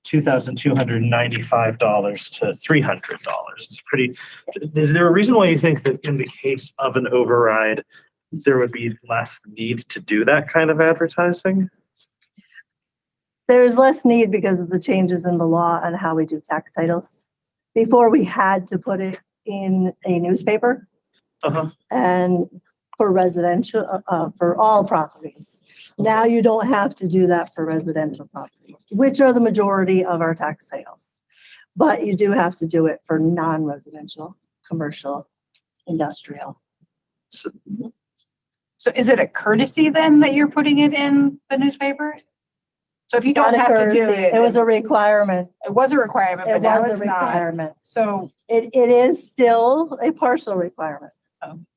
$2,295 to $300. It's pretty. Is there a reason why you think that in the case of an override, there would be less need to do that kind of advertising? There's less need because of the changes in the law on how we do tax titles. Before, we had to put it in a newspaper, and for residential, for all properties. Now you don't have to do that for residential properties, which are the majority of our tax titles. But you do have to do it for non-residential, commercial, industrial. So is it a courtesy then that you're putting it in the newspaper? So if you don't Not a have to do courtesy. it. It was a requirement. It was a requirement, but It now was a it's not. requirement. So It is still a partial requirement.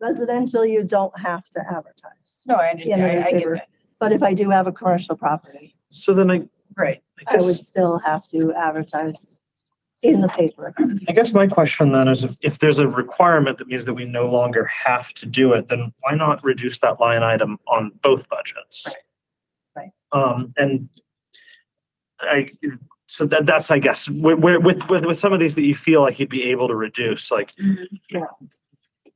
Residential, you don't have to advertise. no, I in understand. the I get newspaper. that. But if I do have a commercial property, So then Right. I would still have to advertise in the paper. I guess my question then is if there's a requirement that means that we no longer have to do it, then why not reduce that line item on both budgets? Right. And so that's, I guess, with some of these that you feel like you'd be able to reduce, like, Yeah.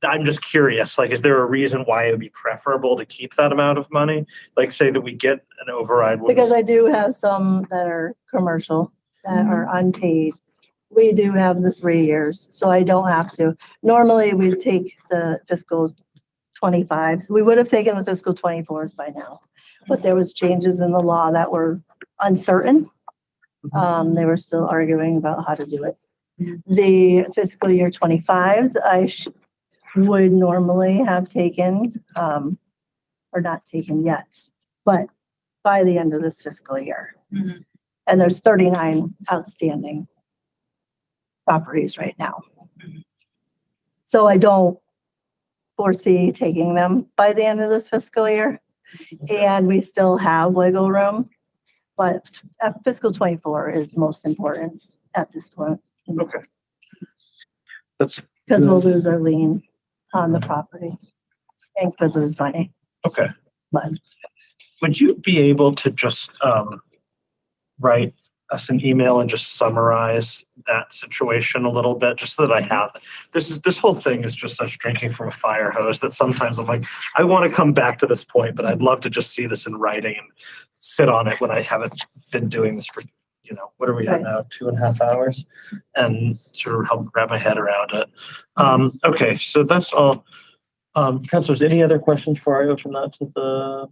I'm just curious, like, is there a reason why it would be preferable to keep that amount of money? Like, say that we get an override. Because I do have some that are commercial, that are unpaid. We do have the 3 years, so I don't have to. Normally, we take the fiscal 25s. We would have taken the fiscal 24s by now. But there was changes in the law that were uncertain. They were still arguing about how to do it. The fiscal year 25s, I would normally have taken, or not taken yet, but by the end of this fiscal year. And there's 39 outstanding properties right now. So I don't foresee taking them by the end of this fiscal year. And we still have wiggle room, but fiscal 24 is most important at this point. Okay. That's because we'll lose our lien on the property and could lose money. okay. But Would you be able to just write us an email and just summarize that situation a little bit, just so that I have this whole thing is just such drinking from a fire hose that sometimes I'm like, I want to come back to this point, but I'd love to just see this in writing and sit on it when I haven't been doing this for, what are we at now, 2.5 hours, and sort of help wrap my head around it. Okay, so that's all. Councilors, any other questions before I open that to the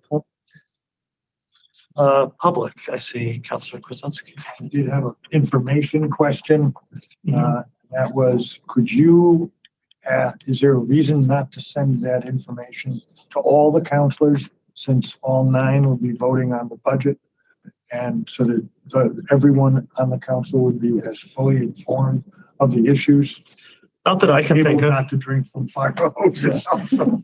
public? I see Councilor Kwasinski. I did have an information question. That was, is there a reason not to send that information to all the councilors, since all 9 will be voting on the budget? And so that everyone on the council would be as fully informed of the issues? Not that I can think of. Not to drink from fire hoses.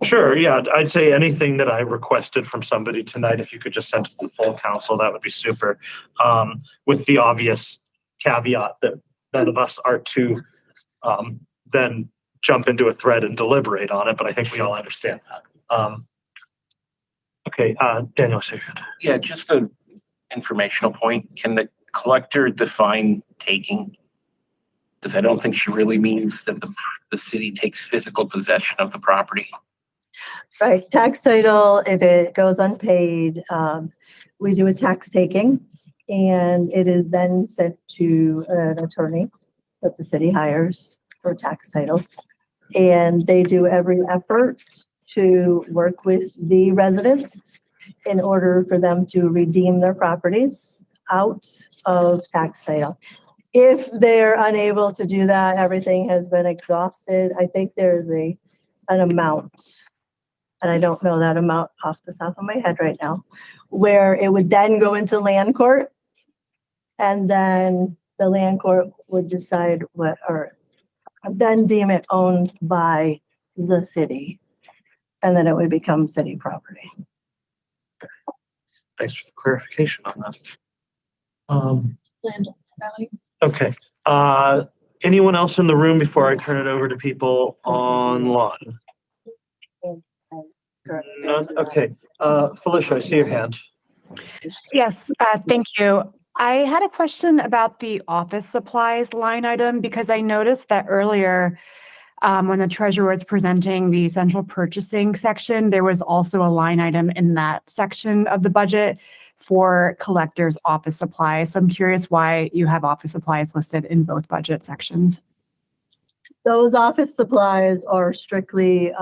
Sure, yeah, I'd say anything that I requested from somebody tonight, if you could just send it to the full council, that would be super. With the obvious caveat that none of us are to then jump into a thread and deliberate on it, but I think we all understand that. Okay, Daniel, say your hand. Yeah, just an informational point. Can the collector define taking? Because I don't think she really means that the city takes physical possession of the property. right, tax title, if it goes unpaid, we do a tax taking, and it is then sent to an attorney that the city hires for tax titles. And they do every effort to work with the residents in order for them to redeem their properties out of tax title. If they're unable to do that, everything has been exhausted. I think there's an amount, and I don't know that amount off the top of my head right now, where it would then go into land court, and then the land court would decide then deem it owned by the city. And then it would become city property. Thanks for the clarification on that. Okay, anyone else in the room before I turn it over to people online? None? Okay, Felicia, I see your hand. Yes, thank you. I had a question about the office supplies line item because I noticed that earlier, when the treasurer was presenting the central purchasing section, there was also a line item in that section of the budget for collector's office supplies. So I'm curious why you have office supplies listed in both budget sections. Those office supplies are strictly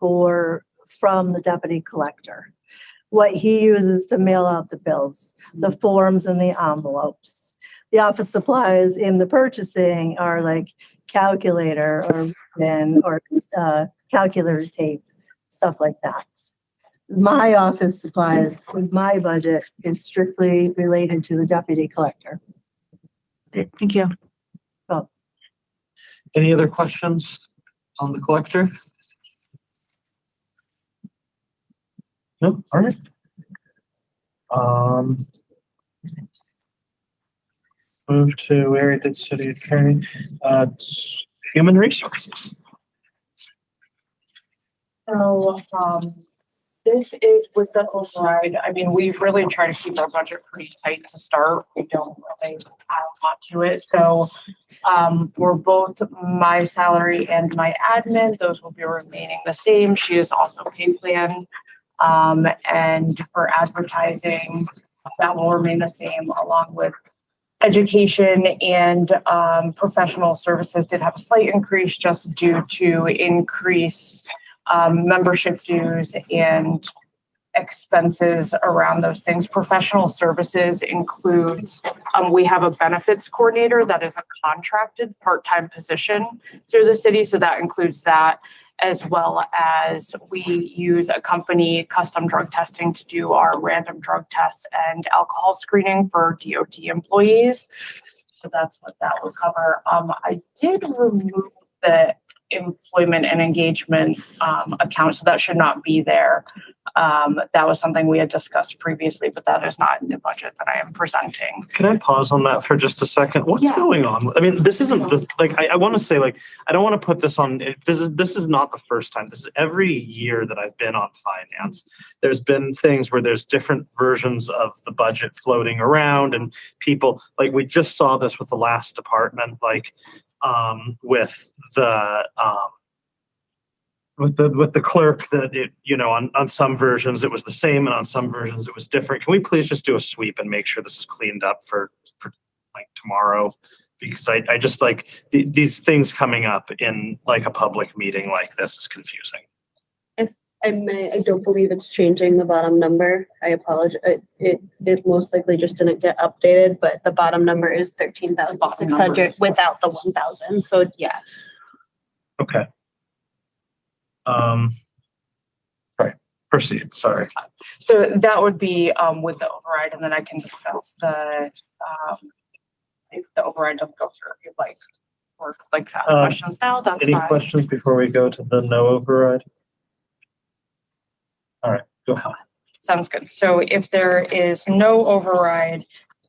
from the deputy collector. What he uses to mail out the bills, the forms and the envelopes. The office supplies in the purchasing are like calculator or pen or calculator tape, stuff like that. My office supplies, my budget is strictly related to the deputy collector. Thank you. Well, Any other questions on the collector? No, all right. Move to where did city attorney, human resources. So, this is with the override. I mean, we've really tried to keep our budget pretty tight to start. We don't really add a lot to it. So, for both my salary and my admin, those will be remaining the same. She is also pay plan. And for advertising, that will remain the same along with education and professional services did have a slight increase just due to increased membership dues and expenses around those things. Professional services includes, we have a benefits coordinator that is a contracted part-time position through the city. So that includes that, as well as we use a company, Custom Drug Testing, to do our random drug tests and alcohol screening for DOT employees. So that's what that will cover. I did remove the employment and engagement account, so that should not be there. That was something we had discussed previously, but that is not in the budget that I am presenting. Can I pause on that for just a second? What's going on? I mean, this isn't the, like, I want to say, like, I don't want to put this on, this is not the first time. This is every year that I've been on finance. There's been things where there's different versions of the budget floating around, and people, like, we just saw this with the last department, like, with the clerk, that it, you know, on some versions it was the same and on some versions it was different. Can we please just do a sweep and make sure this is cleaned up for like tomorrow? Because I just like these things coming up in like a public meeting like this is confusing. I don't believe it's changing the bottom number. I apologize. It most likely just didn't get updated, but the bottom number is 13,600 without the 1,000. So yes. Okay. Right. Proceed. Sorry. So that would be with the override, and then I can discuss the if the override doesn't go through if you'd like, or like have questions now. That's any fine. questions before we go to the no override? All right, go ahead. Sounds good. So if there is no override,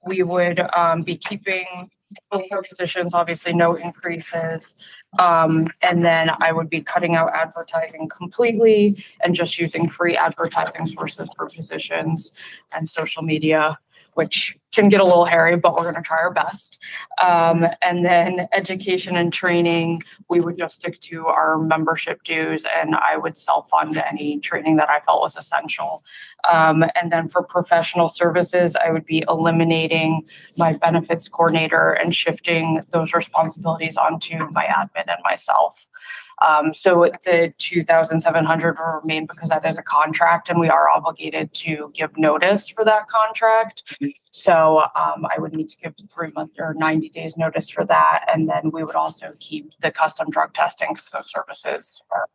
we would be keeping both our positions, obviously no increases. And then I would be cutting out advertising completely and just using free advertising sources for positions and social media, which can get a little hairy, but we're going to try our best. And then education and training, we would just stick to our membership dues, and I would self-fund any training that I felt was essential. And then for professional services, I would be eliminating my benefits coordinator and shifting those responsibilities onto my admin and myself. So the 2,700 will remain because that is a contract and we are obligated to give notice for that contract. So I would need to give 3 months or 90 days notice for that. And then we would also keep the custom drug testing because those services are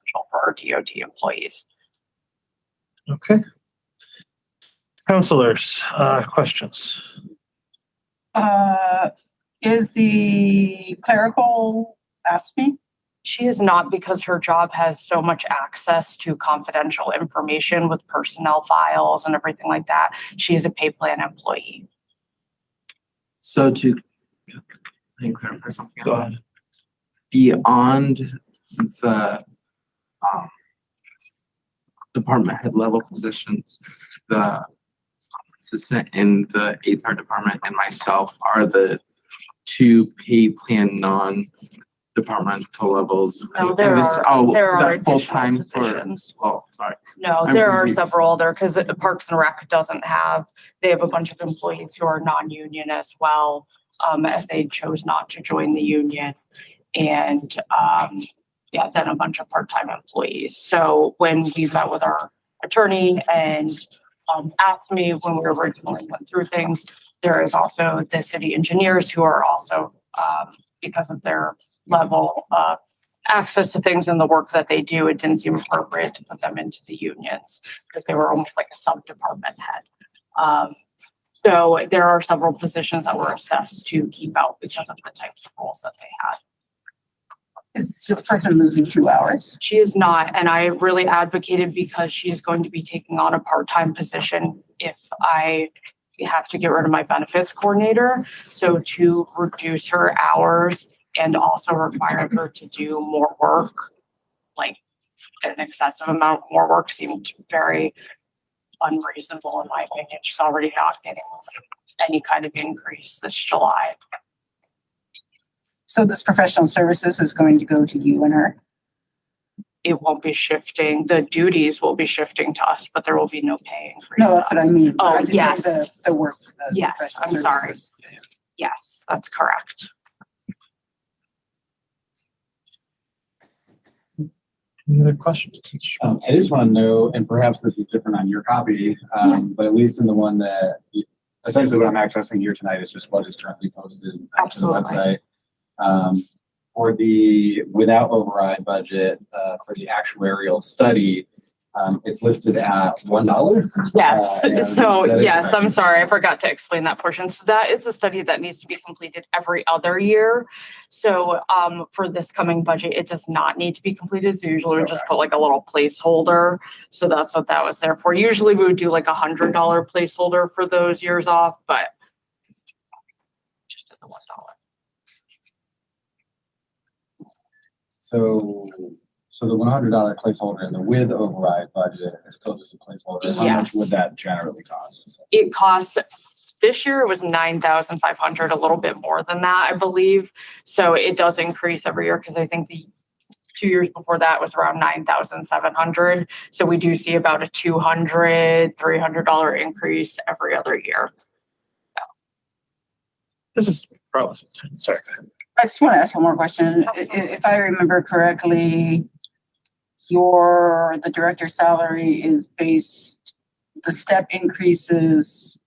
essential for our DOT employees. Okay. Counselors, questions? Is the clerical AFSCME? She is not, because her job has so much access to confidential information with personnel files and everything like that. She is a pay plan employee. So to clarify something. Go ahead. Beyond the department head level positions, the assistant in the HR department and myself are the two pay plan non-departmental levels. No, there And are that's additional full-time for, positions. oh, sorry. No, I'm there are confused. several other, because Parks and Rec doesn't have, they have a bunch of employees who are non-union as well, as they chose not to join the union. And, yeah, then a bunch of part-time employees. So when we met with our attorney and, asked me when we originally went through things, there is also the city engineers who are also, because of their level of access to things and the work that they do, it didn't seem appropriate to put them into the unions because they were almost like a sub-department head. So there are several positions that were assessed to keep out because of the types of roles that they had. Is this person losing 2 hours? She is not, and I really advocated because she is going to be taking on a part-time position if I have to get rid of my benefits coordinator. So to reduce her hours and also require her to do more work, like an excessive amount more work, seemed very unreasonable in my opinion. She's already not getting any kind of increase this July. So this professional services is going to go to you and her? It won't be shifting. The duties will be shifting to us, but there will be no pay increase. No, that's what I mean. Oh, I just meant yes. The work. the Yes, professional I'm sorry. services. Yes, that's correct. Any other questions? I just want to know, and perhaps this is different on your copy, but at least in the one that, essentially what I'm accessing here tonight is just what is currently posted on the Absolutely. website. For the without override budget, for the actuarial study, it's listed at $1. Yes, and so that is yes, correct. I'm sorry, I forgot to explain that portion. So that is a study that needs to be completed every other year. So for this coming budget, it does not need to be completed. So usually we just put like a little placeholder. So that's what that was there for. Usually we would do like $100 placeholder for those years off, but just did the $1. So the $100 placeholder and the with override budget is still just a placeholder. How much Yes. would that generally cost? It costs, this year it was 9,500, a little bit more than that, I believe. So it does increase every year because I think the 2 years before that was around 9,700. So we do see about a $200, $300 increase every other year. This is probably, sorry, go ahead. I just want to ask one more question. If I remember correctly, the director's salary is based, the step increases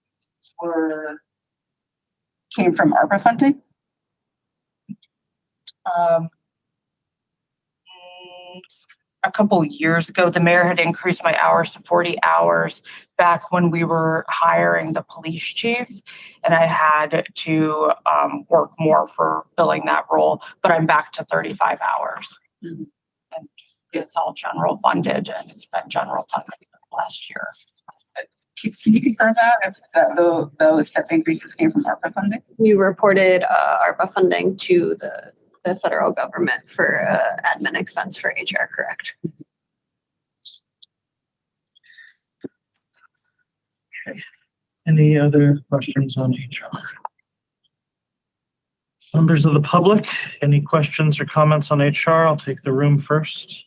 came from ARPA funding? A couple years ago, the mayor had increased my hours to 40 hours back when we were hiring the police chief. And I had to work more for filling that role, but I'm back to 35 hours. And it's all general funded and it's been general funded last year. Can you confirm that, if those step increases came from ARPA funding? We reported ARPA funding to the federal government for admin expense for HR, correct? Okay. Any other questions on HR? Members of the public, any questions or comments on HR? I'll take the room first.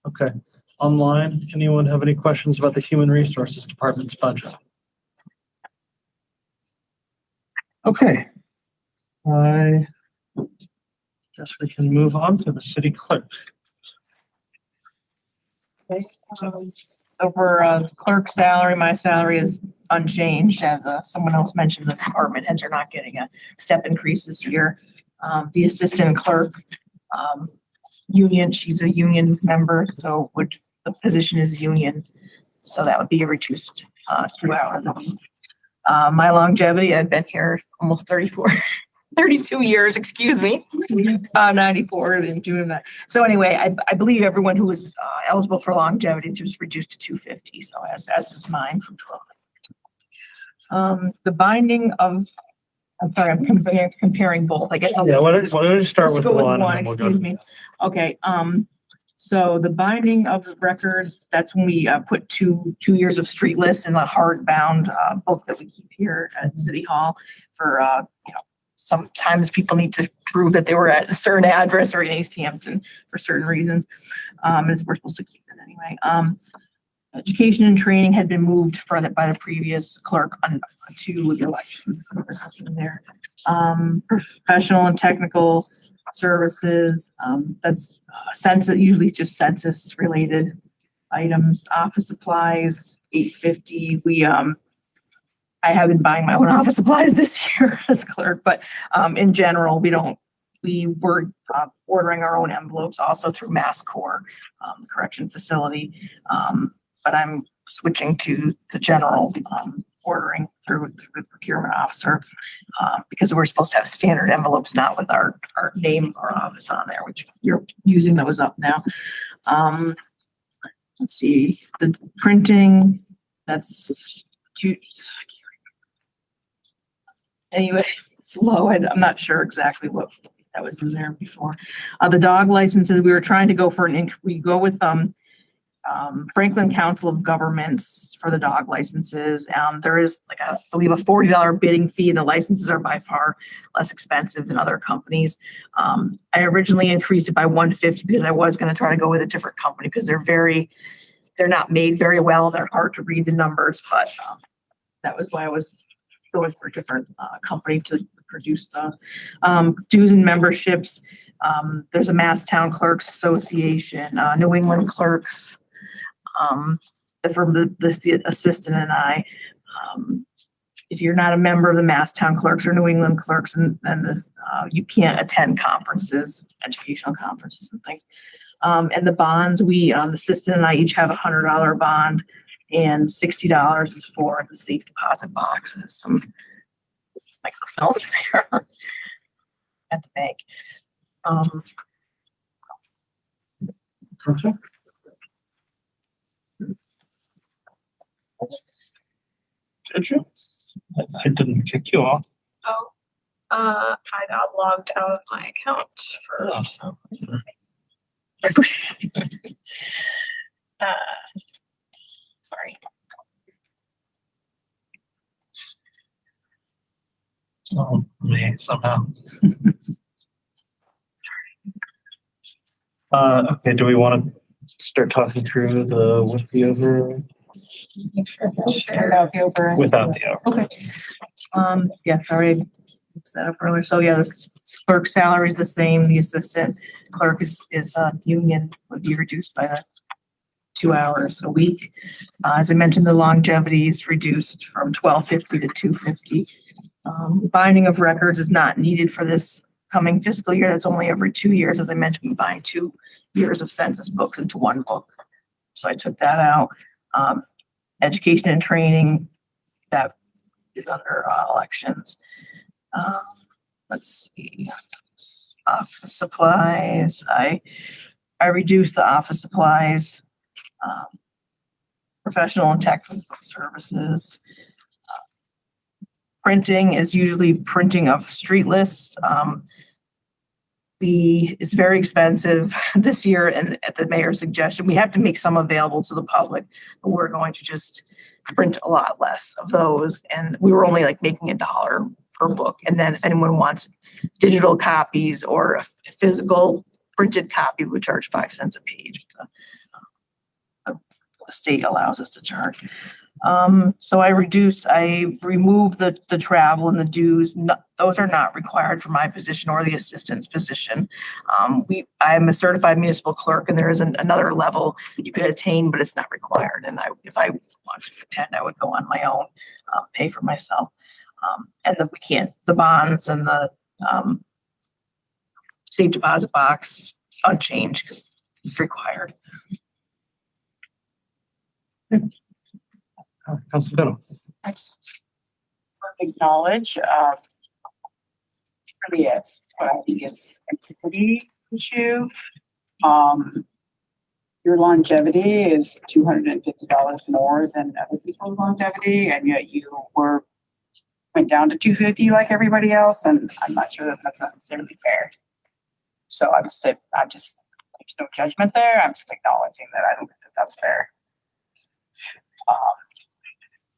Okay. Online, anyone have any questions about the Human Resources Department's budget? Okay. I guess we can move on to the city clerk. Okay, over clerk salary, my salary is unchanged, as someone else mentioned, the department heads are not getting a step increase this year. The assistant clerk, union, she's a union member, so the position is union, so that would be a reduced 2 hours a week. My longevity, I've been here almost 32 years, excuse me. 94 in June of that. So anyway, I believe everyone who was eligible for longevity was reduced to 250. So as is mine from 12. The binding of, I'm sorry, I'm comparing both. I guess. Yeah, why don't you start Let's with go with one and one, then we'll go. excuse me. Okay, so the binding of the records, that's when we put two years of street lists in a hardbound book that we keep here at City Hall for, sometimes people need to prove that they were at a certain address or in Easthampton for certain reasons. As we're supposed to keep it anyway. Education and training had been moved by the previous clerk to the election there. Professional and technical services, that's census, usually just census related items. Office supplies, $850. I have been buying my own office supplies this year as clerk, but in general, we were ordering our own envelopes also through MassCore, correction facility. But I'm switching to the general ordering through the procurement officer because we're supposed to have standard envelopes, not with our name of our office on there, which you're using those up now. Let's see, the printing, that's anyway, it's low. I'm not sure exactly what that was in there before. The dog licenses, we were trying to go for we go with Franklin Council of Governments for the dog licenses. There is I believe a $40 bidding fee, and the licenses are by far less expensive than other companies. I originally increased it by $150 because I was going to try to go with a different company because they're not made very well. They're hard to read the numbers, but that was why I was going for a different company to produce the dues and memberships. There's a Mass Town Clerks Association, New England Clerks, from the assistant and I. If you're not a member of the Mass Town Clerks or New England Clerks, and this you can't attend conferences, educational conferences and things. And the bonds, the assistant and I each have $100 bond, and $60 is for the safe deposit boxes. Some microphones there at the bank. Did you? I didn't kick you off. Oh, I got logged out of my account for some reason. Sorry. Oh, me somehow. Okay, do we want to start talking through with the over? Without the over. Without the over. Okay. Yeah, sorry, I mixed that up earlier. So yeah, the clerk salary is the same. The assistant clerk is union, would be reduced by the 2 hours a week. As I mentioned, the longevity is reduced from $12.50 to $2.50. Binding of records is not needed for this coming fiscal year. That's only every 2 years. As I mentioned, we bind 2 years of census books into one book. So I took that out. Education and training, that is under elections. Let's see. Office supplies. I reduced the office supplies. Professional and technical services. Printing is usually printing of street lists. It's very expensive this year, and at the mayor's suggestion, we have to make some available to the public, but we're going to just print a lot less of those. And we were only making $1 per book. And then if anyone wants digital copies or a physical printed copy, we charge 5 cents a page. The state allows us to charge. So I removed the travel and the dues. Those are not required for my position or the assistant's position. I'm a certified municipal clerk, and there is another level you could attain, but it's not required. And if I wanted to attend, I would go on my own, pay for myself. And we can't, the bonds and the safe deposit box unchanged because it's required. Councilor Denham. acknowledge, really what I think is a equity issue. Your longevity is $250 more than other people's longevity, and yet you went down to 250 like everybody else, and I'm not sure that that's necessarily fair. So there's no judgment there. I'm just acknowledging that I don't think that that's fair.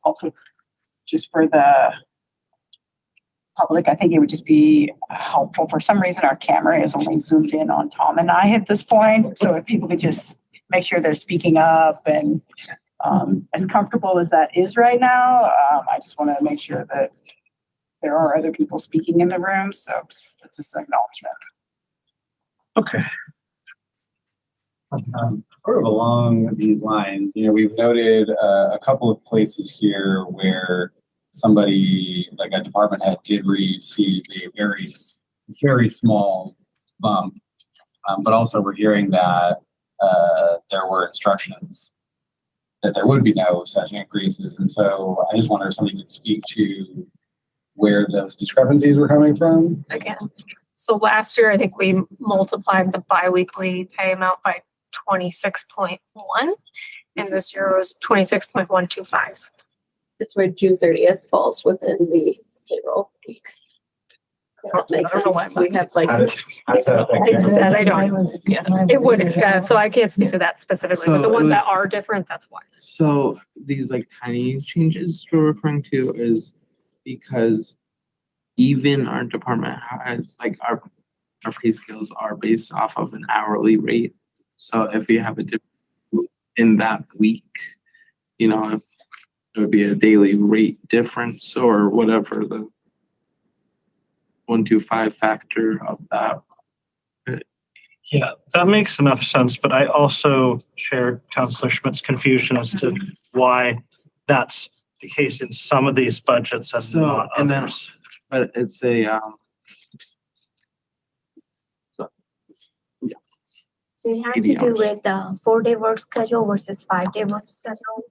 Also, just for the public, I think it would just be helpful. For some reason, our camera is only zoomed in on Tom and I at this point. So if people could just make sure they're speaking up, and as comfortable as that is right now, I just want to make sure that there are other people speaking in the room. So it's just an acknowledgement. Okay. Sort of along these lines, we've noted a couple of places here where somebody, like a department head, did receive a very, very small bump. But also we're hearing that there were instructions that there would be no such increases. And so I just wonder if somebody could speak to where those discrepancies were coming from. Again, so last year, I think we multiplied the biweekly pay amount by 26.1, and this year was 26.125. It's where June 30th falls within the payroll week. That makes sense. We have like. I don't, yeah, it would, so I can't speak to that specifically, but the ones that are different, that's why. So these like tiny changes we're referring to is because even our department has like our pay scales are based off of an hourly rate. So if we have a difference in that week, if it would be a daily rate difference or whatever the 125 factor of that. Yeah, that makes enough sense, but I also share Councilor Schmidt's confusion as to why that's the case in some of these budgets and not others. But it's a So it has to do with the 4-day work schedule versus 5-day work schedule.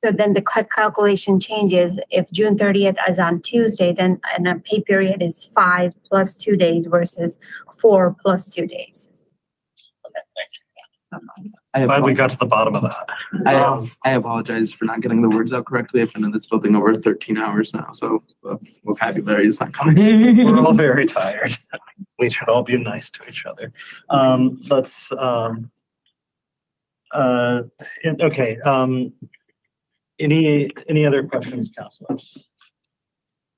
So then the calculation changes. If June 30th is on Tuesday, then and a pay period is 5 plus 2 days versus 4 plus 2 days. Glad we got to the bottom of that. I apologize for not getting the words out correctly. I've been in this building over 13 hours now, so vocabulary is not coming. We're all very tired. We should all be nice to each other. Okay. Any other questions, councilors?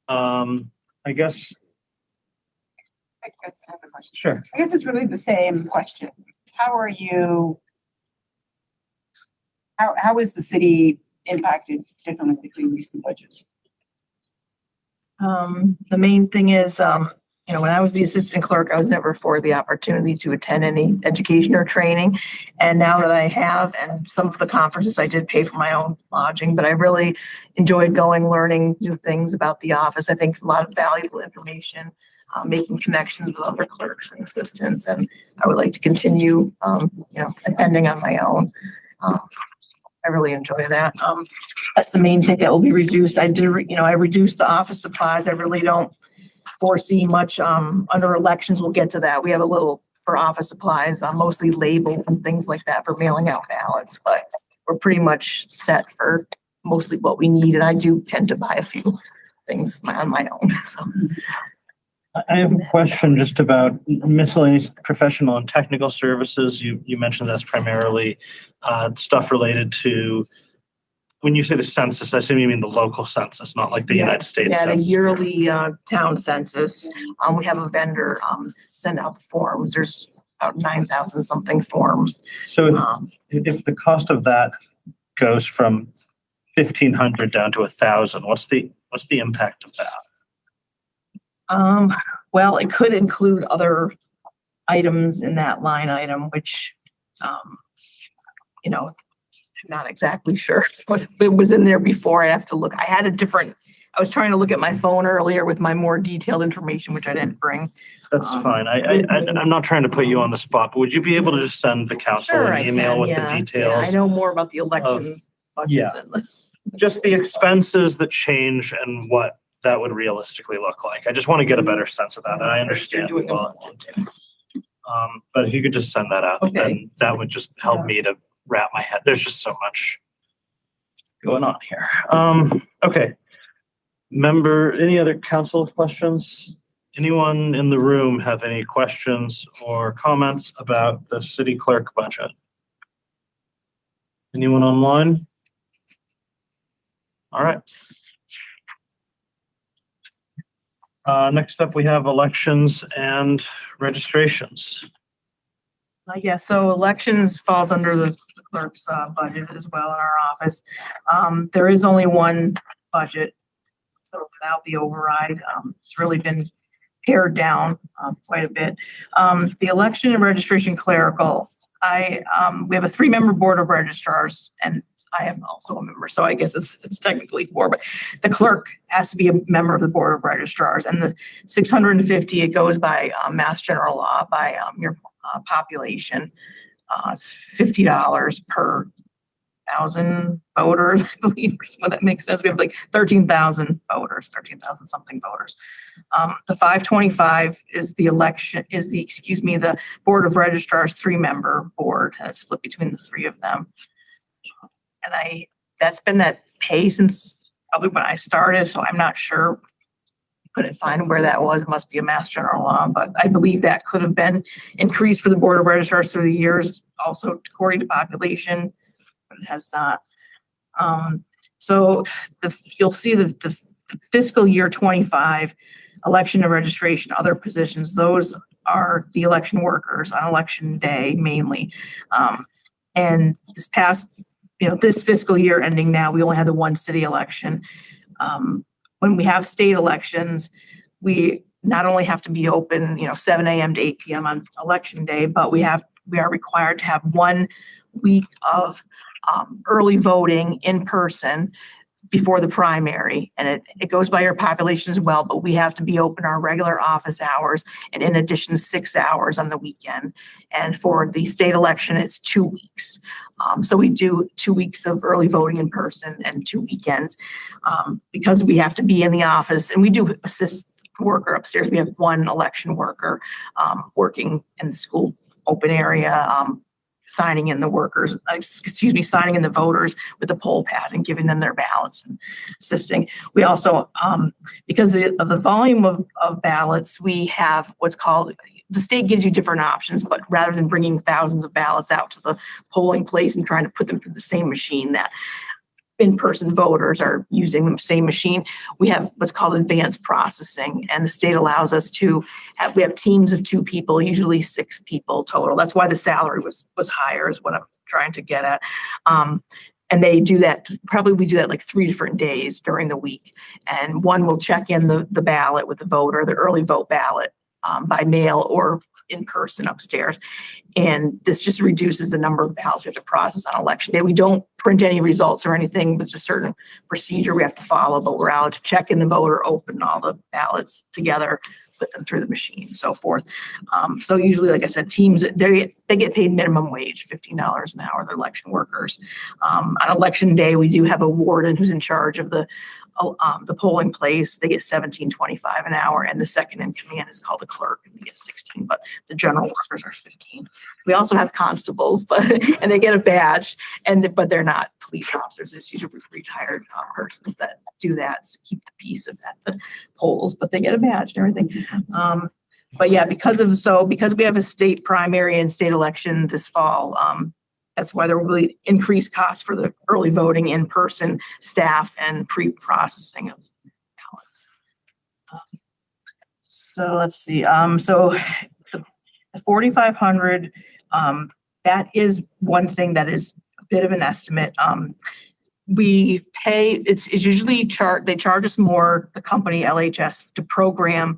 I guess. I have a question. Sure. I guess it's really the same question. How is the city impacted differently between these two budgets? The main thing is, when I was the assistant clerk, I was never afforded the opportunity to attend any education or training. And now that I have, and some of the conferences I did pay for my own lodging, but I really enjoyed going, learning new things about the office. I think a lot of valuable information, making connections with other clerks and assistants. And I would like to continue, attending on my own. I really enjoy that. That's the main thing that will be reduced. I reduced the office supplies. I really don't foresee much under elections. We'll get to that. We have a little for office supplies, mostly labels and things like that for mailing out ballots, but we're pretty much set for mostly what we need. And I do tend to buy a few things on my own. So. I have a question just about miscellaneous professional and technical services. You mentioned that's primarily stuff related to, when you say the census, I assume you mean the local census, not like the United States census. The yearly town census. We have a vendor send out the forms. There's about 9,000 something forms. So if the cost of that goes from 1,500 down to 1,000, what's the impact of that? Well, it could include other items in that line item, which, I'm not exactly sure what it was in there before. I have to look. I was trying to look at my phone earlier with my more detailed information, which I didn't bring. That's fine. I'm not trying to put you on the spot, but would you be able to just send the council an email with the details? Yeah, I know more about the elections budget than just the expenses that change and what that would realistically look like. I just want to get a better sense of that, and I understand. But if you could just send that out, then that would just help me to wrap my head. There's just so much going on here. Okay. Any other council questions? Anyone in the room have any questions or comments about the city clerk budget? Anyone online? All right. Next up, we have elections and registrations. Yeah, so elections falls under the clerk's budget as well in our office. There is only one budget without the override. It's really been pared down quite a bit. The election and registration clerical, we have a 3-member board of registrars, and I am also a member, so I guess it's technically 4, but the clerk has to be a member of the board of registrars, and the 650, it goes by Mass General Law, by your population. It's $50 per 1,000 voters, I believe, so that makes sense. We have like 13,000 voters, 13,000 something voters. The 525 is the board of registrars 3-member board, and it's split between the 3 of them. And that's been that pay since probably when I started, so I'm not sure. Couldn't find where that was. It must be a Mass General Law, but I believe that could have been increased for the board of registrars through the years, also according to population, but it has not. So you'll see the fiscal year 25 election and registration, other positions, those are the election workers on election day mainly. And this fiscal year ending now, we only had the one city election. When we have state elections, we not only have to be open, 7 a.m. to 8 p.m. on election day, but we are required to have 1 week of early voting in person before the primary. And it goes by your population as well, but we have to be open our regular office hours and in addition 6 hours on the weekend. And for the state election, it's 2 weeks. So we do 2 weeks of early voting in person and 2 weekends because we have to be in the office, and we do assist worker upstairs. We have 1 election worker working in the school open area, signing in the voters with the poll pad and giving them their ballots and assisting. We also, because of the volume of ballots, we have what's called, the state gives you different options, but rather than bringing thousands of ballots out to the polling place and trying to put them through the same machine that in-person voters are using the same machine, we have what's called advanced processing, and the state allows us to we have teams of 2 people, usually 6 people total. That's why the salary was higher, is what I'm trying to get at. And they do that, we do that like 3 different days during the week. And one will check in the ballot with the voter, the early vote ballot by mail or in person upstairs. And this just reduces the number of ballots we have to process on election day. We don't print any results or anything, but it's a certain procedure we have to follow, but we're allowed to check in the voter, open all the ballots together, put them through the machine, and so forth. So usually, like I said, teams, they get paid minimum wage, $15 an hour, they're election workers. On election day, we do have a warden who's in charge of the polling place. They get $17.25 an hour, and the second in command is called a clerk, and they get 16, but the general workers are 15. We also have constables, and they get a badge, but they're not police officers. It's usually retired persons that do that to keep the peace at the polls, but they get a badge and everything. But yeah, because we have a state primary and state election this fall, that's why there will be increased costs for the early voting in-person staff and pre-processing of ballots. So let's see. So the 4,500, that is one thing that is a bit of an estimate. We pay, it's usually they charge us more, the company LHS, to program,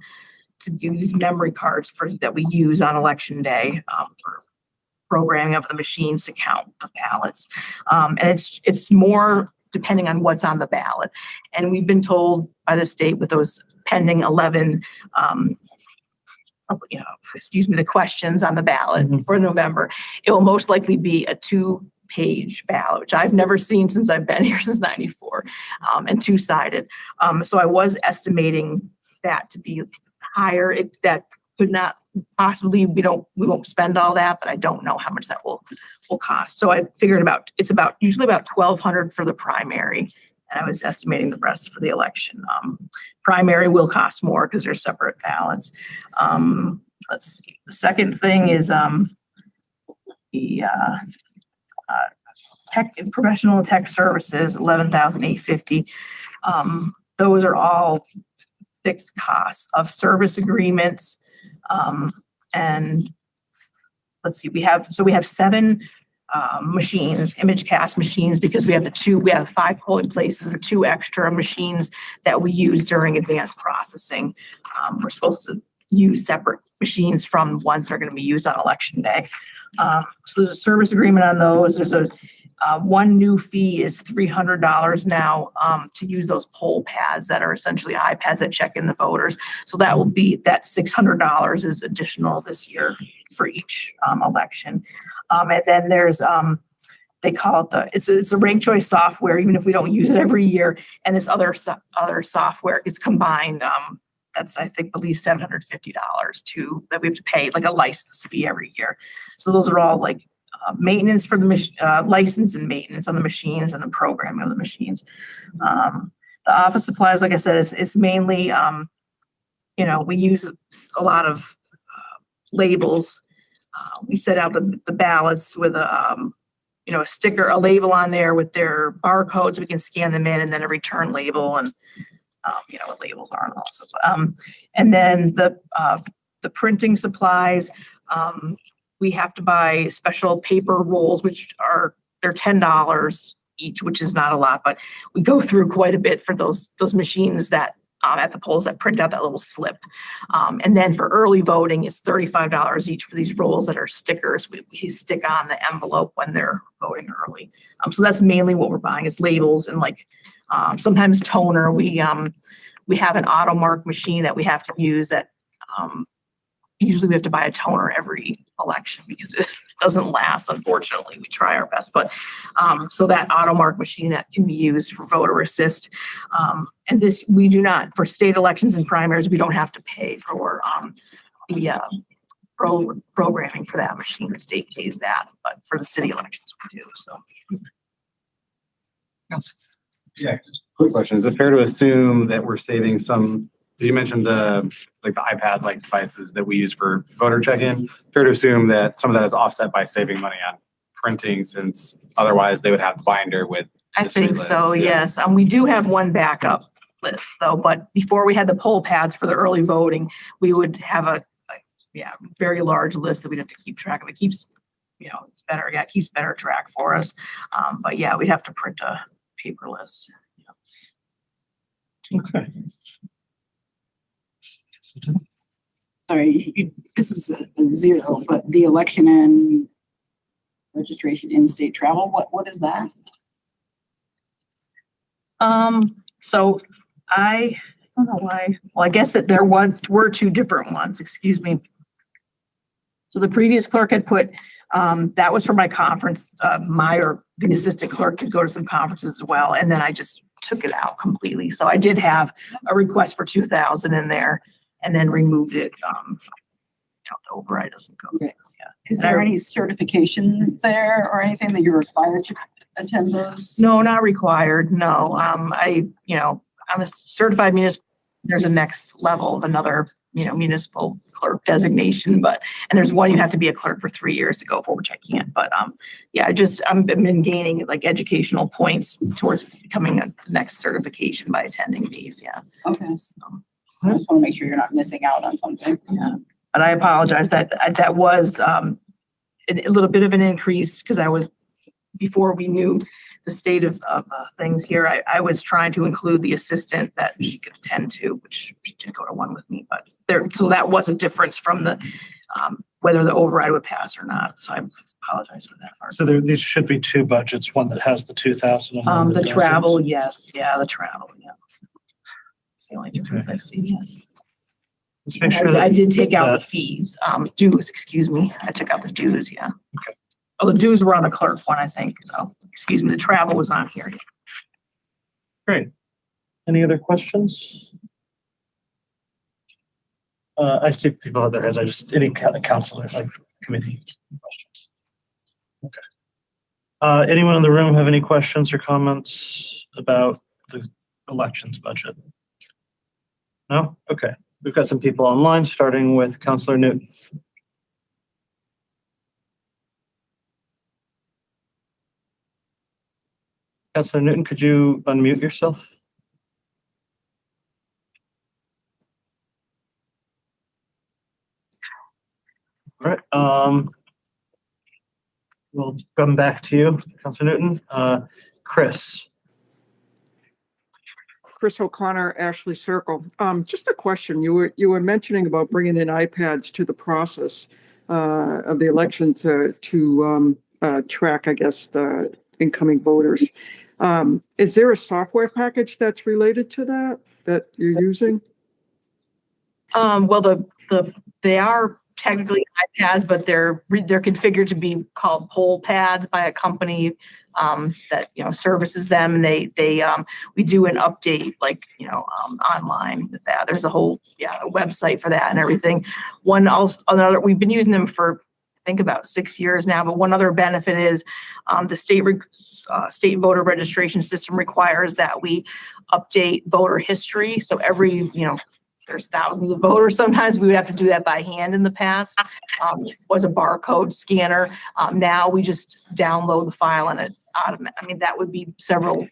to do these memory cards that we use on election day for programming of the machines to count the ballots. And it's more depending on what's on the ballot. And we've been told by the state with those pending 11, the questions on the ballot for November, it will most likely be a 2 page ballot, which I've never seen since I've been here since '94, and two-sided. So I was estimating that to be higher. That could not possibly, we won't spend all that, but I don't know how much that will cost. So I figured it's usually about 1,200 for the primary. And I was estimating the rest for the election. Primary will cost more because they're separate ballots. Let's see. The second thing is the tech and professional tech services, 11,850. Those are all fixed costs of service agreements. And let's see, we have 7 machines, image cast machines, because we have 5 polling places and 2 extra machines that we use during advanced processing. We're supposed to use separate machines from ones that are going to be used on election day. So there's a service agreement on those. There's one new fee is $300 now to use those poll pads that are essentially iPads that check in the voters. So that $600 is additional this year for each election. And then there's they call it it's a ranked choice software, even if we don't use it every year. And this other software gets combined. That's I believe $750 that we have to pay, like a license fee every year. So those are all like maintenance for the license and maintenance on the machines and the programming of the machines. The office supplies, like I said, it's mainly we use a lot of labels. We set out the ballots with a sticker, a label on there with their barcodes. So we can scan them in, and then a return label, and what labels are also. And then the printing supplies. We have to buy special paper rolls, they're $10 each, which is not a lot, but we go through quite a bit for those machines that at the polls that print out that little slip. And then for early voting, it's $35 each for these rolls that are stickers we stick on the envelope when they're voting early. So that's mainly what we're buying is labels and sometimes toner. We have an auto mark machine that we have to use that usually we have to buy a toner every election because it doesn't last, unfortunately. We try our best, but so that auto mark machine that can be used for voter assist. And this, we do not, for state elections and primaries, we don't have to pay for the programming for that machine. The state pays that, but for the city elections, we do, so. Yeah, quick question. Is it fair to assume that we're saving some, you mentioned the iPad devices that we use for voter check-in. Fair to assume that some of that is offset by saving money on printing, since otherwise they would have the binder with. I think so, yes. We do have one backup list though, but before we had the poll pads for the early voting, we would have a very large list that we'd have to keep track of. It keeps, it's better. Yeah, it keeps better track for us. But yeah, we'd have to print a paper list. Okay. Sorry, this is a 0, but the election and registration in-state travel, what is that? So I don't know why. Well, I guess that there were 2 different ones, excuse me. So the previous clerk had put, that was for my conference, the assistant clerk could go to some conferences as well. And then I just took it out completely. So I did have a request for 2,000 in there and then removed it. The override doesn't go. Okay. Yeah. Is there any certification there or anything that you're required to attend those? No, not required. No. I'm a certified municipal. There's a next level of another, municipal clerk designation, and there's one you have to be a clerk for 3 years to go for, which I can't. But I've been gaining educational points towards becoming a next certification by attending these. Yeah. Okay. So I just want to make sure you're not missing out on something. Yeah. But I apologize that was a little bit of an increase because before we knew the state of things here, I was trying to include the assistant that she could attend to, which she did go to one with me, but so that was a difference from the whether the override would pass or not. So I apologize for that part. So these should be 2 budgets, one that has the 2,000. The travel, yes. Yeah, the travel, yeah. It's the only difference I see. Yeah. Let's make sure I did take out the fees, dues, excuse me. I took out the dues, yeah. Okay. Oh, the dues were on the clerk one, I think, so, excuse me, the travel was on here. Great. Any other questions? I see people have their hands. I just, any counselor, like committee questions? Okay. Anyone in the room have any questions or comments about the elections budget? No? Okay. We've got some people online, starting with Counselor Newton. Counselor Newton, could you unmute yourself? All right. We'll come back to you, Counselor Newton. Chris. Chris O'Connor, Ashley Circle. Just a question. You were mentioning about bringing in iPads to the process of the election to track, I guess, the incoming voters. Is there a software package that's related to that you're using? Well, they are technically iPads, but they're configured to be called poll pads by a company that, you know, services them. And we do an update, like, you know, online with that. There's a whole, a website for that and everything. Another, we've been using them for, I think, about 6 years now, but one other benefit is the state voter registration system requires that we update voter history. So every, there's thousands of voters. Sometimes we would have to do that by hand in the past. Was a barcode scanner. Now we just download the file and that would be several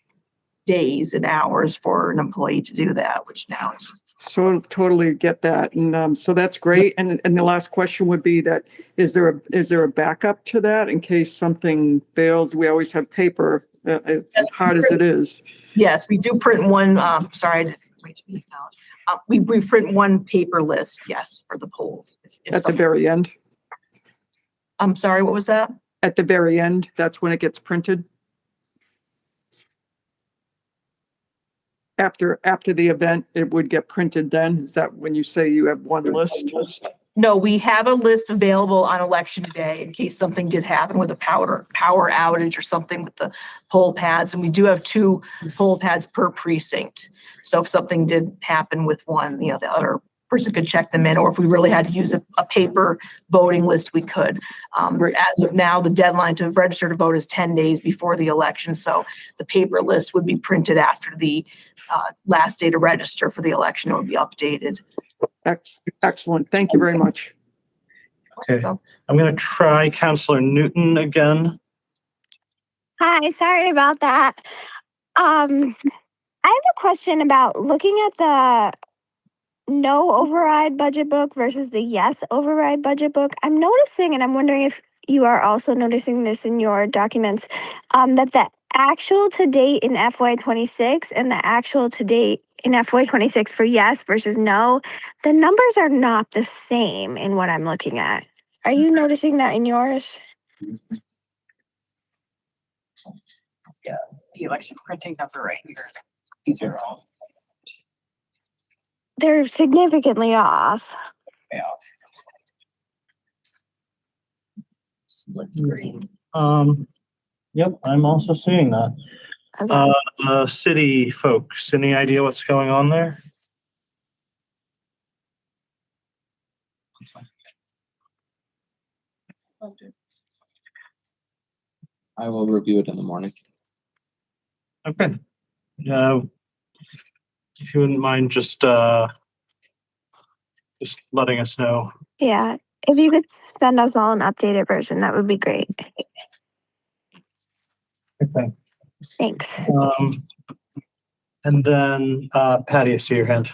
days and hours for an employee to do that, which now is just. So totally get that. And so that's great. And the last question would be that, is there a backup to that in case something fails? We always have paper, as hard as it is. Yes, we do print one, sorry, I didn't wait to be acknowledged. We print one paper list, yes, for the polls. At the very end? I'm sorry, what was that? At the very end, that's when it gets printed? After the event, it would get printed then? Is that when you say you have one list? No, we have a list available on election day in case something did happen with a power outage or something with the poll pads. And we do have 2 poll pads per precinct. So if something did happen with one, the other person could check them in, or if we really had to use a paper voting list, we could. As of now, the deadline to register to vote is 10 days before the election. So the paper list would be printed after the last day to register for the election. It would be updated. Excellent. Thank you very much. Okay. I'm going to try Counselor Newton again. Hi, sorry about that. I have a question about looking at the no override budget book versus the yes override budget book. I'm noticing, and I'm wondering if you are also noticing this in your documents, that the actual to date in FY26 and the actual to date in FY26 for yes versus no, the numbers are not the same in what I'm looking at. Are you noticing that in yours? Yeah, the election printing number right here. These are all. They're significantly off. Yeah. Split screen. Yep, I'm also seeing that. Okay. City folks, any idea what's going on there? I will review it in the morning. Okay. If you wouldn't mind just letting us know. Yeah, if you could send us all an updated version, that would be great. Okay. Thanks. And then Patty, I see your hand.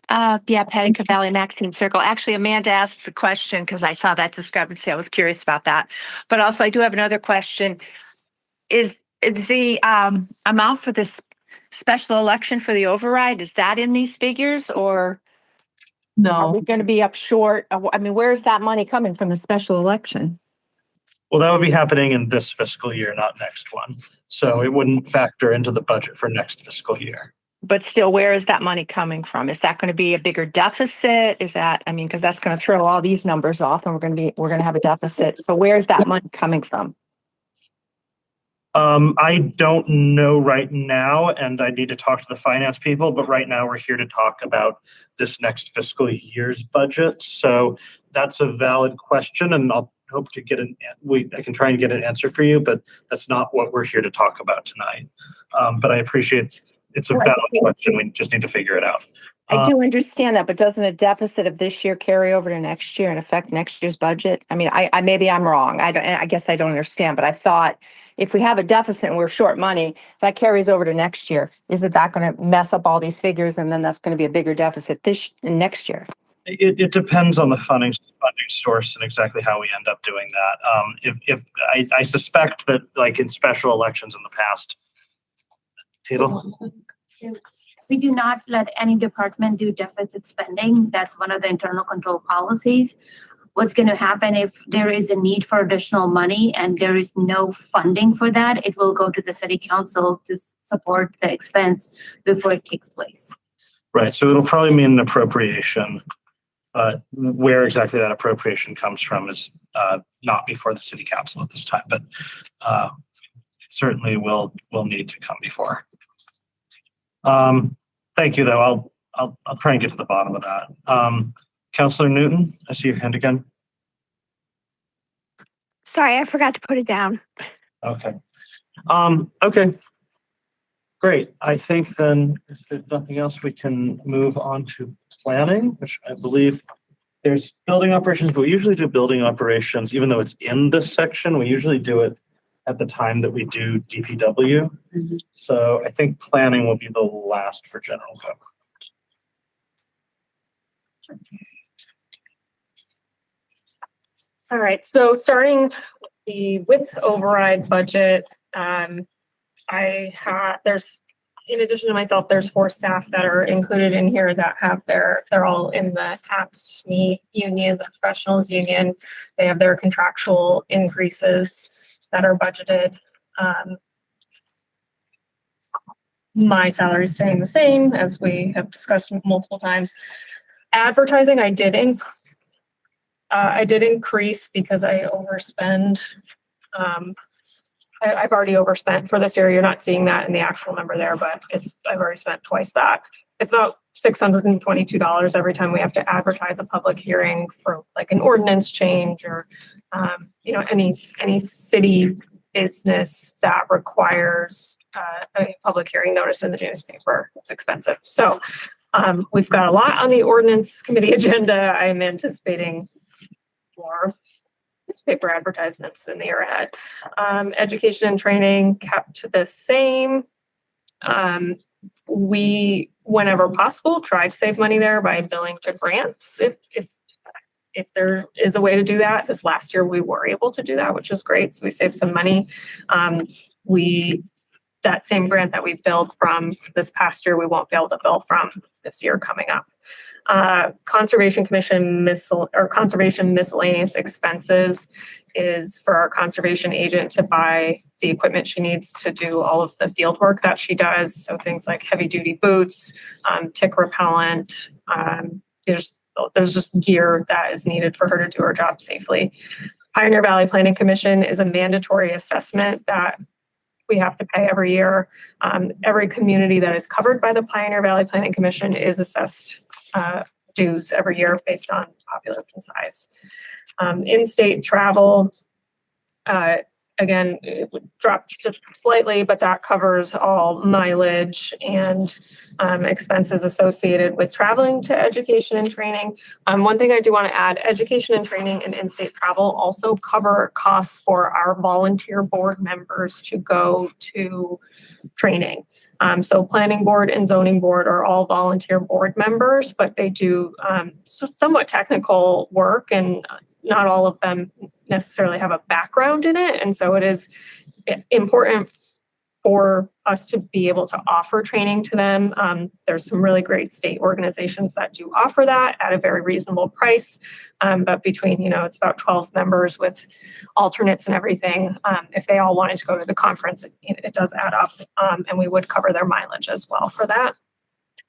Yeah, Patty Cavalli, Maxine Circle. Actually, Amanda asked the question because I saw that discrepancy. I was curious about that. But also, I do have another question. Is the amount for this special election for the override, is that in these figures, or are we going to be up short? I mean, where is that money coming from, the special election? Well, that would be happening in this fiscal year, not next one. So it wouldn't factor into the budget for next fiscal year. But still, where is that money coming from? Is that going to be a bigger deficit? Is that, I mean, because that's going to throw all these numbers off and we're going to have a deficit. So where's that money coming from? I don't know right now, and I need to talk to the finance people, but right now we're here to talk about this next fiscal year's budget. So that's a valid question, and I'll hope to get I can try and get an answer for you, but that's not what we're here to talk about tonight. But I appreciate it's a valid question. We just need to figure it out. I do understand that, but doesn't a deficit of this year carry over to next year and affect next year's budget? I mean, I maybe I'm wrong. I guess I don't understand, but I thought if we have a deficit and we're short money, that carries over to next year. Isn't that going to mess up all these figures and then that's going to be a bigger deficit next year? It depends on the funding source and exactly how we end up doing that. If I suspect that, like in special elections in the past, We do not let any department do deficit spending. That's one of the internal control policies. What's going to happen if there is a need for additional money and there is no funding for that, it will go to the city council to support the expense before it takes place. Right, so it'll probably mean an appropriation. Where exactly that appropriation comes from is not before the city council at this time, but certainly will need to come before. Thank you, though. I'll try and get to the bottom of that. Councilor Newton, I see your hand again. Sorry, I forgot to put it down. Okay. Okay. Great. I think then if there's nothing else, we can move on to planning, which I believe there's building operations, but we usually do building operations, even though it's in this section, we usually do it at the time that we do DPW. So I think planning will be the last for general government. All right, so starting with override budget, there's, in addition to myself, there's 4 staff that are included in here that have they're all in the AFSCME union, the professionals union. They have their contractual increases that are budgeted. My salary is staying the same, as we have discussed multiple times. Advertising, I did increase because I overspend. I've already overspent for this year. You're not seeing that in the actual number there, but I've already spent twice that. It's about $622 every time we have to advertise a public hearing for like an ordinance change or any city business that requires a public hearing notice in the newspaper. It's expensive. So we've got a lot on the ordinance committee agenda. I'm anticipating more newspaper advertisements in the year ahead. Education and training kept the same. We, whenever possible, try to save money there by billing to grants. If there is a way to do that, this last year we were able to do that, which is great. So we saved some money. That same grant that we billed from this past year, we won't be able to bill from this year coming up. Conservation Commission conservation miscellaneous expenses is for our conservation agent to buy the equipment she needs to do all of the field work that she does. So things like heavy duty boots, tick repellent, there's just gear that is needed for her to do her job safely. Pioneer Valley Planning Commission is a mandatory assessment that we have to pay every year. Every community that is covered by the Pioneer Valley Planning Commission is assessed dues every year based on population size. In-state travel, again, it would drop just slightly, but that covers all mileage and expenses associated with traveling to education and training. One thing I do want to add, education and training and in-state travel also cover costs for our volunteer board members to go to training. So planning board and zoning board are all volunteer board members, but they do somewhat technical work, and not all of them necessarily have a background in it. And so it is important for us to be able to offer training to them. There's some really great state organizations that do offer that at a very reasonable price. But between, it's about 12 members with alternates and everything. If they all wanted to go to the conference, it does add up. And we would cover their mileage as well for that.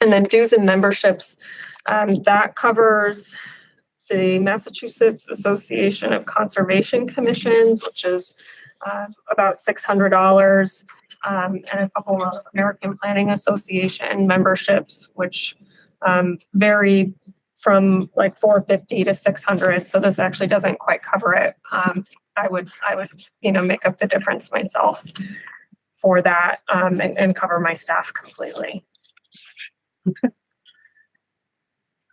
And then dues and memberships, that covers the Massachusetts Association of Conservation Commissions, which is about $600, and a couple of American Planning Association memberships, which vary from like $450 to $600. So this actually doesn't quite cover it. I would, make up the difference myself for that, and cover my staff completely. Okay.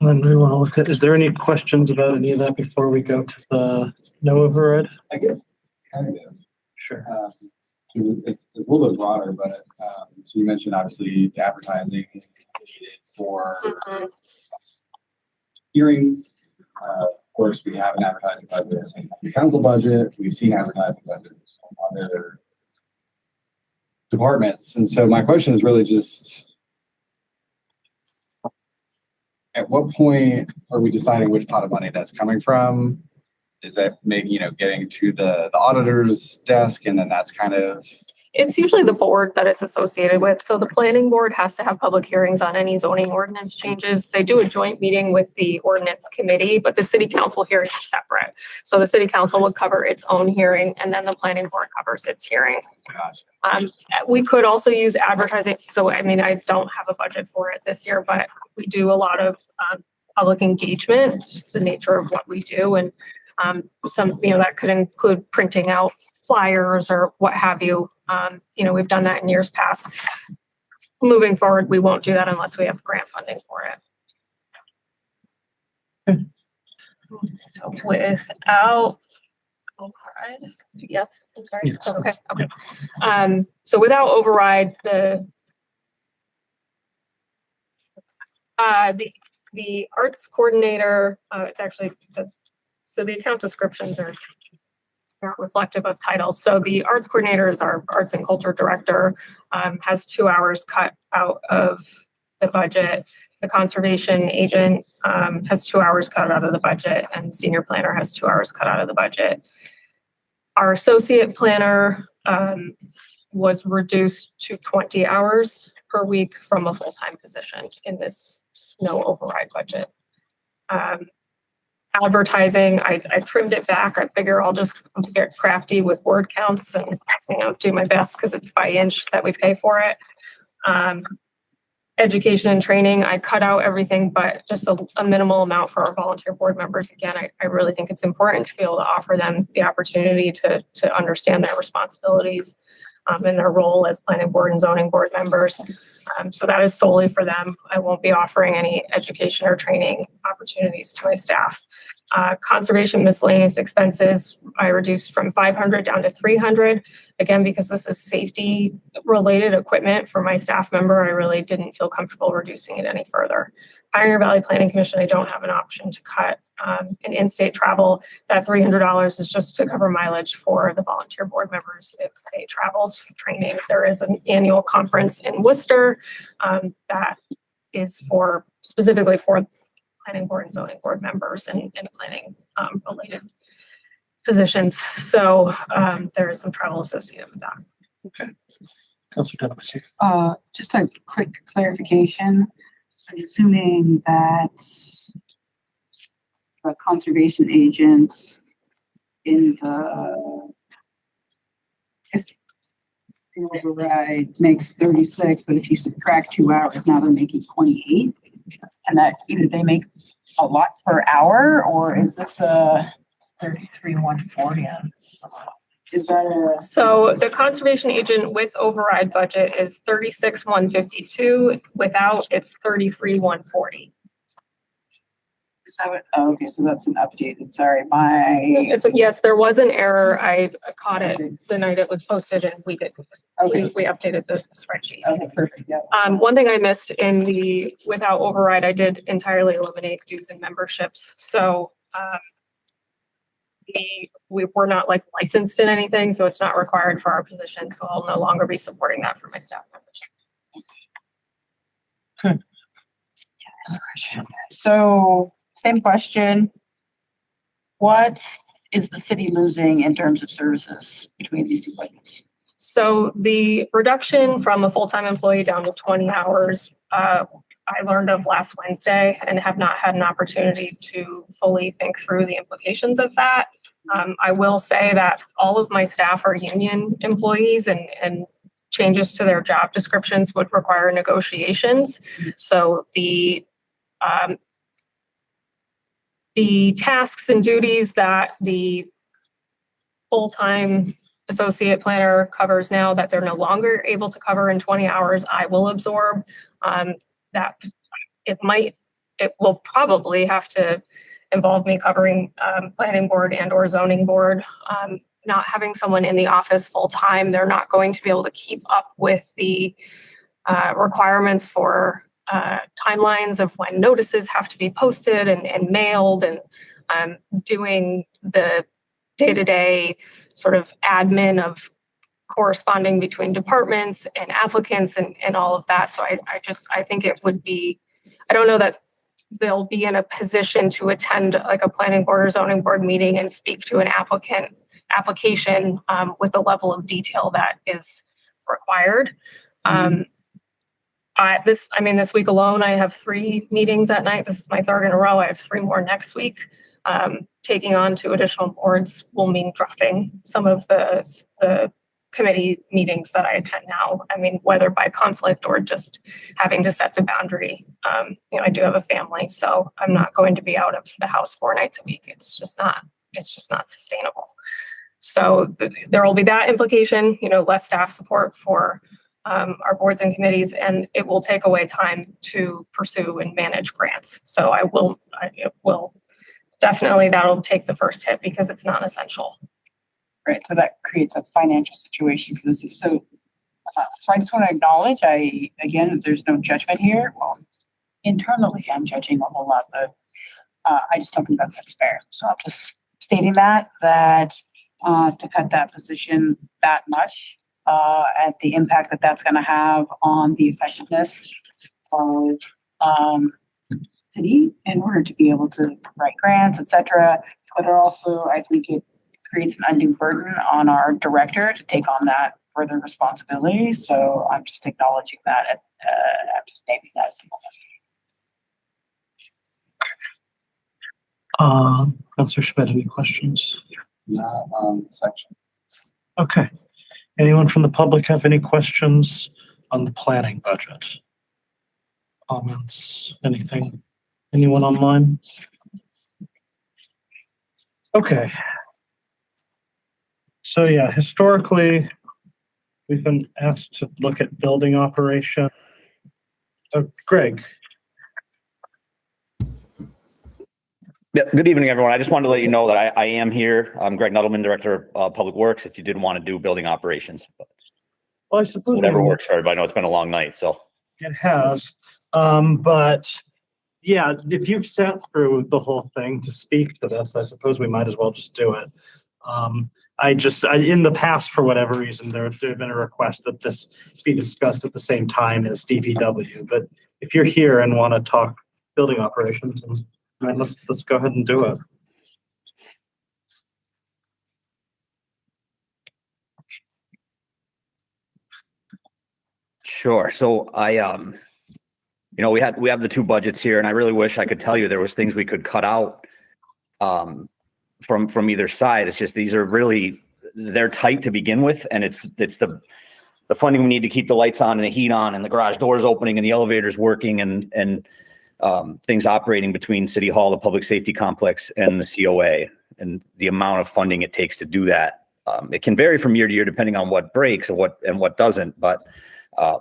And then we want to look at, is there any questions about any of that before we go to the no override? I guess kind of. Sure. It's a little bit broader, but so you mentioned obviously advertising needed for hearings. Of course, we have an advertising budget in the council budget. We've seen advertising budgets on other departments, and so my question is really just, at what point are we deciding which pot of money that's coming from? Is that maybe, getting to the auditor's desk and then that's kind of? It's usually the board that it's associated with. So the planning board has to have public hearings on any zoning ordinance changes. They do a joint meeting with the ordinance committee, but the city council hearing is separate. So the city council would cover its own hearing and then the planning board covers its hearing. Gotcha. We could also use advertising. So, I don't have a budget for it this year, but we do a lot of public engagement, just the nature of what we do. And some, that could include printing out flyers or what have you. We've done that in years past. Moving forward, we won't do that unless we have grant funding for it. So without, yes, I'm sorry. Yes. Okay. So without override, the arts coordinator, it's actually so the account descriptions are not reflective of titles. So the arts coordinator is our arts and culture director, has 2 hours cut out of the budget. The conservation agent has 2 hours cut out of the budget, and senior planner has 2 hours cut out of the budget. Our associate planner was reduced to 20 hours per week from a full-time position in this no override budget. Advertising, I trimmed it back. I figure I'll just get crafty with word counts and do my best because it's by inch that we pay for it. Education and training, I cut out everything but just a minimal amount for our volunteer board members. Again, I really think it's important to be able to offer them the opportunity to understand their responsibilities and their role as planning board and zoning board members. So that is solely for them. I won't be offering any education or training opportunities to my staff. Conservation miscellaneous expenses, I reduced from 500 down to 300. Again, because this is safety related equipment for my staff member, I really didn't feel comfortable reducing it any further. Pioneer Valley Planning Commission, I don't have an option to cut. And in-state travel, that $300 is just to cover mileage for the volunteer board members if they travel to training. There is an annual conference in Worcester that is specifically for planning board and zoning board members and planning related positions. So there is some travel associated with that. Okay. Councilor Donovan. Just a quick clarification. I'm assuming that the conservation agent if the override makes 36, but if you subtract 2 hours, now they're making 28. And that either they make a lot per hour, or is this a 33,140? Is that So the conservation agent with override budget is 36,152. Without, it's 33,140. is that what? Oh, okay, so that's an updated. Sorry, Yes, there was an error. I caught it the night it was posted, and we updated the spreadsheet. Okay, perfect. Yeah. One thing I missed in the without override, I did entirely eliminate dues and memberships. So we're not like licensed in anything, so it's not required for our position. So I'll no longer be supporting that for my staff members. So same question. What is the city losing in terms of services between these two budgets? So the reduction from a full-time employee down to 20 hours I learned of last Wednesday and have not had an opportunity to fully think through the implications of that. I will say that all of my staff are union employees, and changes to their job descriptions would require negotiations. So the tasks and duties that the full-time associate planner covers now that they're no longer able to cover in 20 hours, I will absorb. That it will probably have to involve me covering planning board and or zoning board. Not having someone in the office full-time, they're not going to be able to keep up with the requirements for timelines of when notices have to be posted and mailed, and doing the day-to-day sort of admin of corresponding between departments and applicants and all of that. So I think it would be, I don't know that they'll be in a position to attend like a planning board or zoning board meeting and speak to an application with the level of detail that is required. This week alone, I have 3 meetings at night. This is my 3rd in a row. I have 3 more next week. Taking on 2 additional boards will mean dropping some of the committee meetings that I attend now. I mean, whether by conflict or just having to set the boundary. I do have a family, so I'm not going to be out of the house 4 nights a week. It's just not sustainable. So there will be that implication, less staff support for our boards and committees, and it will take away time to pursue and manage grants. So it will definitely, that'll take the first hit because it's not essential. Right, so that creates a financial situation for the city. So I just want to acknowledge, again, there's no judgment here. Well, internally, I'm judging a whole lot, but I just don't think that's fair. So I'm just stating that to cut that position that much, and the impact that that's going to have on the effectiveness of city in order to be able to write grants, etc. But also, I think it creates an undue burden on our director to take on that further responsibility. So I'm just acknowledging that. I'm just naming that at the moment. Councilor Schmidt, any questions? Not on the section. Okay. Anyone from the public have any questions on the planning budget? Comments, anything? Anyone online? Okay. So yeah, historically, we've been asked to look at building operation. Greg. Yeah, good evening, everyone. I just wanted to let you know that I am here. I'm Greg Nuttleman, Director of Public Works, if you did want to do building operations. Well, I suppose whatever works for everybody. I know it's been a long night, so. It has, but yeah, if you've sat through the whole thing to speak to this, I suppose we might as well just do it. In the past, for whatever reason, there have been a request that this be discussed at the same time as DPW. But if you're here and want to talk building operations, let's go ahead and do it. Sure. So we have the 2 budgets here, and I really wish I could tell you there was things we could cut out from either side. It's just they're tight to begin with, and it's the funding we need to keep the lights on and the heat on and the garage doors opening and the elevators working and things operating between City Hall, the public safety complex, and the COA, and the amount of funding it takes to do that. It can vary from year to year depending on what breaks or what doesn't, but I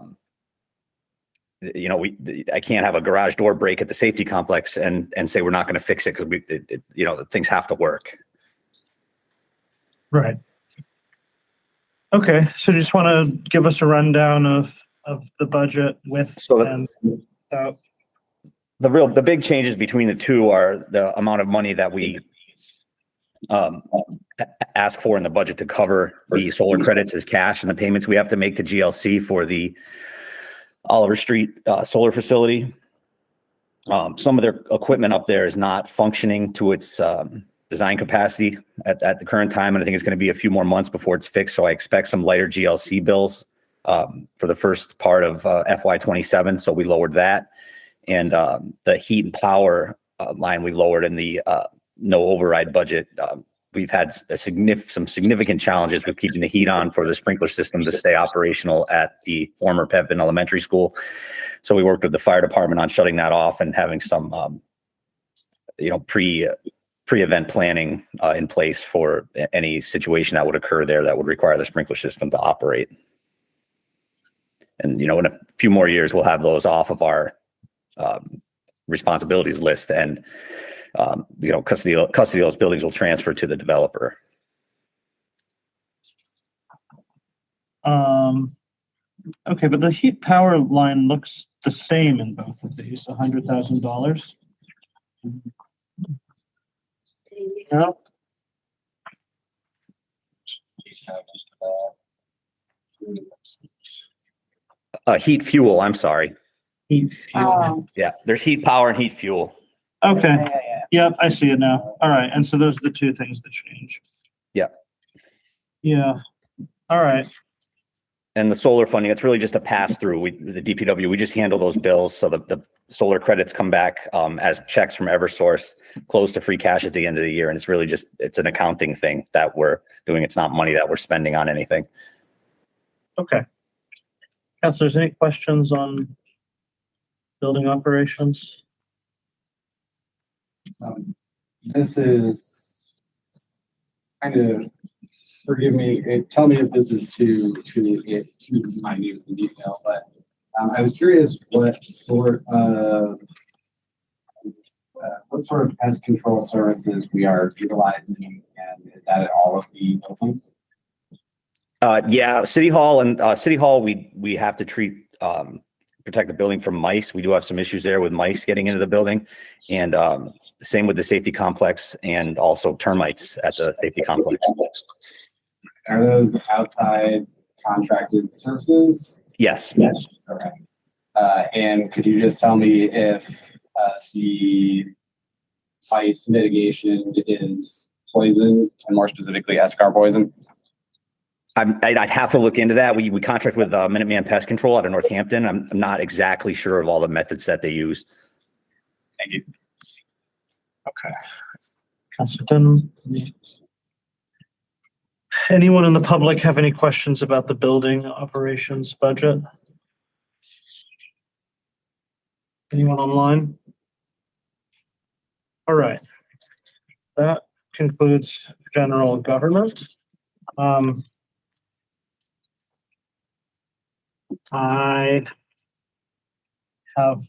can't have a garage door break at the safety complex and say we're not going to fix it because things have to work. Right. Okay. So you just want to give us a rundown of the budget with and without. The big changes between the 2 are the amount of money that we ask for in the budget to cover the solar credits as cash and the payments we have to make to GLC for the Oliver Street solar facility. Some of their equipment up there is not functioning to its design capacity at the current time, and I think it's going to be a few more months before it's fixed. So I expect some lighter GLC bills for the first part of FY27. So we lowered that. And the heat and power line we lowered in the no override budget. We've had some significant challenges with keeping the heat on for the sprinkler system to stay operational at the former Pevin Elementary School. So we worked with the fire department on shutting that off and having some, pre-event planning in place for any situation that would occur there that would require the sprinkler system to operate. And, in a few more years, we'll have those off of our responsibilities list, and custody of those buildings will transfer to the developer. Okay, but the heat power line looks the same in both of these, $100,000. No. Heat fuel, I'm sorry. Heat fuel. Yeah, there's heat power and heat fuel. Okay. Yep, I see it now. All right, and so those are the two things that change. Yeah. Yeah. All right. And the solar funding, it's really just a pass through. The DPW, we just handle those bills. So the solar credits come back as checks from Eversource, close to free cash at the end of the year. And it's really it's an accounting thing that we're doing. It's not money that we're spending on anything. Okay. Councilors, any questions on building operations? This is kind of, forgive me, tell me if this is too minute in detail, but I was curious what sort of pest control services we are utilizing, and is that at all of the buildings? Yeah, City Hall, we have to protect the building from mice. We do have some issues there with mice getting into the building, and same with the safety complex and also termites at the safety complex. Are those outside contracted services? Yes. Okay. And could you just tell me if the mice mitigation is poison, and more specifically escar poison? I'd have to look into that. We contract with Minuteman Pest Control out of Northampton. I'm not exactly sure of all the methods that they use. Thank you. Okay. Councilor Dunham. Anyone in the public have any questions about the building operations budget? Anyone online? All right. That concludes general government. I have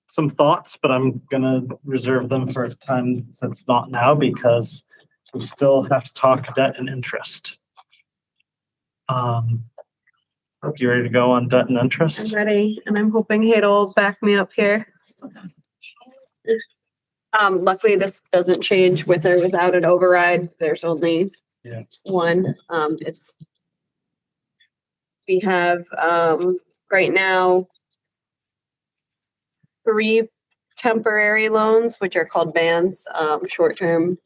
some thoughts, but I'm gonna reserve them for a time that's not now, because we still have to talk debt and interest. Are you ready to go on debt and interest? I'm ready, and I'm hoping Hayden will back me up here. Luckily, this doesn't change with or without an override. There's only one. We have right now 3 temporary loans, which are called bans, short-term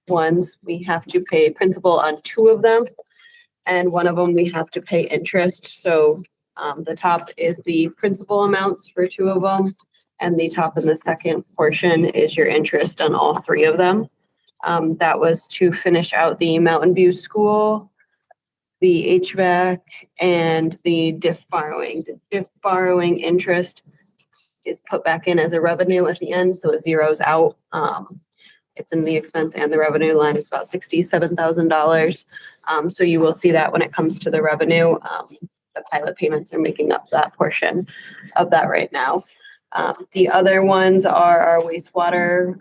ones. We have to pay principal on 2 of them, and one of them we have to pay interest. So the top is the principal amounts for 2 of them, and the top and the second portion is your interest on all 3 of them. That was to finish out the Mountain View School, the HVAC, and the DIF borrowing. The DIF borrowing interest is put back in as a revenue at the end, so it zeroes out. It's in the expense and the revenue line. It's about $67,000. So you will see that when it comes to the revenue. The pilot payments are making up that portion of that right now. The other ones are our wastewater,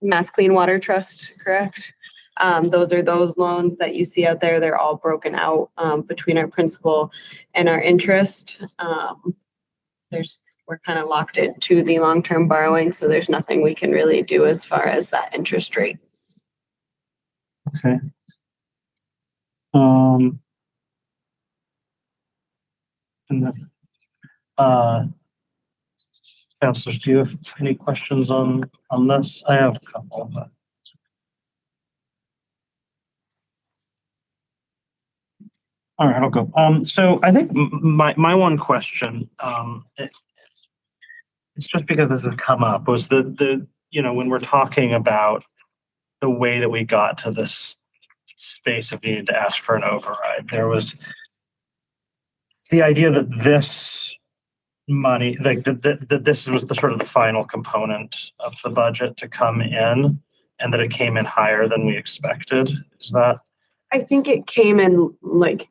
Mass Clean Water Trust, correct? Those are those loans that you see out there. They're all broken out between our principal and our interest. We're kind of locked into the long-term borrowing, so there's nothing we can really do as far as that interest rate. Okay. And then, councilors, do you have any questions on this? I have a couple, but. All right, I'll go. So I think my one question, it's just because this has come up, was when we're talking about the way that we got to this space of needing to ask for an override, there was the idea that this money, like that this was the sort of the final component of the budget to come in, and that it came in higher than we expected. Is that? I think it came in like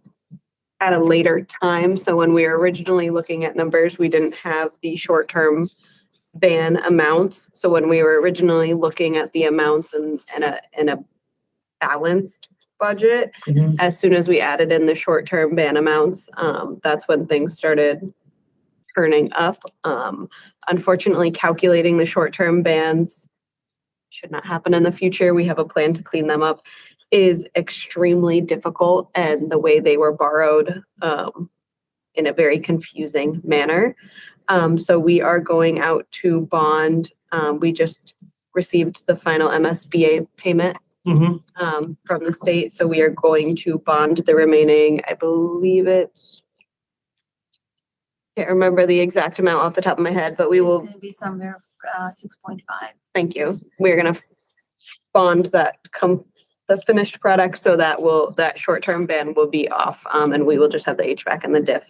at a later time. So when we were originally looking at numbers, we didn't have the short-term ban amounts. So when we were originally looking at the amounts in a balanced budget, as soon as we added in the short-term ban amounts, that's when things started turning up. Unfortunately, calculating the short-term bans should not happen in the future. We have a plan to clean them up, is extremely difficult, and the way they were borrowed in a very confusing manner. So we are going out to bond. We just received the final MSBA payment from the state. So we are going to bond the remaining, I believe it's, can't remember the exact amount off the top of my head, but we will. It's gonna be somewhere, 6.5. Thank you. We're gonna bond that the finished product so that short-term ban will be off, and we will just have the HVAC and the diff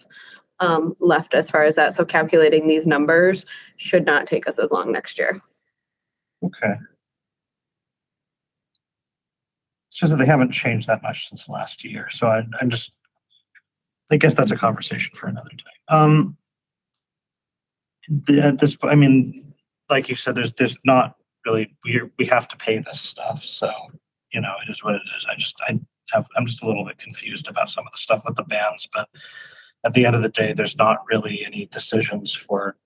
left as far as that. So calculating these numbers should not take us as long next year. Okay. It's just that they haven't changed that much since last year. So I guess that's a conversation for another day. At this point, I mean, like you said, there's not really, we have to pay this stuff. So, it is what it is. I'm just a little bit confused about some of the stuff with the bans, but at the end of the day, there's not really any decisions for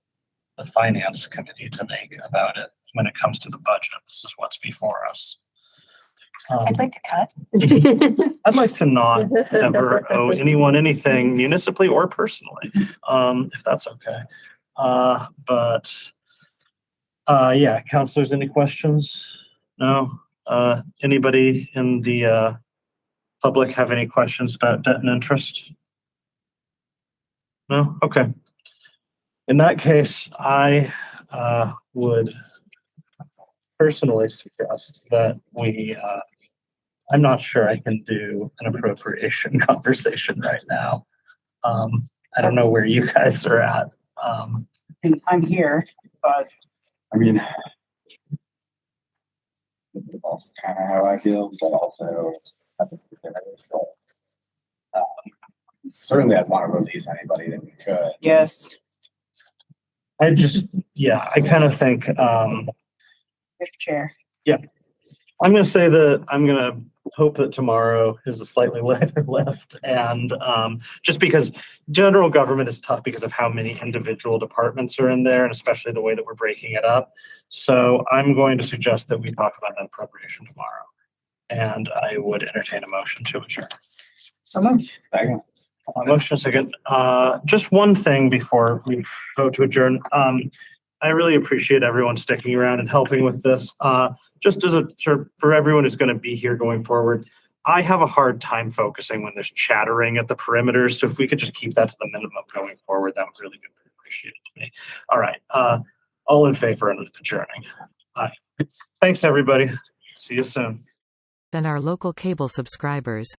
the finance committee to make about it when it comes to the budget. This is what's before us. I'd like to cut. I'd like to not ever owe anyone anything municipally or personally, if that's okay. Yeah, counselors, any questions? No? Anybody in the public have any questions about debt and interest? No? Okay. In that case, I would personally suggest that I'm not sure I can do an appropriation conversation right now. I don't know where you guys are at. And I'm here, but I mean, it's also kind of how I feel, but also certainly I'd want to release anybody that we could. yes, I kind of think, Mr. Chair. yeah. I'm going to say that I'm going to hope that tomorrow is a slightly lighter lift. And just because general government is tough because of how many individual departments are in there, and especially the way that we're breaking it up. So I'm going to suggest that we talk about that appropriation tomorrow. And I would entertain a motion to adjourn. So much. Second. Motion second. Just one thing before we vote to adjourn. I really appreciate everyone sticking around and helping with this. Just as a sort of, for everyone who's going to be here going forward, I have a hard time focusing when there's chattering at the perimeters. So if we could just keep that to the minimum going forward, that would really be appreciated to me. All right. All in favor of adjourning. Aye. Thanks, everybody. See you soon. And our local cable subscribers,